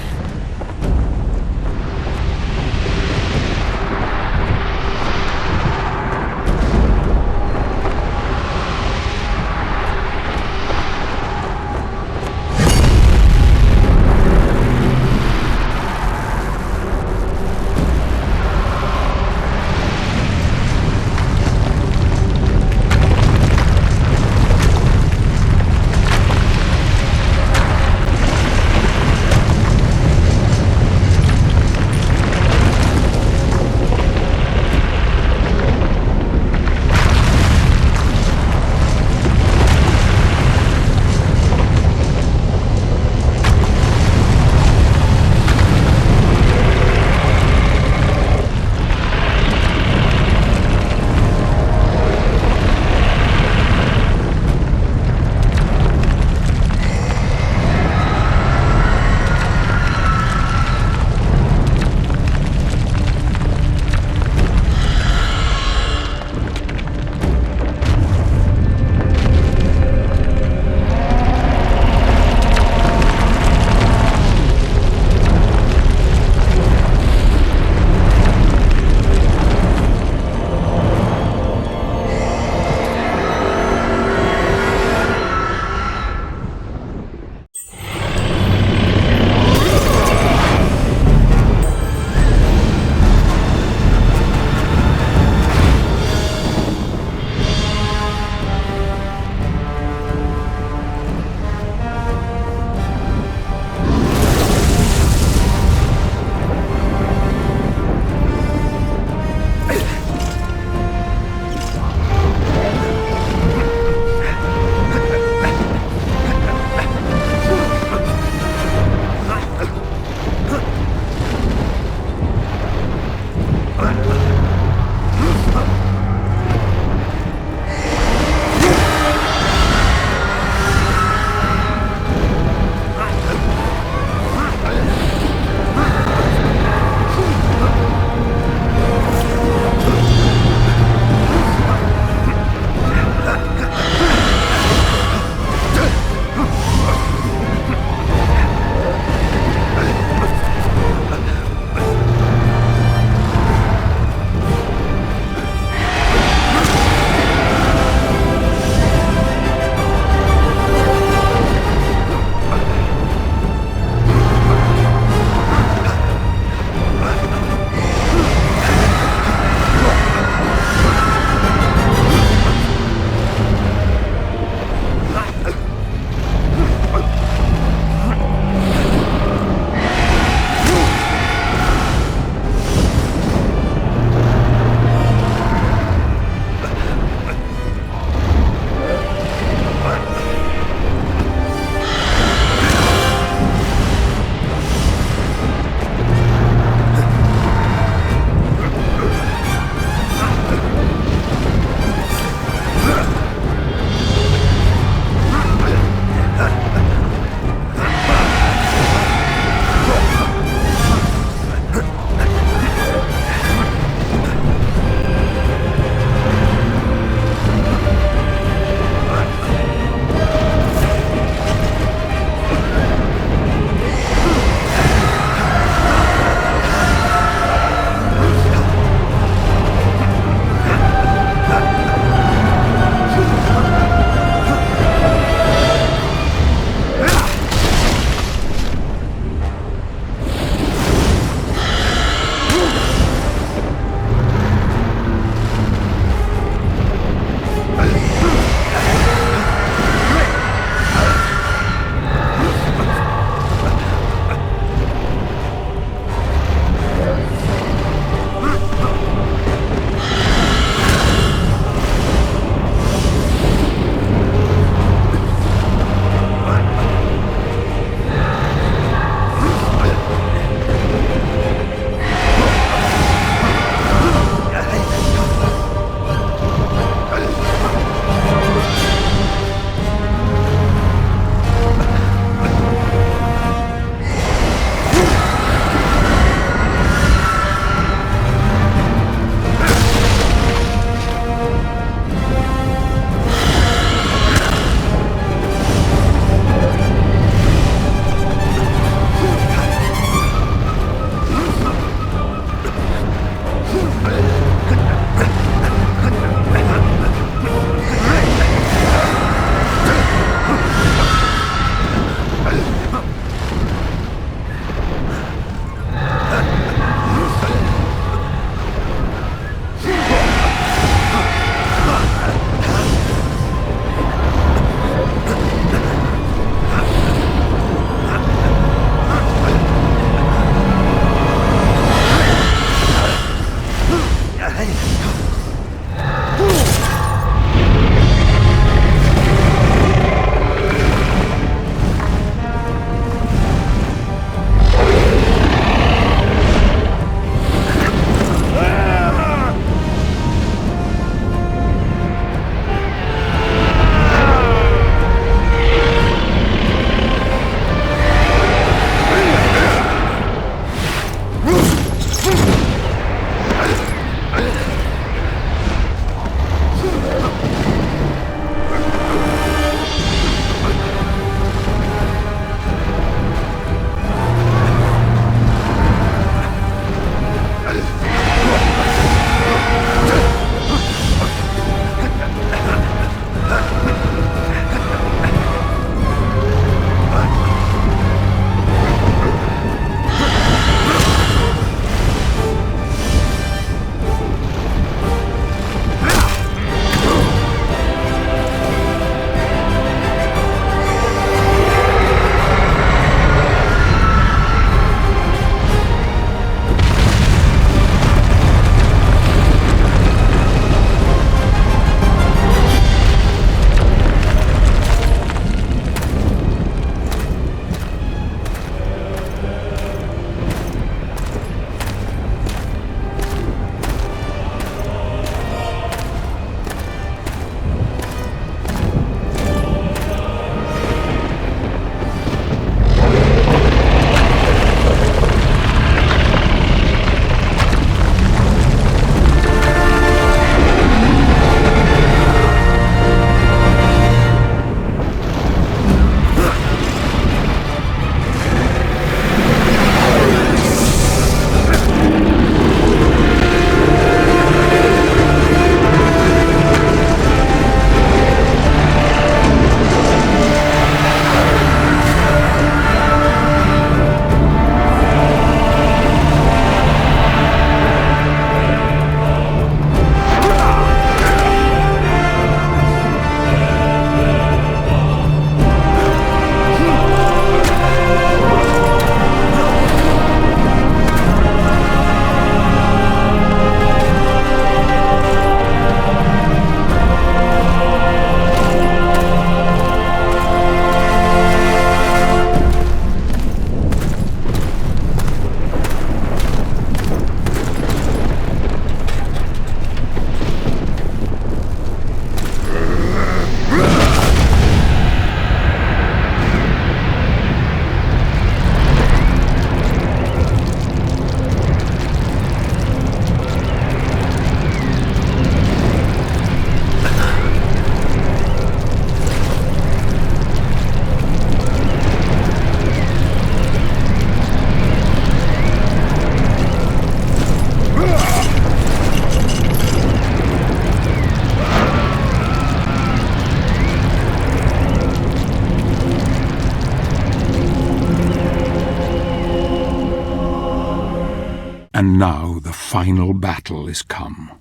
And now the final battle is come.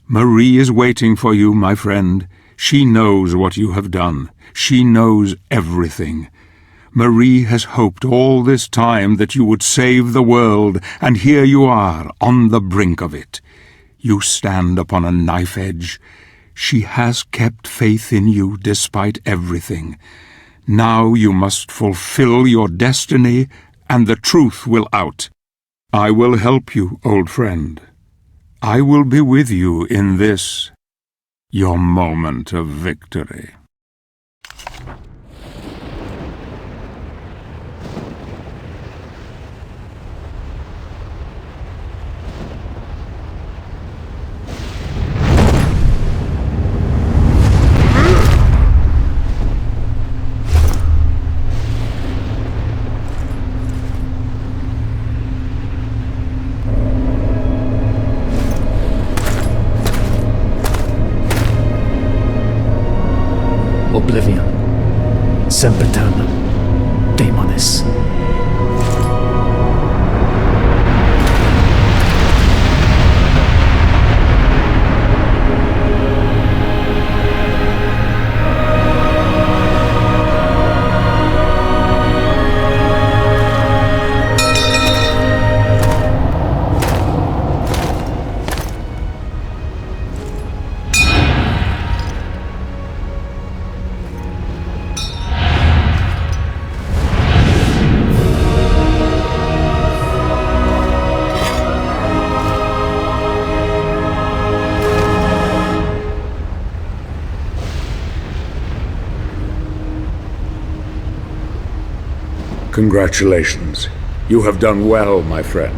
Marie is waiting for you, my friend. She knows what you have done. She knows everything. Marie has hoped all this time that you would save the world, and here you are, on the brink of it. You stand upon a knife edge. She has kept faith in you despite everything. Now you must fulfill your destiny, and the truth will out. I will help you, old friend. I will be with you in this, your moment of victory.
Oblivion. Sempiternam. Daemonis.
Congratulations. You have done well, my friend.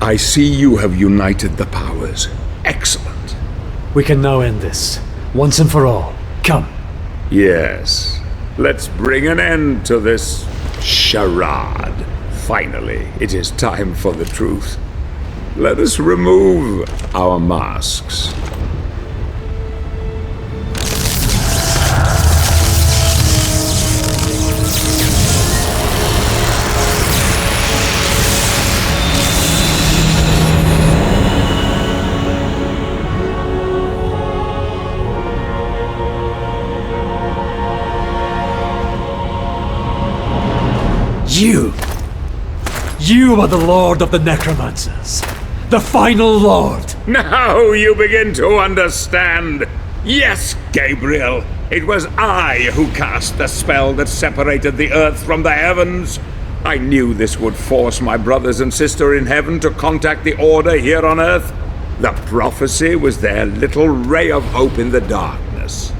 I see you have united the powers. Excellent.
We can now end this, once and for all. Come.
Yes. Let's bring an end to this charade. Finally, it is time for the truth. Let us remove our masks.
You are the Lord of the Necromancers. The final Lord.
Now you begin to understand. Yes, Gabriel. It was I who cast the spell that separated the earth from the heavens. I knew this would force my brothers and sister in heaven to contact the Order here on earth. The prophecy was their little ray of hope in the darkness.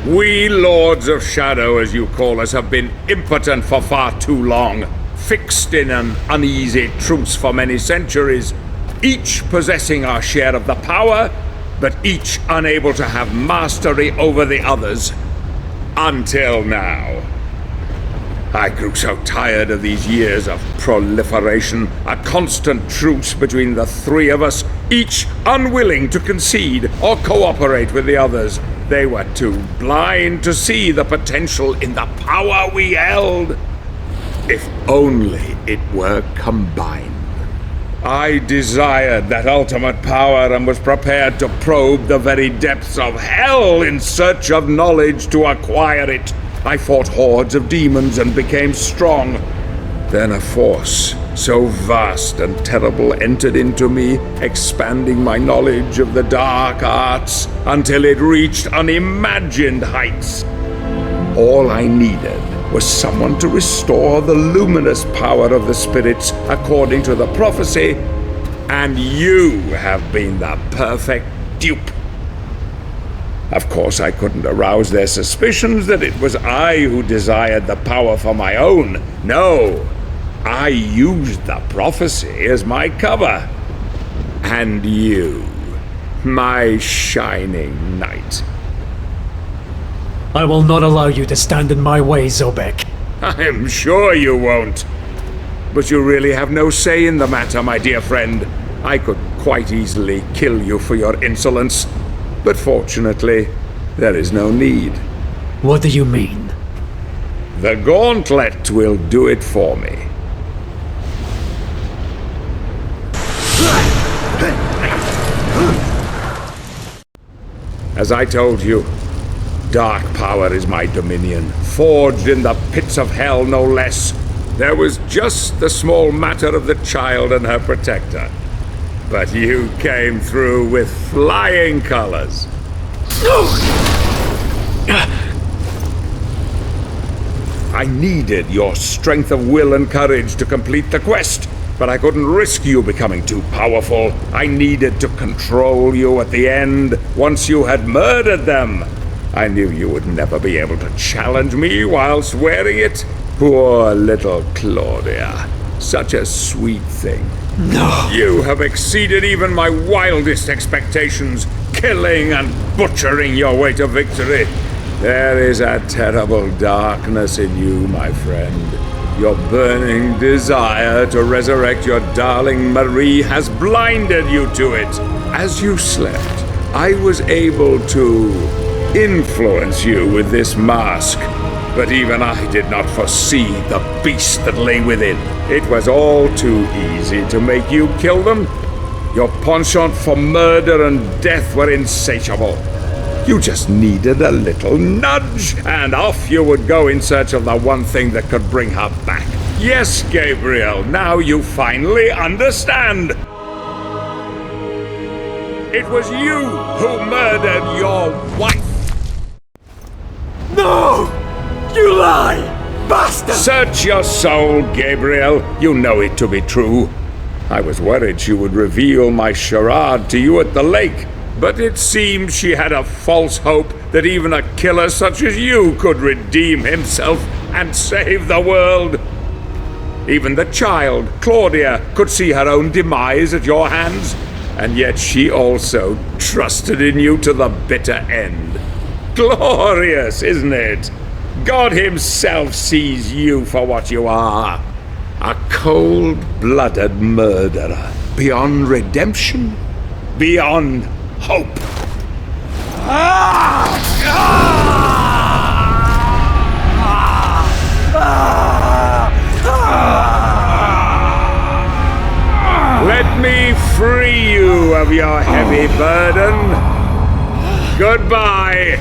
We Lords of Shadow, as you call us, have been impotent for far too long, fixed in an uneasy truce for many centuries, each possessing our share of the power, but each unable to have mastery over the others. Until now. I grew so tired of these years of proliferation, a constant truce between the three of us, each unwilling to concede or cooperate with the others. They were too blind to see the potential in the power we held. If only it were combined. I desired that ultimate power and was prepared to probe the very depths of hell in search of knowledge to acquire it. I fought hordes of demons and became strong. Then a force so vast and terrible entered into me, expanding my knowledge of the dark arts until it reached unimagined heights. All I needed was someone to restore the luminous power of the spirits according to the prophecy, and you have been the perfect dupe. Of course, I couldn't arouse their suspicions that it was I who desired the power for my own. No, I used the prophecy as my cover. And you, my shining knight.
I will not allow you to stand in my way, Zobek.
I am sure you won't. But you really have no say in the matter, my dear friend. I could quite easily kill you for your insolence. But fortunately, there is no need.
What do you mean?
The gauntlet will do it for me. As I told you, dark power is my dominion, forged in the pits of hell no less. There was just the small matter of the child and her protector. But you came through with flying colors. I needed your strength of will and courage to complete the quest, but I couldn't risk you becoming too powerful. I needed to control you at the end, once you had murdered them. I knew you would never be able to challenge me whilst wearing it. Poor little Claudia. Such a sweet thing.
No!
You have exceeded even my wildest expectations, killing and butchering your way to victory. There is a terrible darkness in you, my friend. Your burning desire to resurrect your darling Marie has blinded you to it. As you slept, I was able to influence you with this mask. But even I did not foresee the beast that lay within. It was all too easy to make you kill them. Your penchant for murder and death were insatiable. You just needed a little nudge, and off you would go in search of the one thing that could bring her back. Yes, Gabriel, now you finally understand. It was you who murdered your wife.
No! You lie! Bastard!
Search your soul, Gabriel. You know it to be true. I was worried she would reveal my charade to you at the lake, but it seems she had a false hope that even a killer such as you could redeem himself and save the world. Even the child, Claudia, could see her own demise at your hands, and yet she also trusted in you to the bitter end. Glorious, isn't it? God himself sees you for what you are. A cold-blooded murderer. Beyond redemption. Beyond hope. Let me free you of your heavy burden. Goodbye,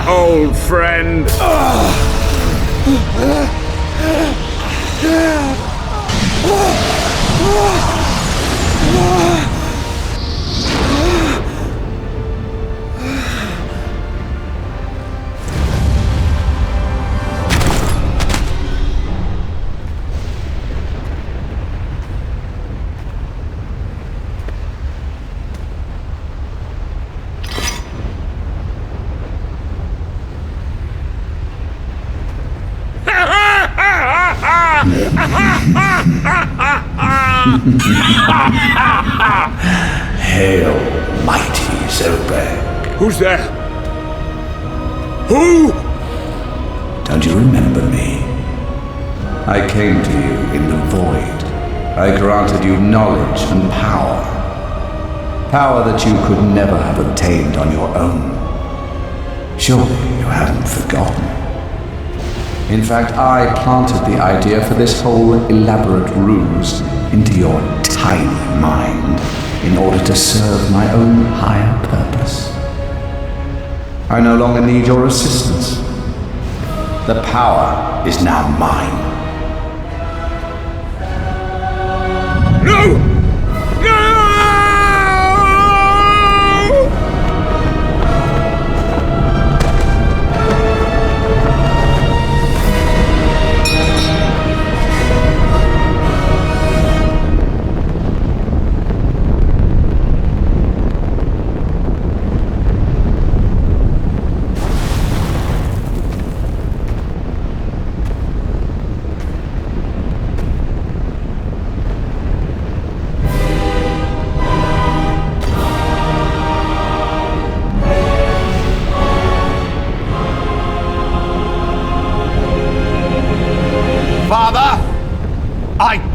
old friend.
Hail, mighty Zobek.
Who's there? Who?
Don't you remember me? I came to you in the void. I granted you knowledge and power. Power that you could never have obtained on your own. Surely you haven't forgotten. In fact, I planted the idea for this whole elaborate ruse into your tiny mind in order to serve my own higher purpose. I no longer need your assistance. The power is now mine.
No!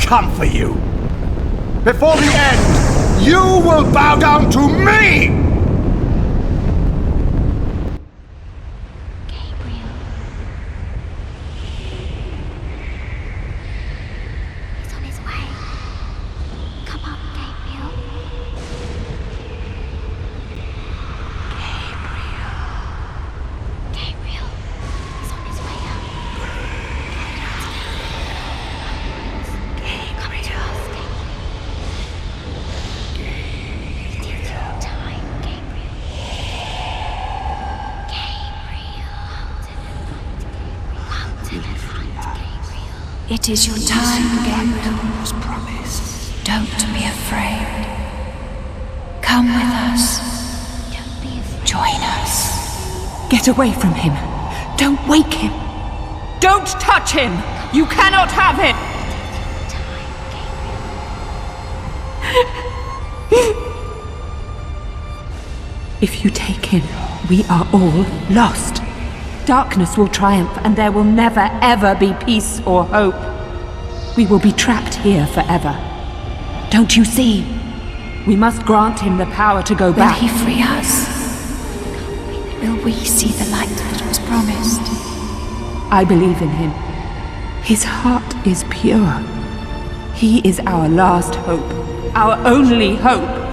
Come for you. Before the end, you will bow down to me!
Gabriel. He's on his way. Come on, Gabriel.
It is your time, Gabriel. Was promised. Don't be afraid. Come with us. Don't be afraid. Join us.
Get away from him. Don't wake him. Don't touch him. You cannot have him. If you take him, we are all lost. Darkness will triumph, and there will never, ever be peace or hope. We will be trapped here forever. Don't you see? We must grant him the power to go back.
Will he free us? Will we see the light that was promised?
I believe in him. His heart is pure. He is our last hope, our only hope.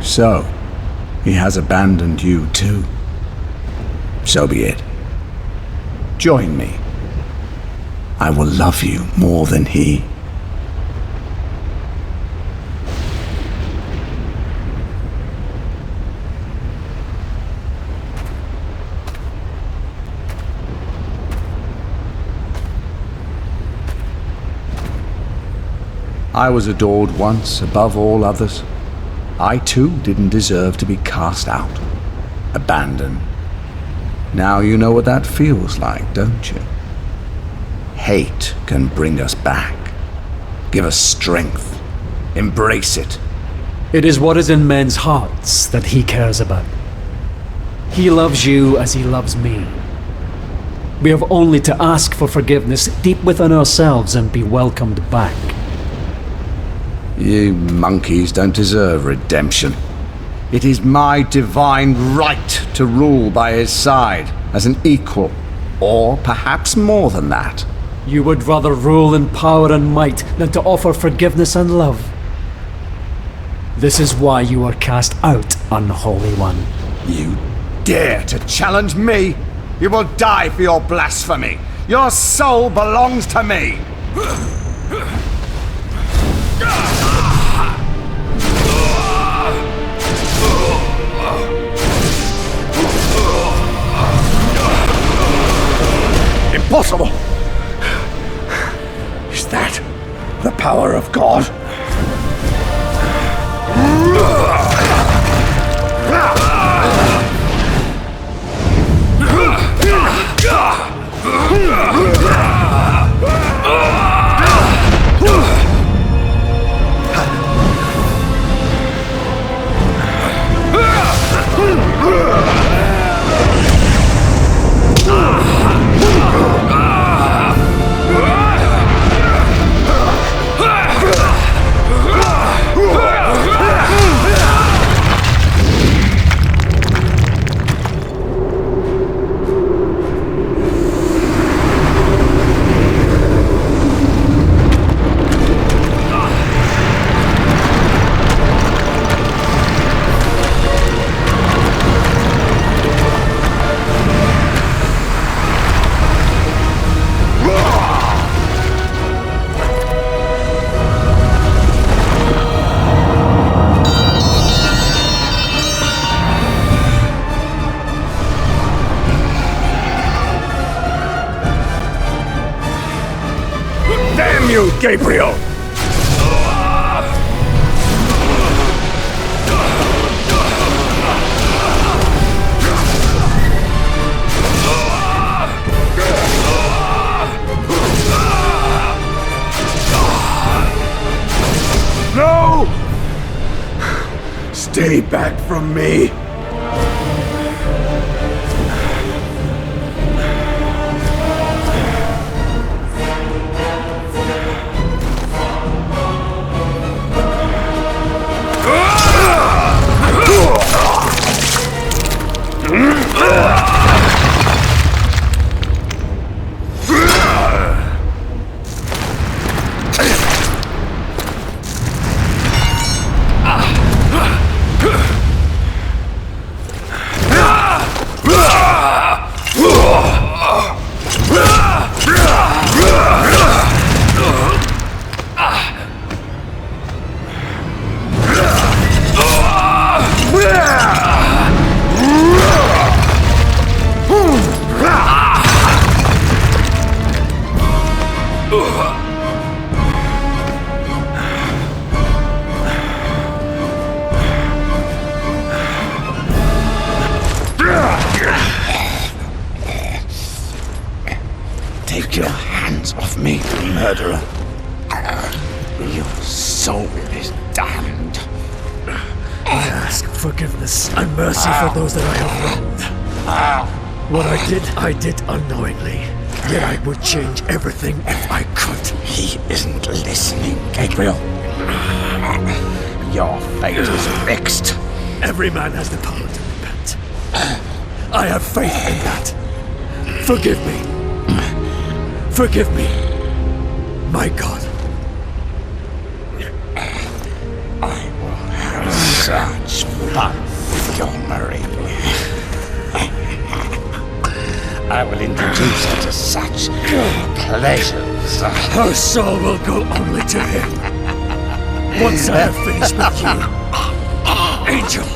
So, he has abandoned you too. So be it. Join me. I will love you more than he. I was adored once above all others. I too didn't deserve to be cast out, abandoned. Now you know what that feels like, don't you? Hate can bring us back, give us strength, embrace it.
It is what is in men's hearts that he cares about. He loves you as he loves me. We have only to ask for forgiveness deep within ourselves and be welcomed back.
You monkeys don't deserve redemption. It is my divine right to rule by his side as an equal, or perhaps more than that.
You would rather rule in power and might than to offer forgiveness and love. This is why you are cast out, unholy one.
You dare to challenge me? You will die for your blasphemy. Your soul belongs to me. Impossible! Is that the power of God? Gabriel!
Stay back from me!
Take your hands off me, murderer. Your soul is damned.
I ask forgiveness and mercy for those that I have wronged. What I did unknowingly. Yet I would change everything if I could.
He isn't listening, Gabriel. Your fate is fixed.
Every man has the power to repent. I have faith in that. Forgive me. Forgive me, my God.
I will have such fun with your Marie. I will introduce her to such pleasures.
Her soul will go only to him. Once I have finished with you, Angel.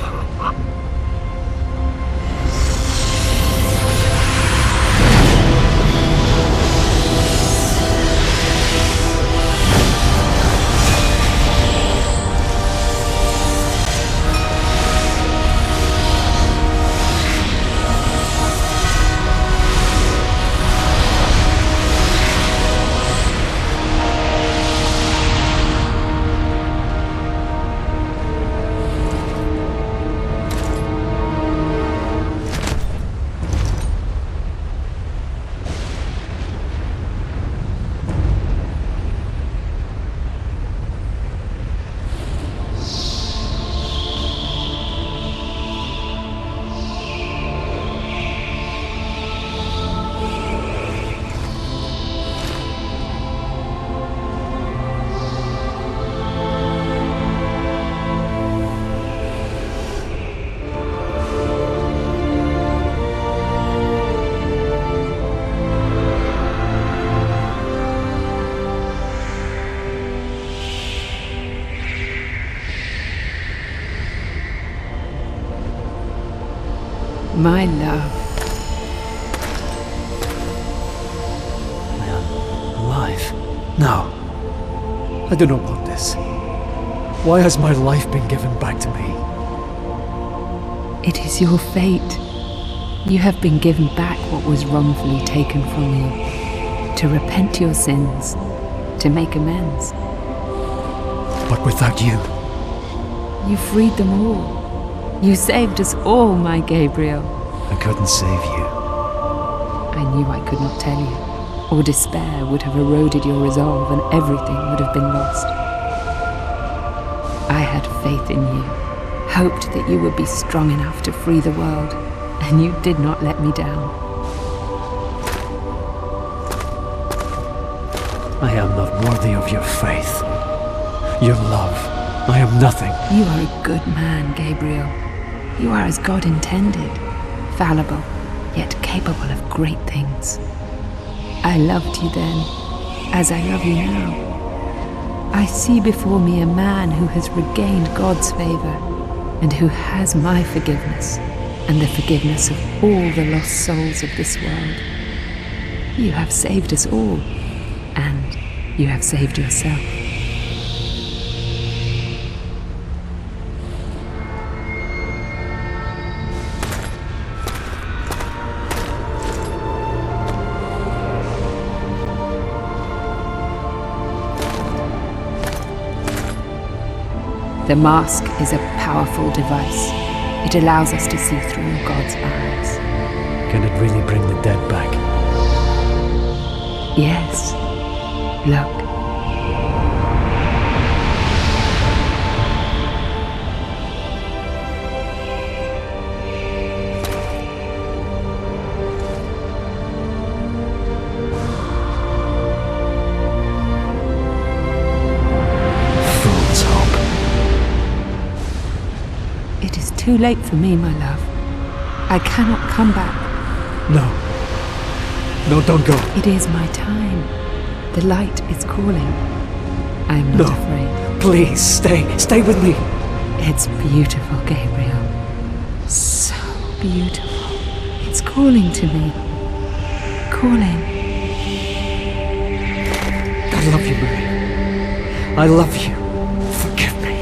My love.
I am alive. No. I do not want this. Why has my life been given back to me?
It is your fate. You have been given back what was wrongfully taken from you. To repent your sins. To make amends.
But without you...
You freed them all. You saved us all, my Gabriel.
I couldn't save you.
I knew I could not tell you, or despair would have eroded your resolve and everything would have been lost. I had faith in you, hoped that you would be strong enough to free the world, and you did not let me down.
I am not worthy of your faith. Your love. I am nothing.
You are a good man, Gabriel. You are as God intended, fallible, yet capable of great things. I loved you then, as I love you now. I see before me a man who has regained God's favor, and who has my forgiveness, and the forgiveness of all the lost souls of this world. You have saved us all, and you have saved yourself. The mask is a powerful device. It allows us to see through God's eyes.
Can it really bring the dead back?
Yes. Look. It is too late for me, my love. I cannot come back.
No. No, don't go.
It is my time. The light is calling. I am not afraid.
Please, stay. Stay with me.
It's beautiful, Gabriel. So beautiful. It's calling to me. Calling.
I love you, Mary. I love you. Forgive me.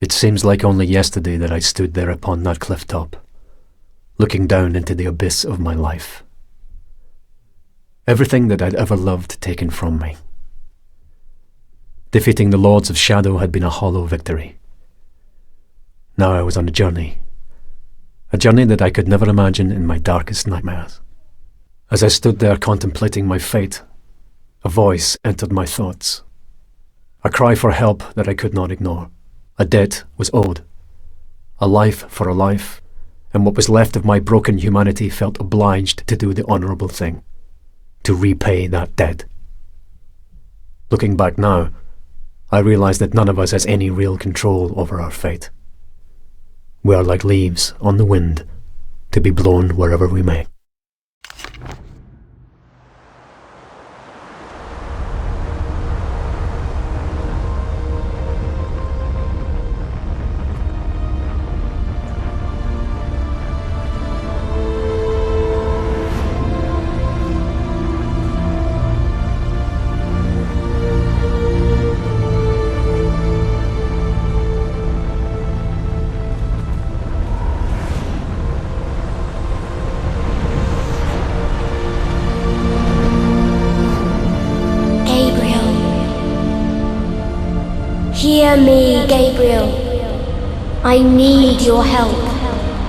It seems like only yesterday that I stood there upon that cliff top, looking down into the abyss of my life. Everything that I'd ever loved taken from me. Defeating the Lords of Shadow had been a hollow victory. Now I was on a journey that I could never imagine in my darkest nightmares. As I stood there contemplating my fate, a voice entered my thoughts. A cry for help that I could not ignore. A debt was owed. A life for a life, and what was left of my broken humanity felt obliged to do the honourable thing, to repay that debt. Looking back now, I realise that none of us has any real control over our fate. We are like leaves on the wind, to be blown wherever we may.
Hear me, Gabriel. I need your help.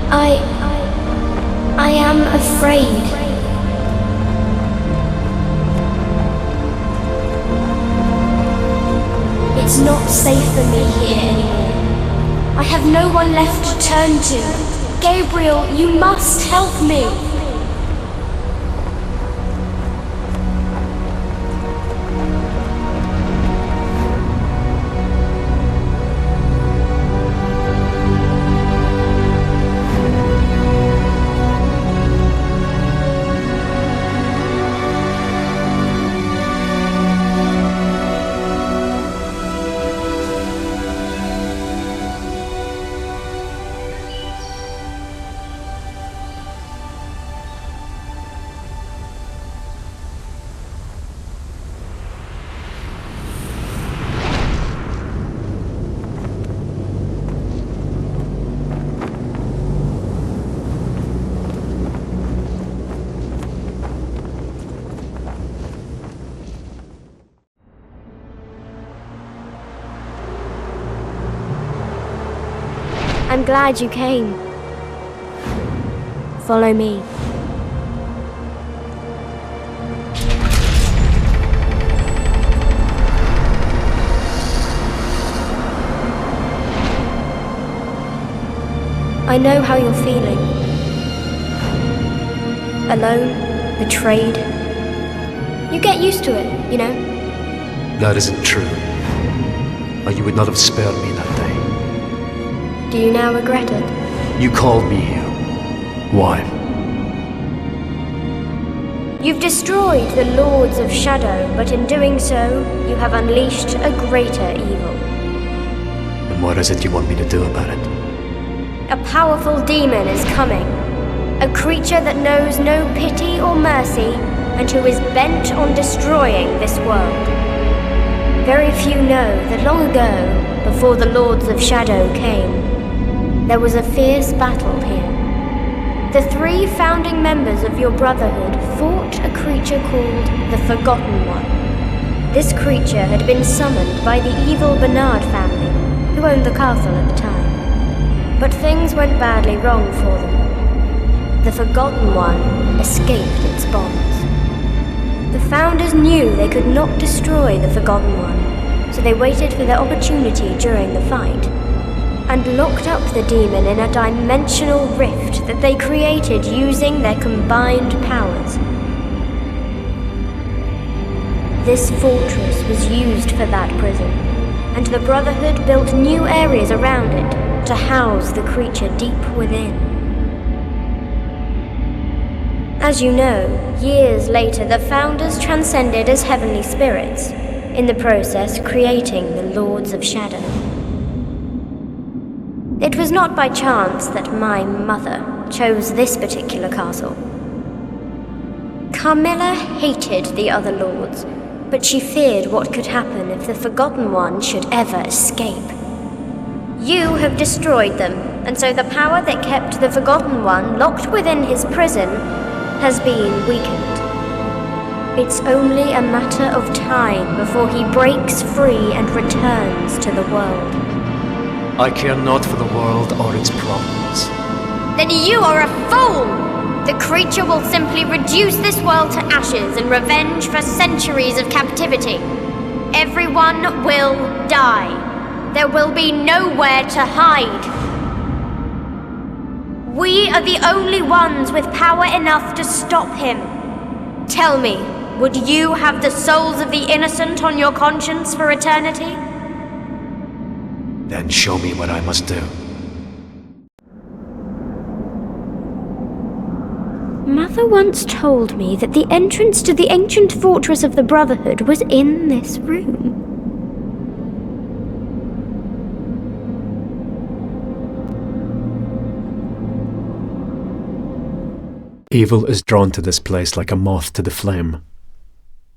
I am afraid. It's not safe for me here anymore. I have no one left to turn to. Gabriel, you must help me. I'm glad you came. Follow me. I know how you're feeling. Alone, betrayed. You get used to it, you know?
That isn't true. Or you would not have spared me that day.
Do you now regret it?
You called me here. Why?
You've destroyed the Lords of Shadow, but in doing so, you have unleashed a greater evil.
And what is it you want me to do about it?
A powerful demon is coming. A creature that knows no pity or mercy, and who is bent on destroying this world. Very few know that long ago, before the Lords of Shadow came, there was a fierce battle here. The 3 founding members of your Brotherhood fought a creature called the Forgotten One. This creature had been summoned by the evil Bernard family, who owned the castle at the time. But things went badly wrong for them. The Forgotten One escaped its bonds. The founders knew they could not destroy the Forgotten One, so they waited for their opportunity during the fight, and locked up the demon in a dimensional rift that they created using their combined powers. This fortress was used for that prison, and the Brotherhood built new areas around it to house the creature deep within. As you know, years later the Founders transcended as heavenly spirits, in the process creating the Lords of Shadow. It was not by chance that my mother chose this particular castle. Carmilla hated the other lords, but she feared what could happen if the Forgotten One should ever escape. You have destroyed them, and so the power that kept the Forgotten One locked within his prison has been weakened. It's only a matter of time before he breaks free and returns to the world.
I care not for the world or its problems.
Then you are a fool! The creature will simply reduce this world to ashes in revenge for centuries of captivity. Everyone will die. There will be nowhere to hide. We are the only ones with power enough to stop him. Tell me, would you have the souls of the innocent on your conscience for eternity?
Then show me what I must do.
Mother once told me that the entrance to the ancient fortress of the Brotherhood was in this room.
Evil is drawn to this place like a moth to the flame,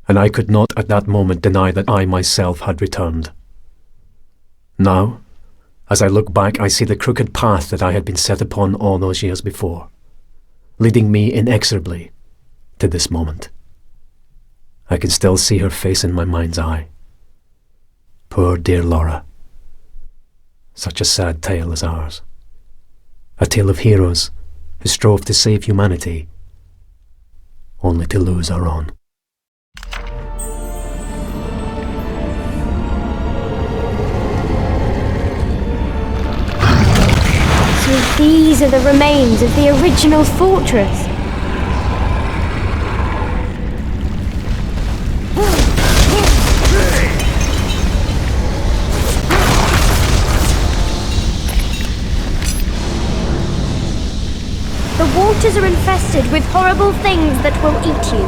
and I could not at that moment deny that I myself had returned. Now, as I look back, I see the crooked path that I had been set upon all those years before, leading me inexorably to this moment. I can still see her face in my mind's eye. Poor dear Laura. Such a sad tale as ours. A tale of heroes who strove to save humanity, only to lose our own.
So these are the remains of the original fortress. The waters are infested with horrible things that will eat you.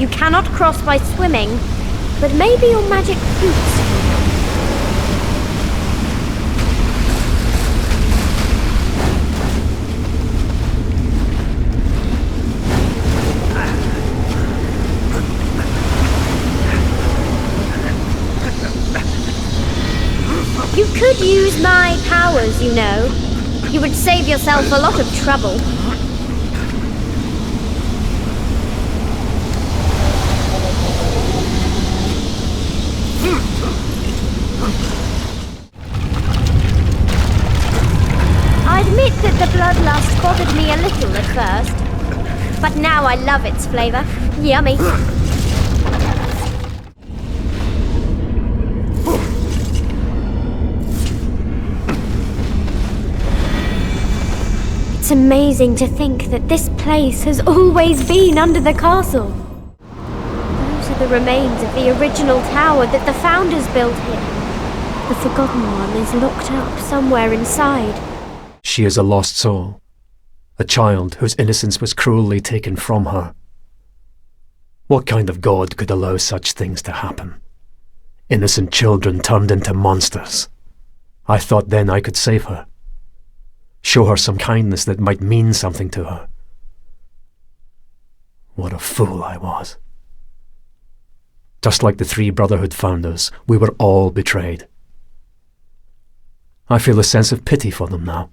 You cannot cross by swimming, but maybe your magic boots. You could use my powers, you know. You would save yourself a lot of trouble. I admit that the bloodlust bothered me a little at first, but now I love its flavor. Yummy. It's amazing to think that this place has always been under the castle. Those are the remains of the original tower that the founders built here. The Forgotten One is locked up somewhere inside.
She is a lost soul. A child whose innocence was cruelly taken from her. What kind of god could allow such things to happen? Innocent children turned into monsters. I thought then I could save her. Show her some kindness that might mean something to her. What a fool I was. Just like the three Brotherhood founders, we were all betrayed. I feel a sense of pity for them now.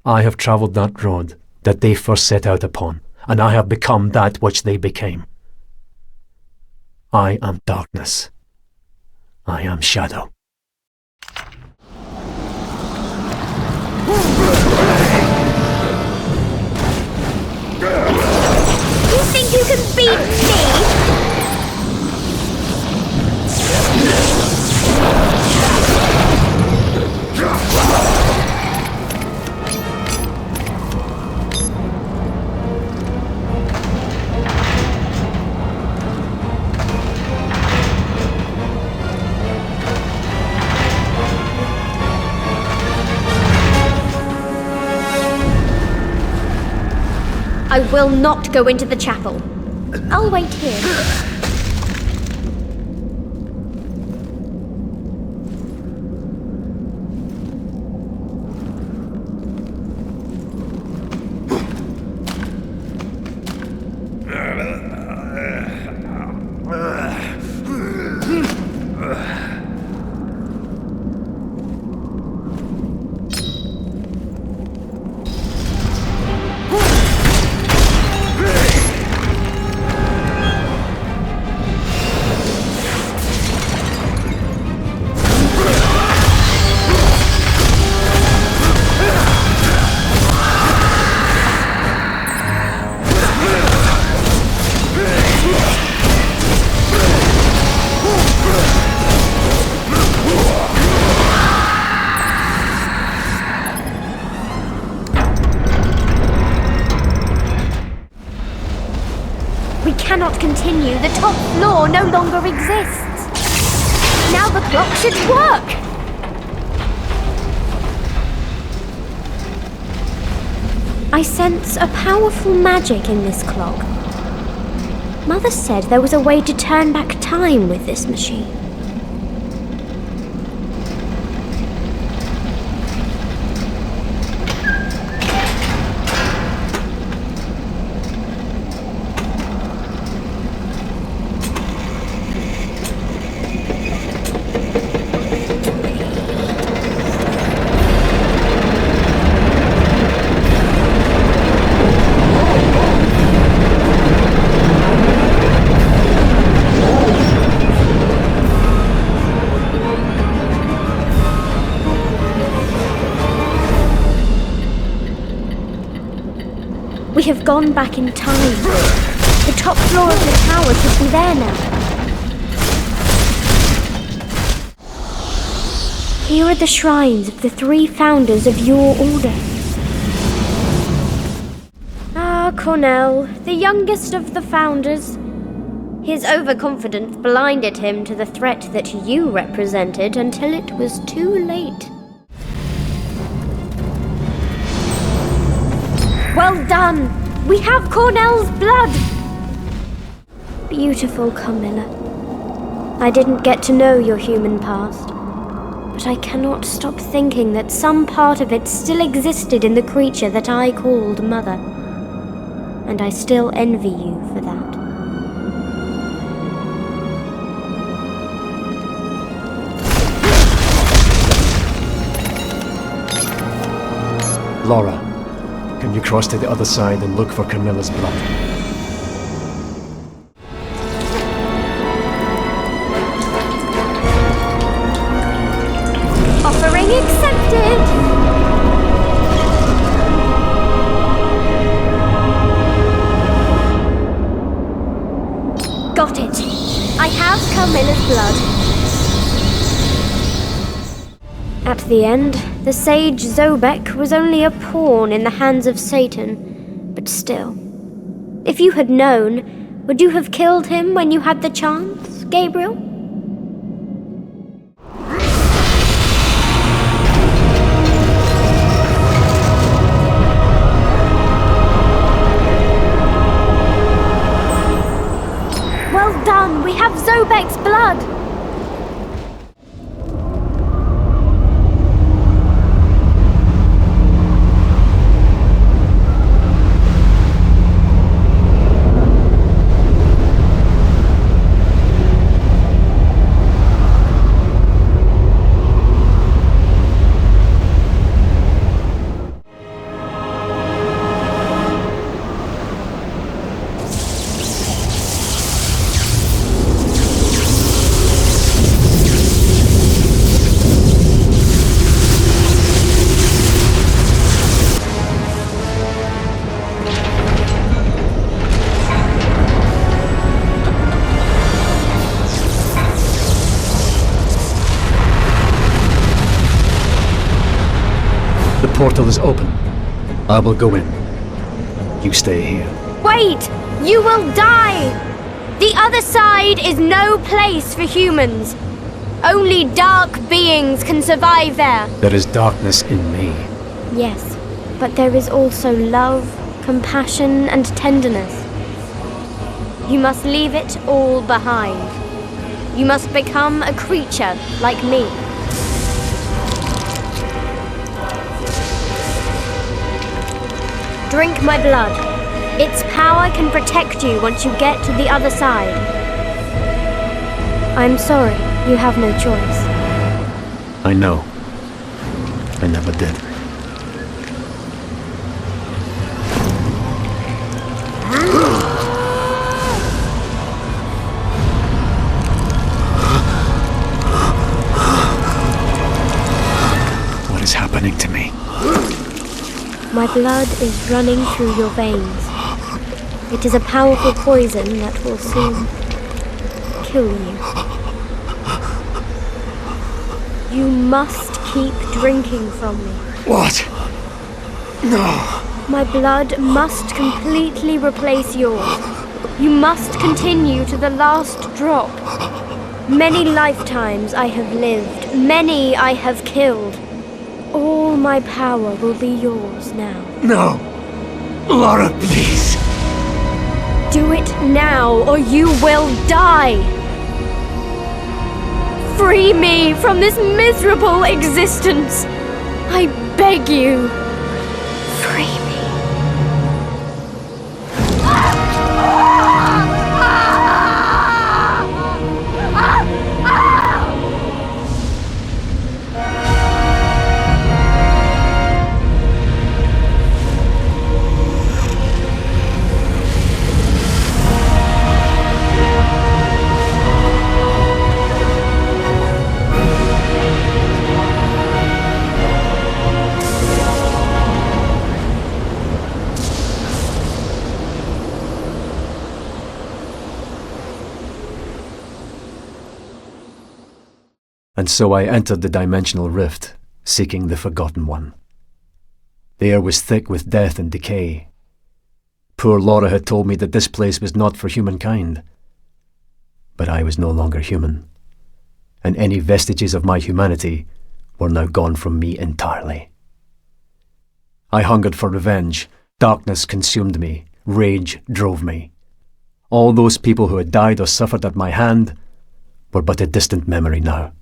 I have travelled that road that they first set out upon, and I have become that which they became. I am darkness. I am shadow.
You think you can beat me? I will not go into the chapel. I'll wait here. Cannot continue. The top floor no longer exists. Now the clock should work. I sense a powerful magic in this clock. Mother said there was a way to turn back time with this machine. We have gone back in time. The top floor of the tower should be there now. Here are the shrines of the three founders of your order. Ah, Cornell, the youngest of the founders. His overconfidence blinded him to the threat that you represented until it was too late. Well done! We have Cornell's blood! Beautiful Carmilla. I didn't get to know your human past, but I cannot stop thinking that some part of it still existed in the creature that I called Mother. And I still envy you for that.
Laura, can you cross to the other side and look for Carmilla's blood?
Offering accepted! Got it. I have Carmilla's blood. At the end, The sage Zobek was only a pawn in the hands of Satan, but still. If you had known, would you have killed him when you had the chance, Gabriel? Well done! We have Zobek's blood!
The portal is open. I will go in. You stay here.
Wait! You will die! The other side is no place for humans. Only dark beings can survive there.
There is darkness in me.
Yes, but there is also love, compassion, and tenderness. You must leave it all behind. You must become a creature like me. Drink my blood. Its power can protect you once you get to the other side. I'm sorry, you have no choice.
I know. I never did. What is happening to me?
My blood is running through your veins. It is a powerful poison that will soon kill you. You must keep drinking from me.
What? No.
My blood must completely replace yours. You must continue to the last drop. Many lifetimes I have lived, many I have killed. All my power will be yours now.
No. Lara, please.
Do it now, or you will die. Free me from this miserable existence. I beg you. Free me.
And so I entered the dimensional rift, seeking the Forgotten One. The air was thick with death and decay. Poor Laura had told me that this place was not for humankind. But I was no longer human, and any vestiges of my humanity were now gone from me entirely. I hungered for revenge. Darkness consumed me. Rage drove me. All those people who had died or suffered at my hand were but a distant memory now.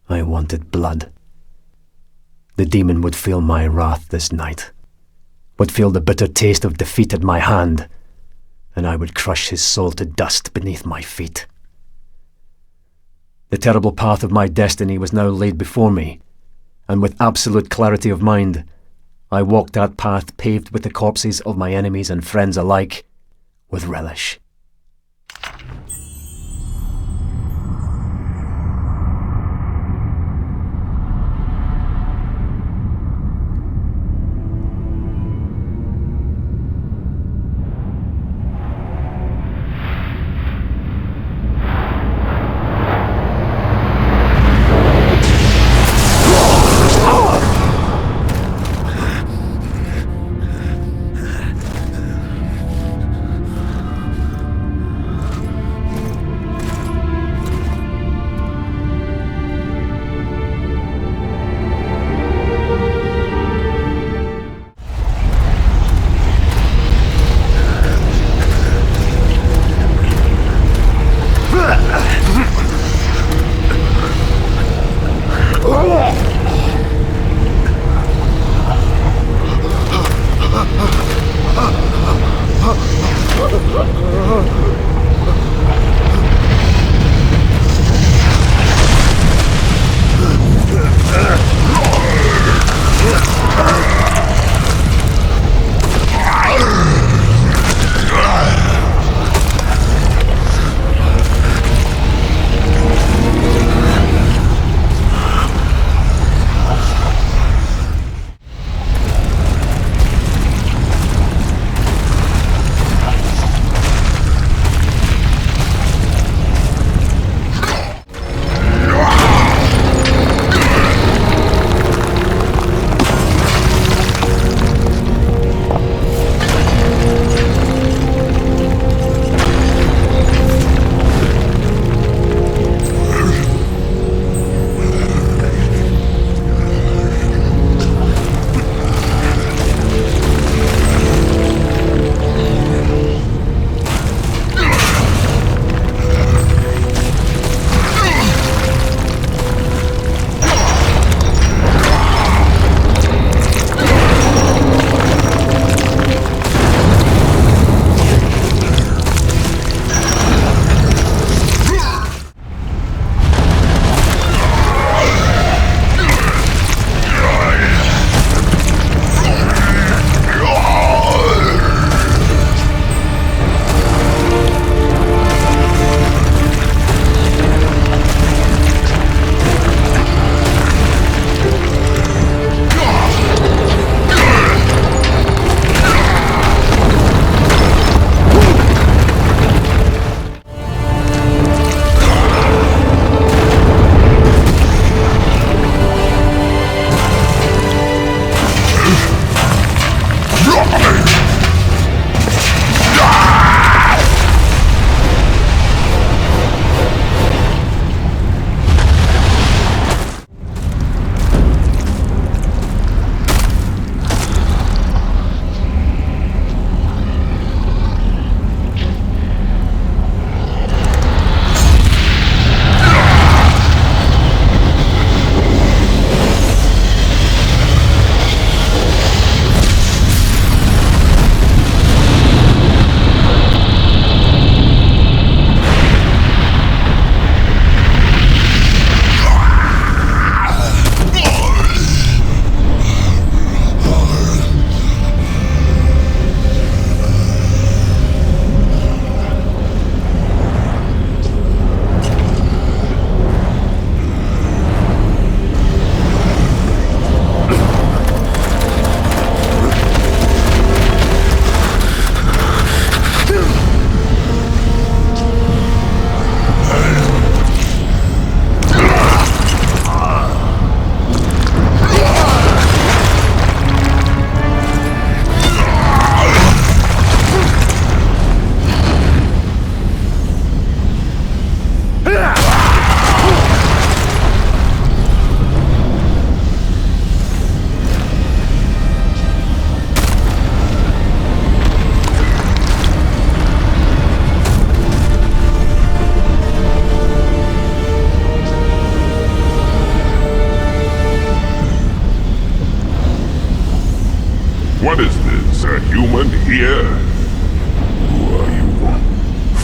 I wanted blood. The demon would feel my wrath this night, would feel the bitter taste of defeat at my hand, and I would crush his soul to dust beneath my feet. The terrible path of my destiny was now laid before me, and with absolute clarity of mind, I walked that path paved with the corpses of my enemies and friends alike, with relish.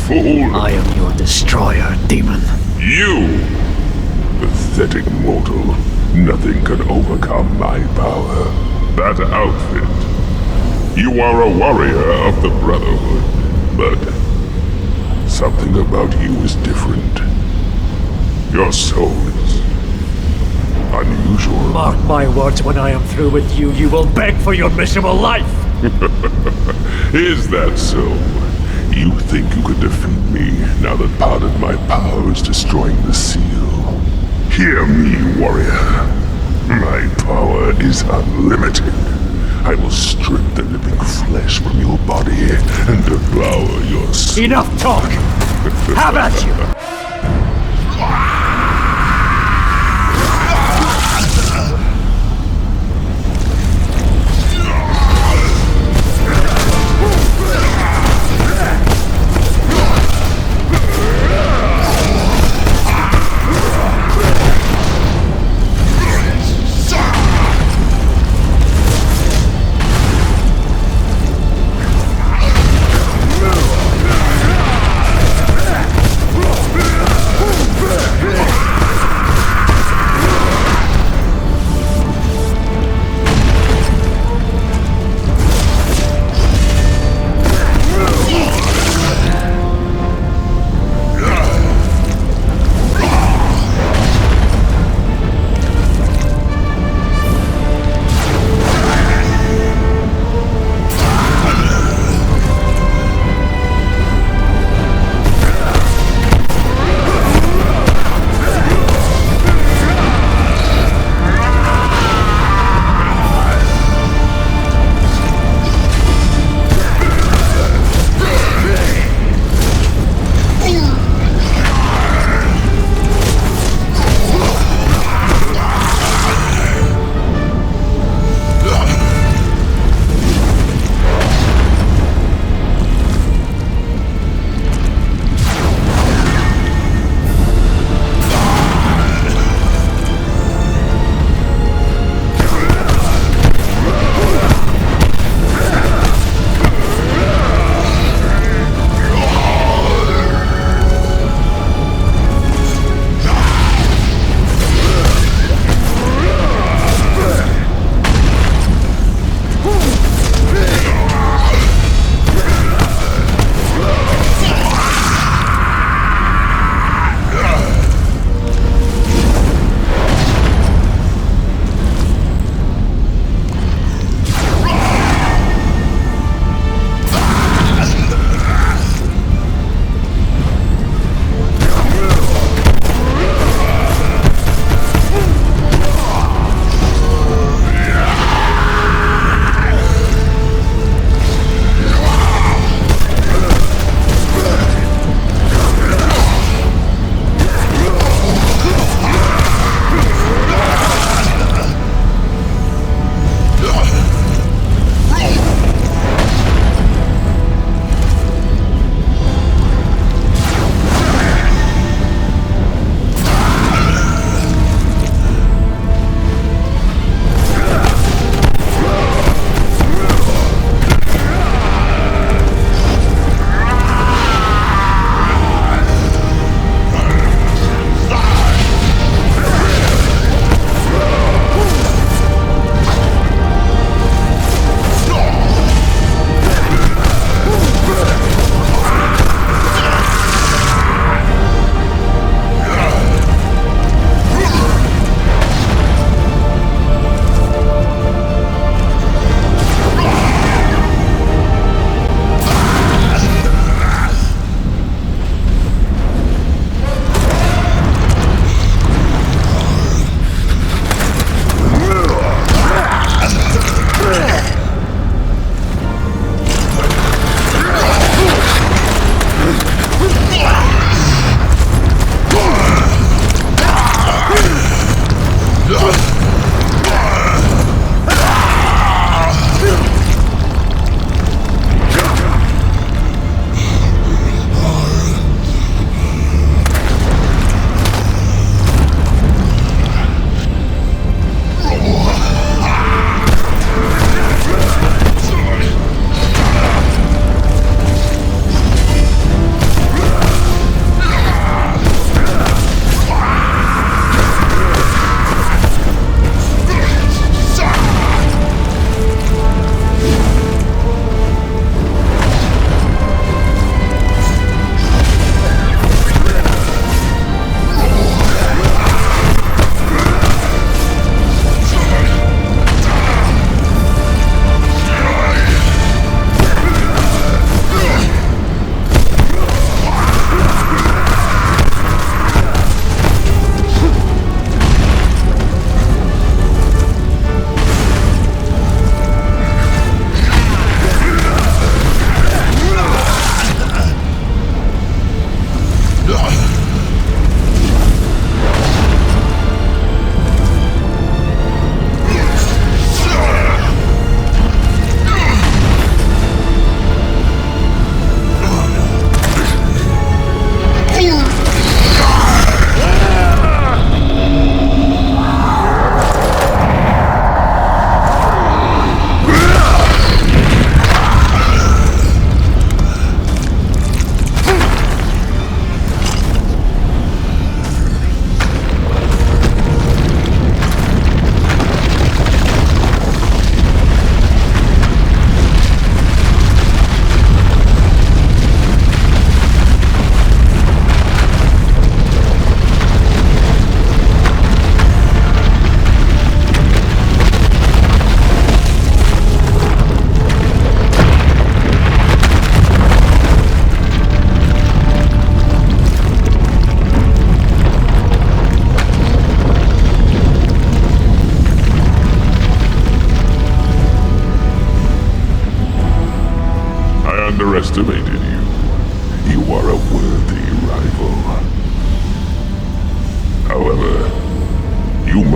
fool!
I am your destroyer, demon.
You! Pathetic mortal. Nothing can overcome my power. That outfit. You are a warrior of the Brotherhood, but something about you is different. Your soul is unusual.
Mark my words, when I am through with you, you will beg for your miserable life!
Is that so? You think you could defeat me now that part of my power is destroying the seal? Hear me, warrior. My power is unlimited. I will strip the living flesh from your body and devour your soul.
Enough talk! Have at you!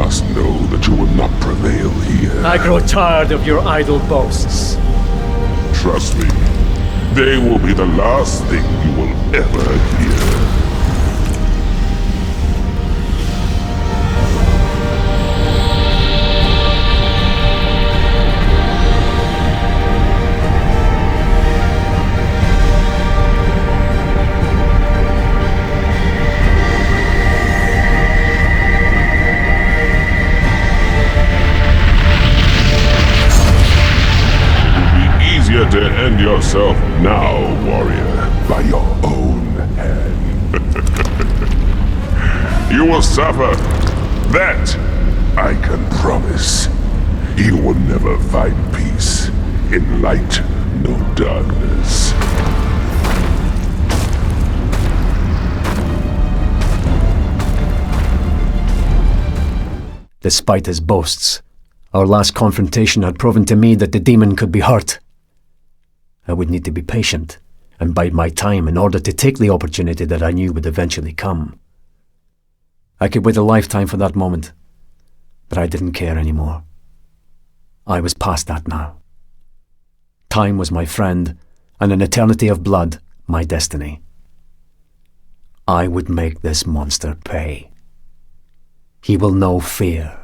must know that you will not prevail here.
I grow tired of your idle boasts.
Trust me, they will be the last thing you will ever hear. To end yourself now, warrior, by your own hand. You will suffer. That I can promise. You will never find peace in light, no darkness.
Despite his boasts, our last confrontation had proven to me that the demon could be hurt. I would need to be patient and bide my time in order to take the opportunity that I knew would eventually come. I could wait a lifetime for that moment, but I didn't care anymore. I was past that now. Time was my friend, and an eternity of blood my destiny. I would make this monster pay. He will know fear.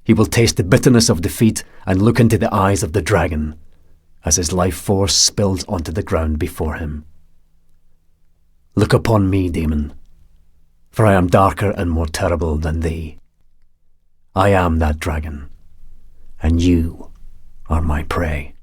He will taste the bitterness of defeat and look into the eyes of the dragon as his life force spills onto the ground before him. Look upon me, demon, for I am darker and more terrible than thee. I am that dragon, and you are my prey.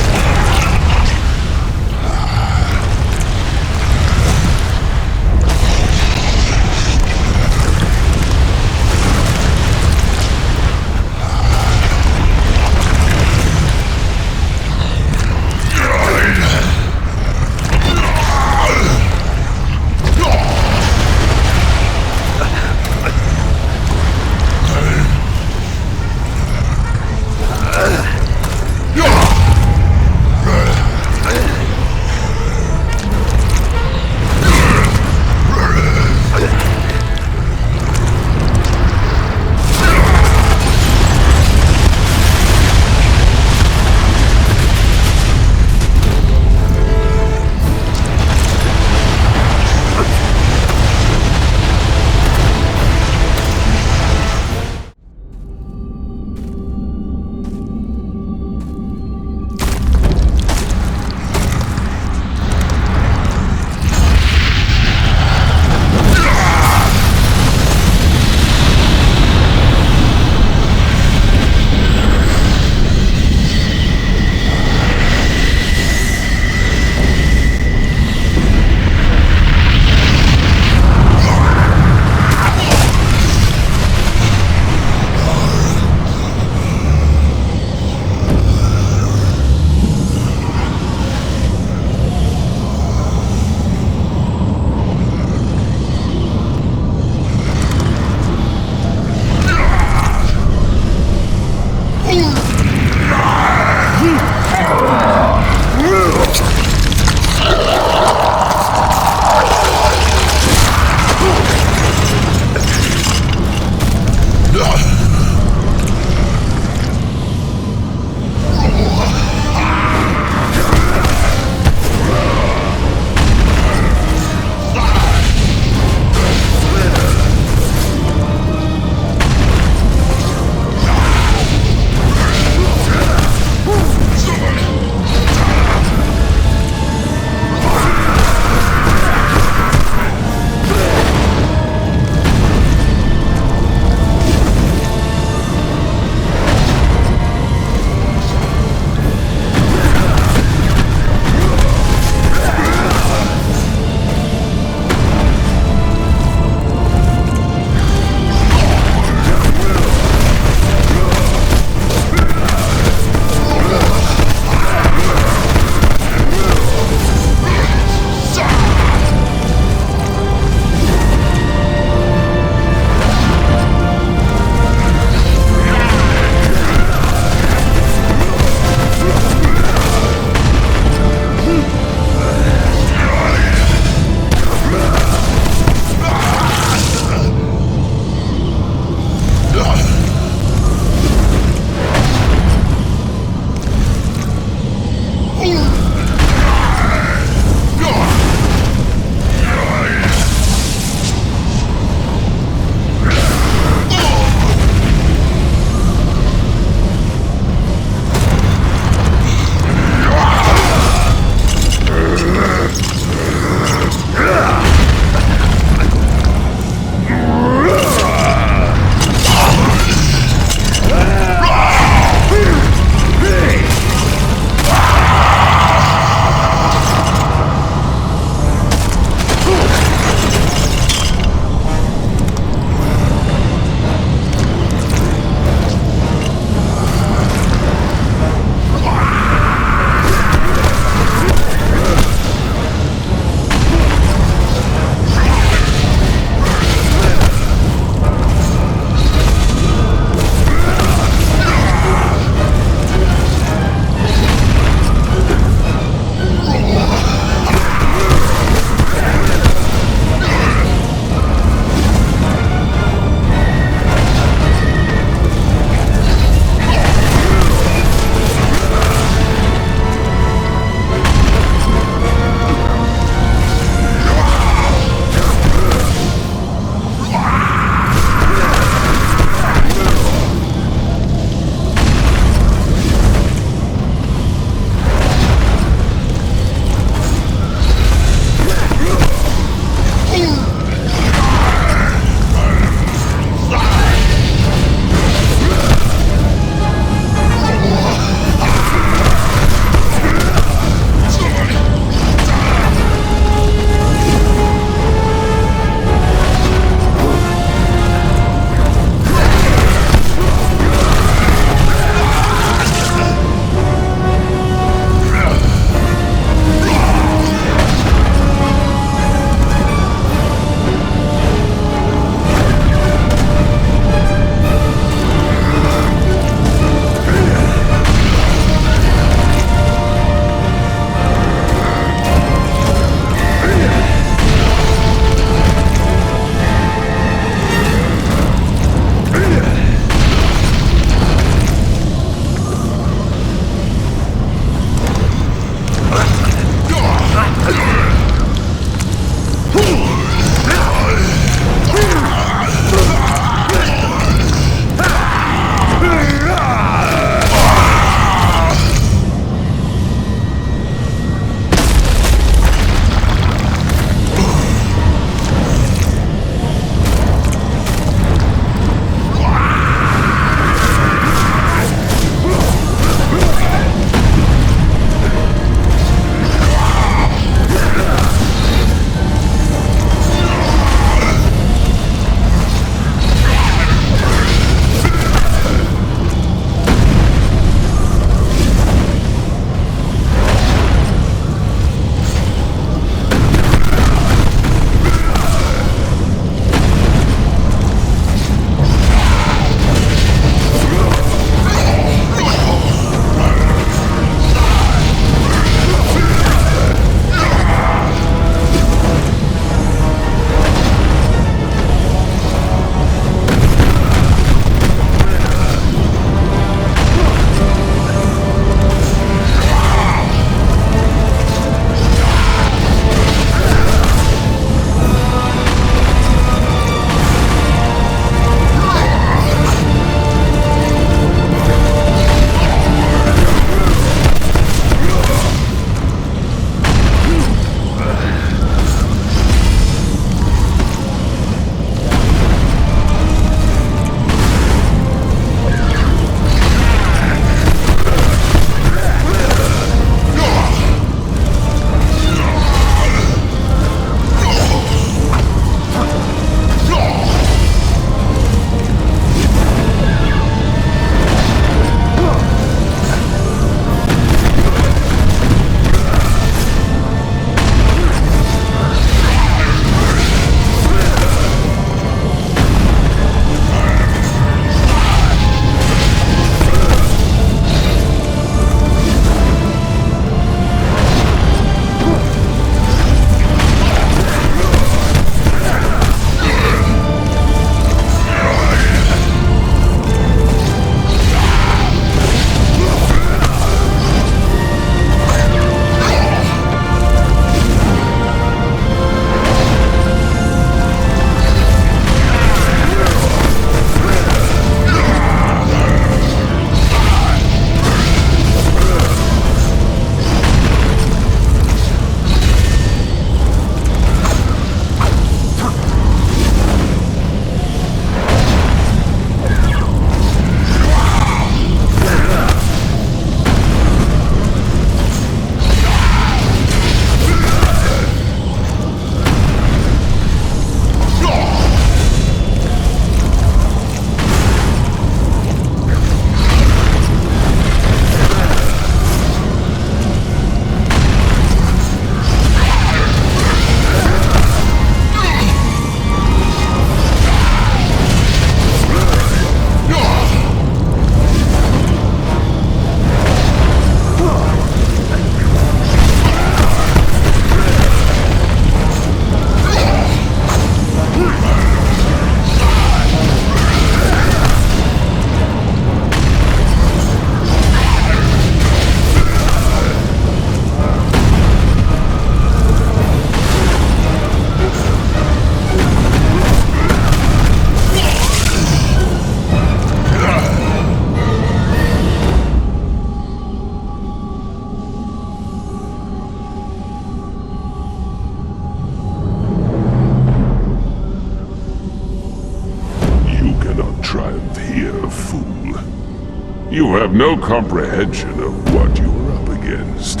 You have no comprehension of what you are up against.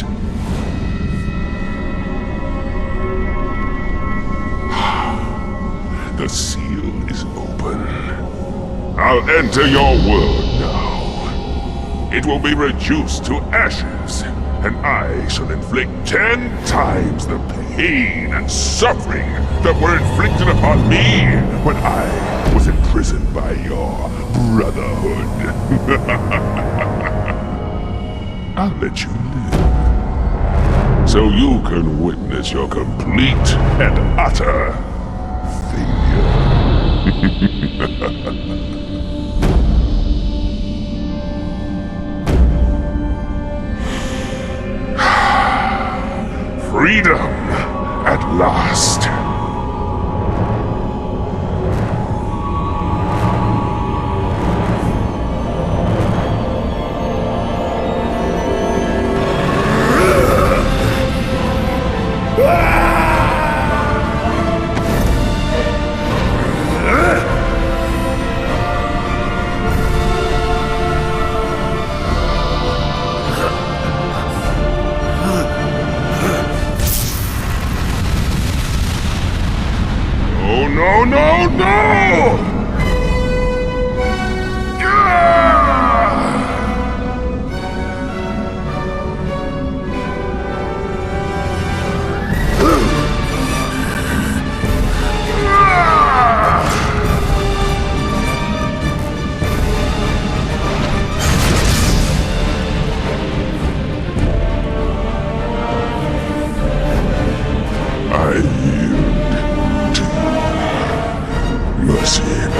The seal is open. I'll enter your world now. It will be reduced to ashes, and I shall inflict 10 times the pain and suffering that were inflicted upon me when I was imprisoned by your brotherhood. I'll let you live, so you can witness your complete and utter Freedom at last. No, no, no! I yield to you. Mercy.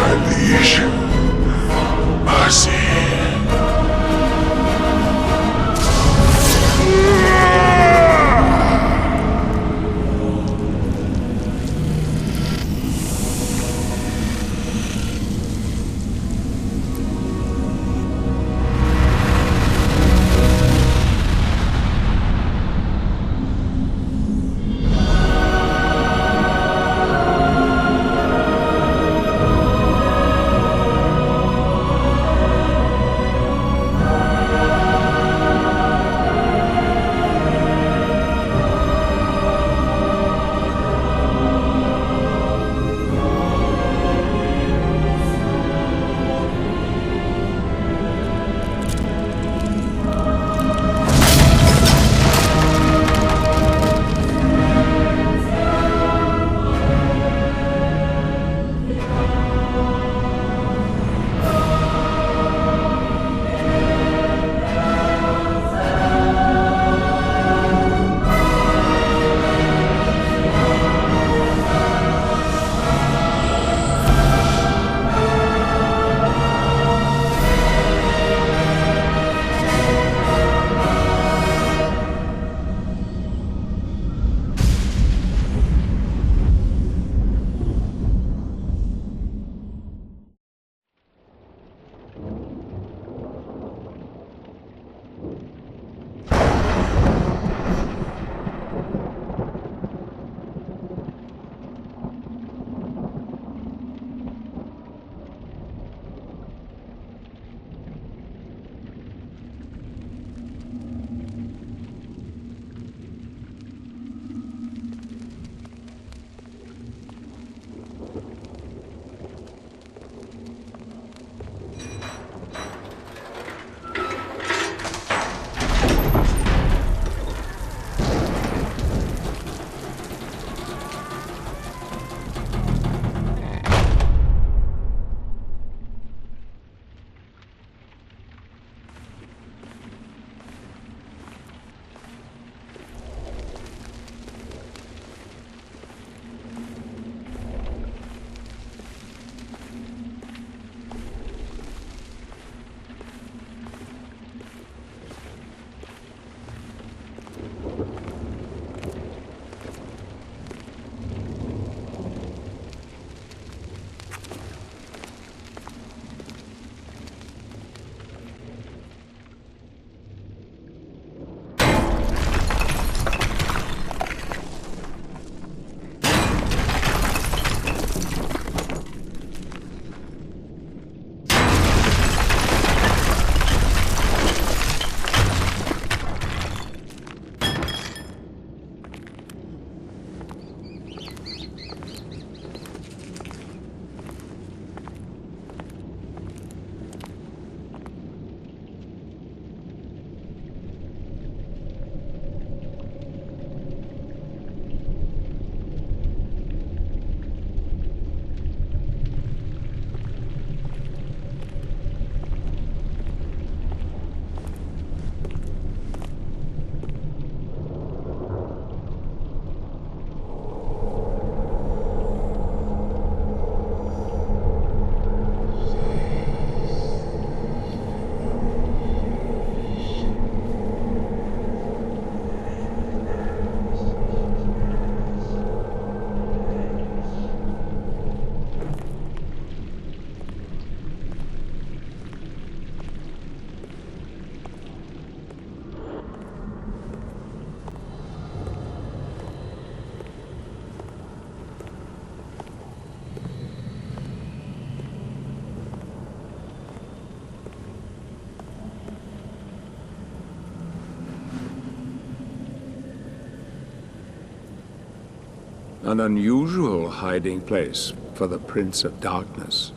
An unusual hiding place for the Prince of Darkness.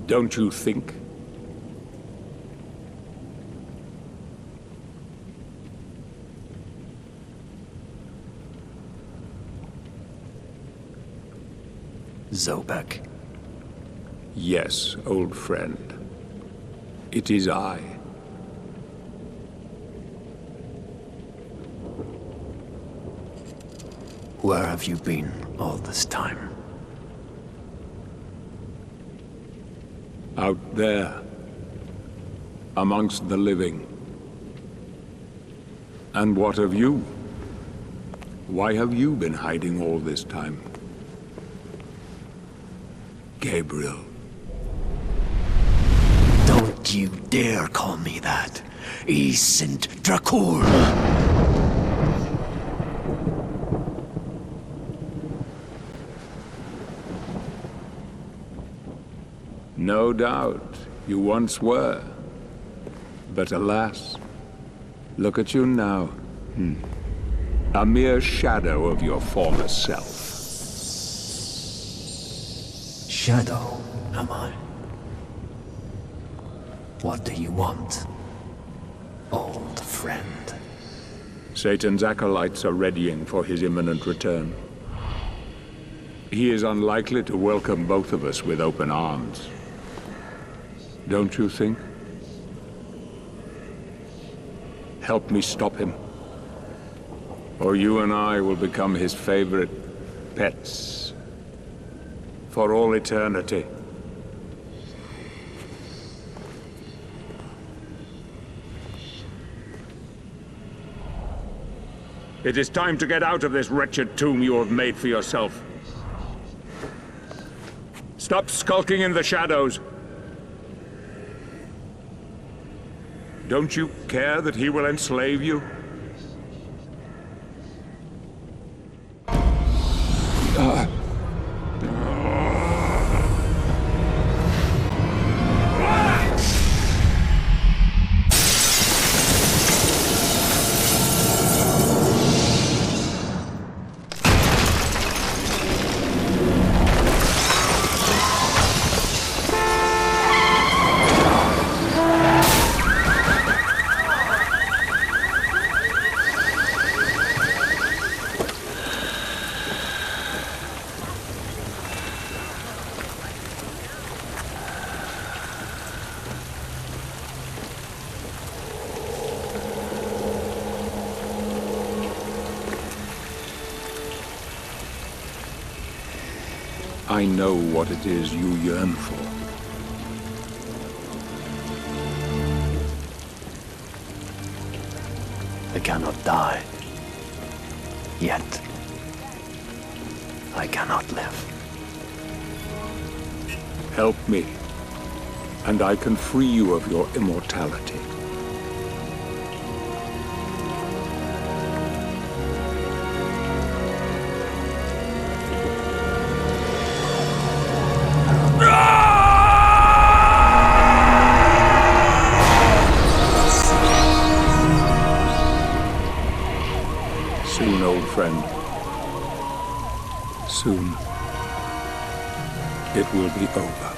Don't you think?
Zobek.
Yes, old friend. It is I.
Where have you been all this time?
Out there, amongst the living. And what of you? Why have you been hiding all this time? Gabriel.
Don't you dare call me that. I sind Dracul.
No doubt, you once were. But alas, look at you now. A mere shadow of your former self.
Shadow, am I? What do you want, old friend?
Satan's acolytes are readying for his imminent return. He is unlikely to welcome both of us with open arms. Don't you think? Help me stop him. Or you and I will become his favorite pets. For all eternity. It is time to get out of this wretched tomb you have made for yourself. Stop skulking in the shadows. Don't you care that he will enslave you? I know what it is you yearn for.
I cannot die. Yet. I cannot live.
Help me, and I can free you of your immortality. Soon, old friend. Soon, it will be over.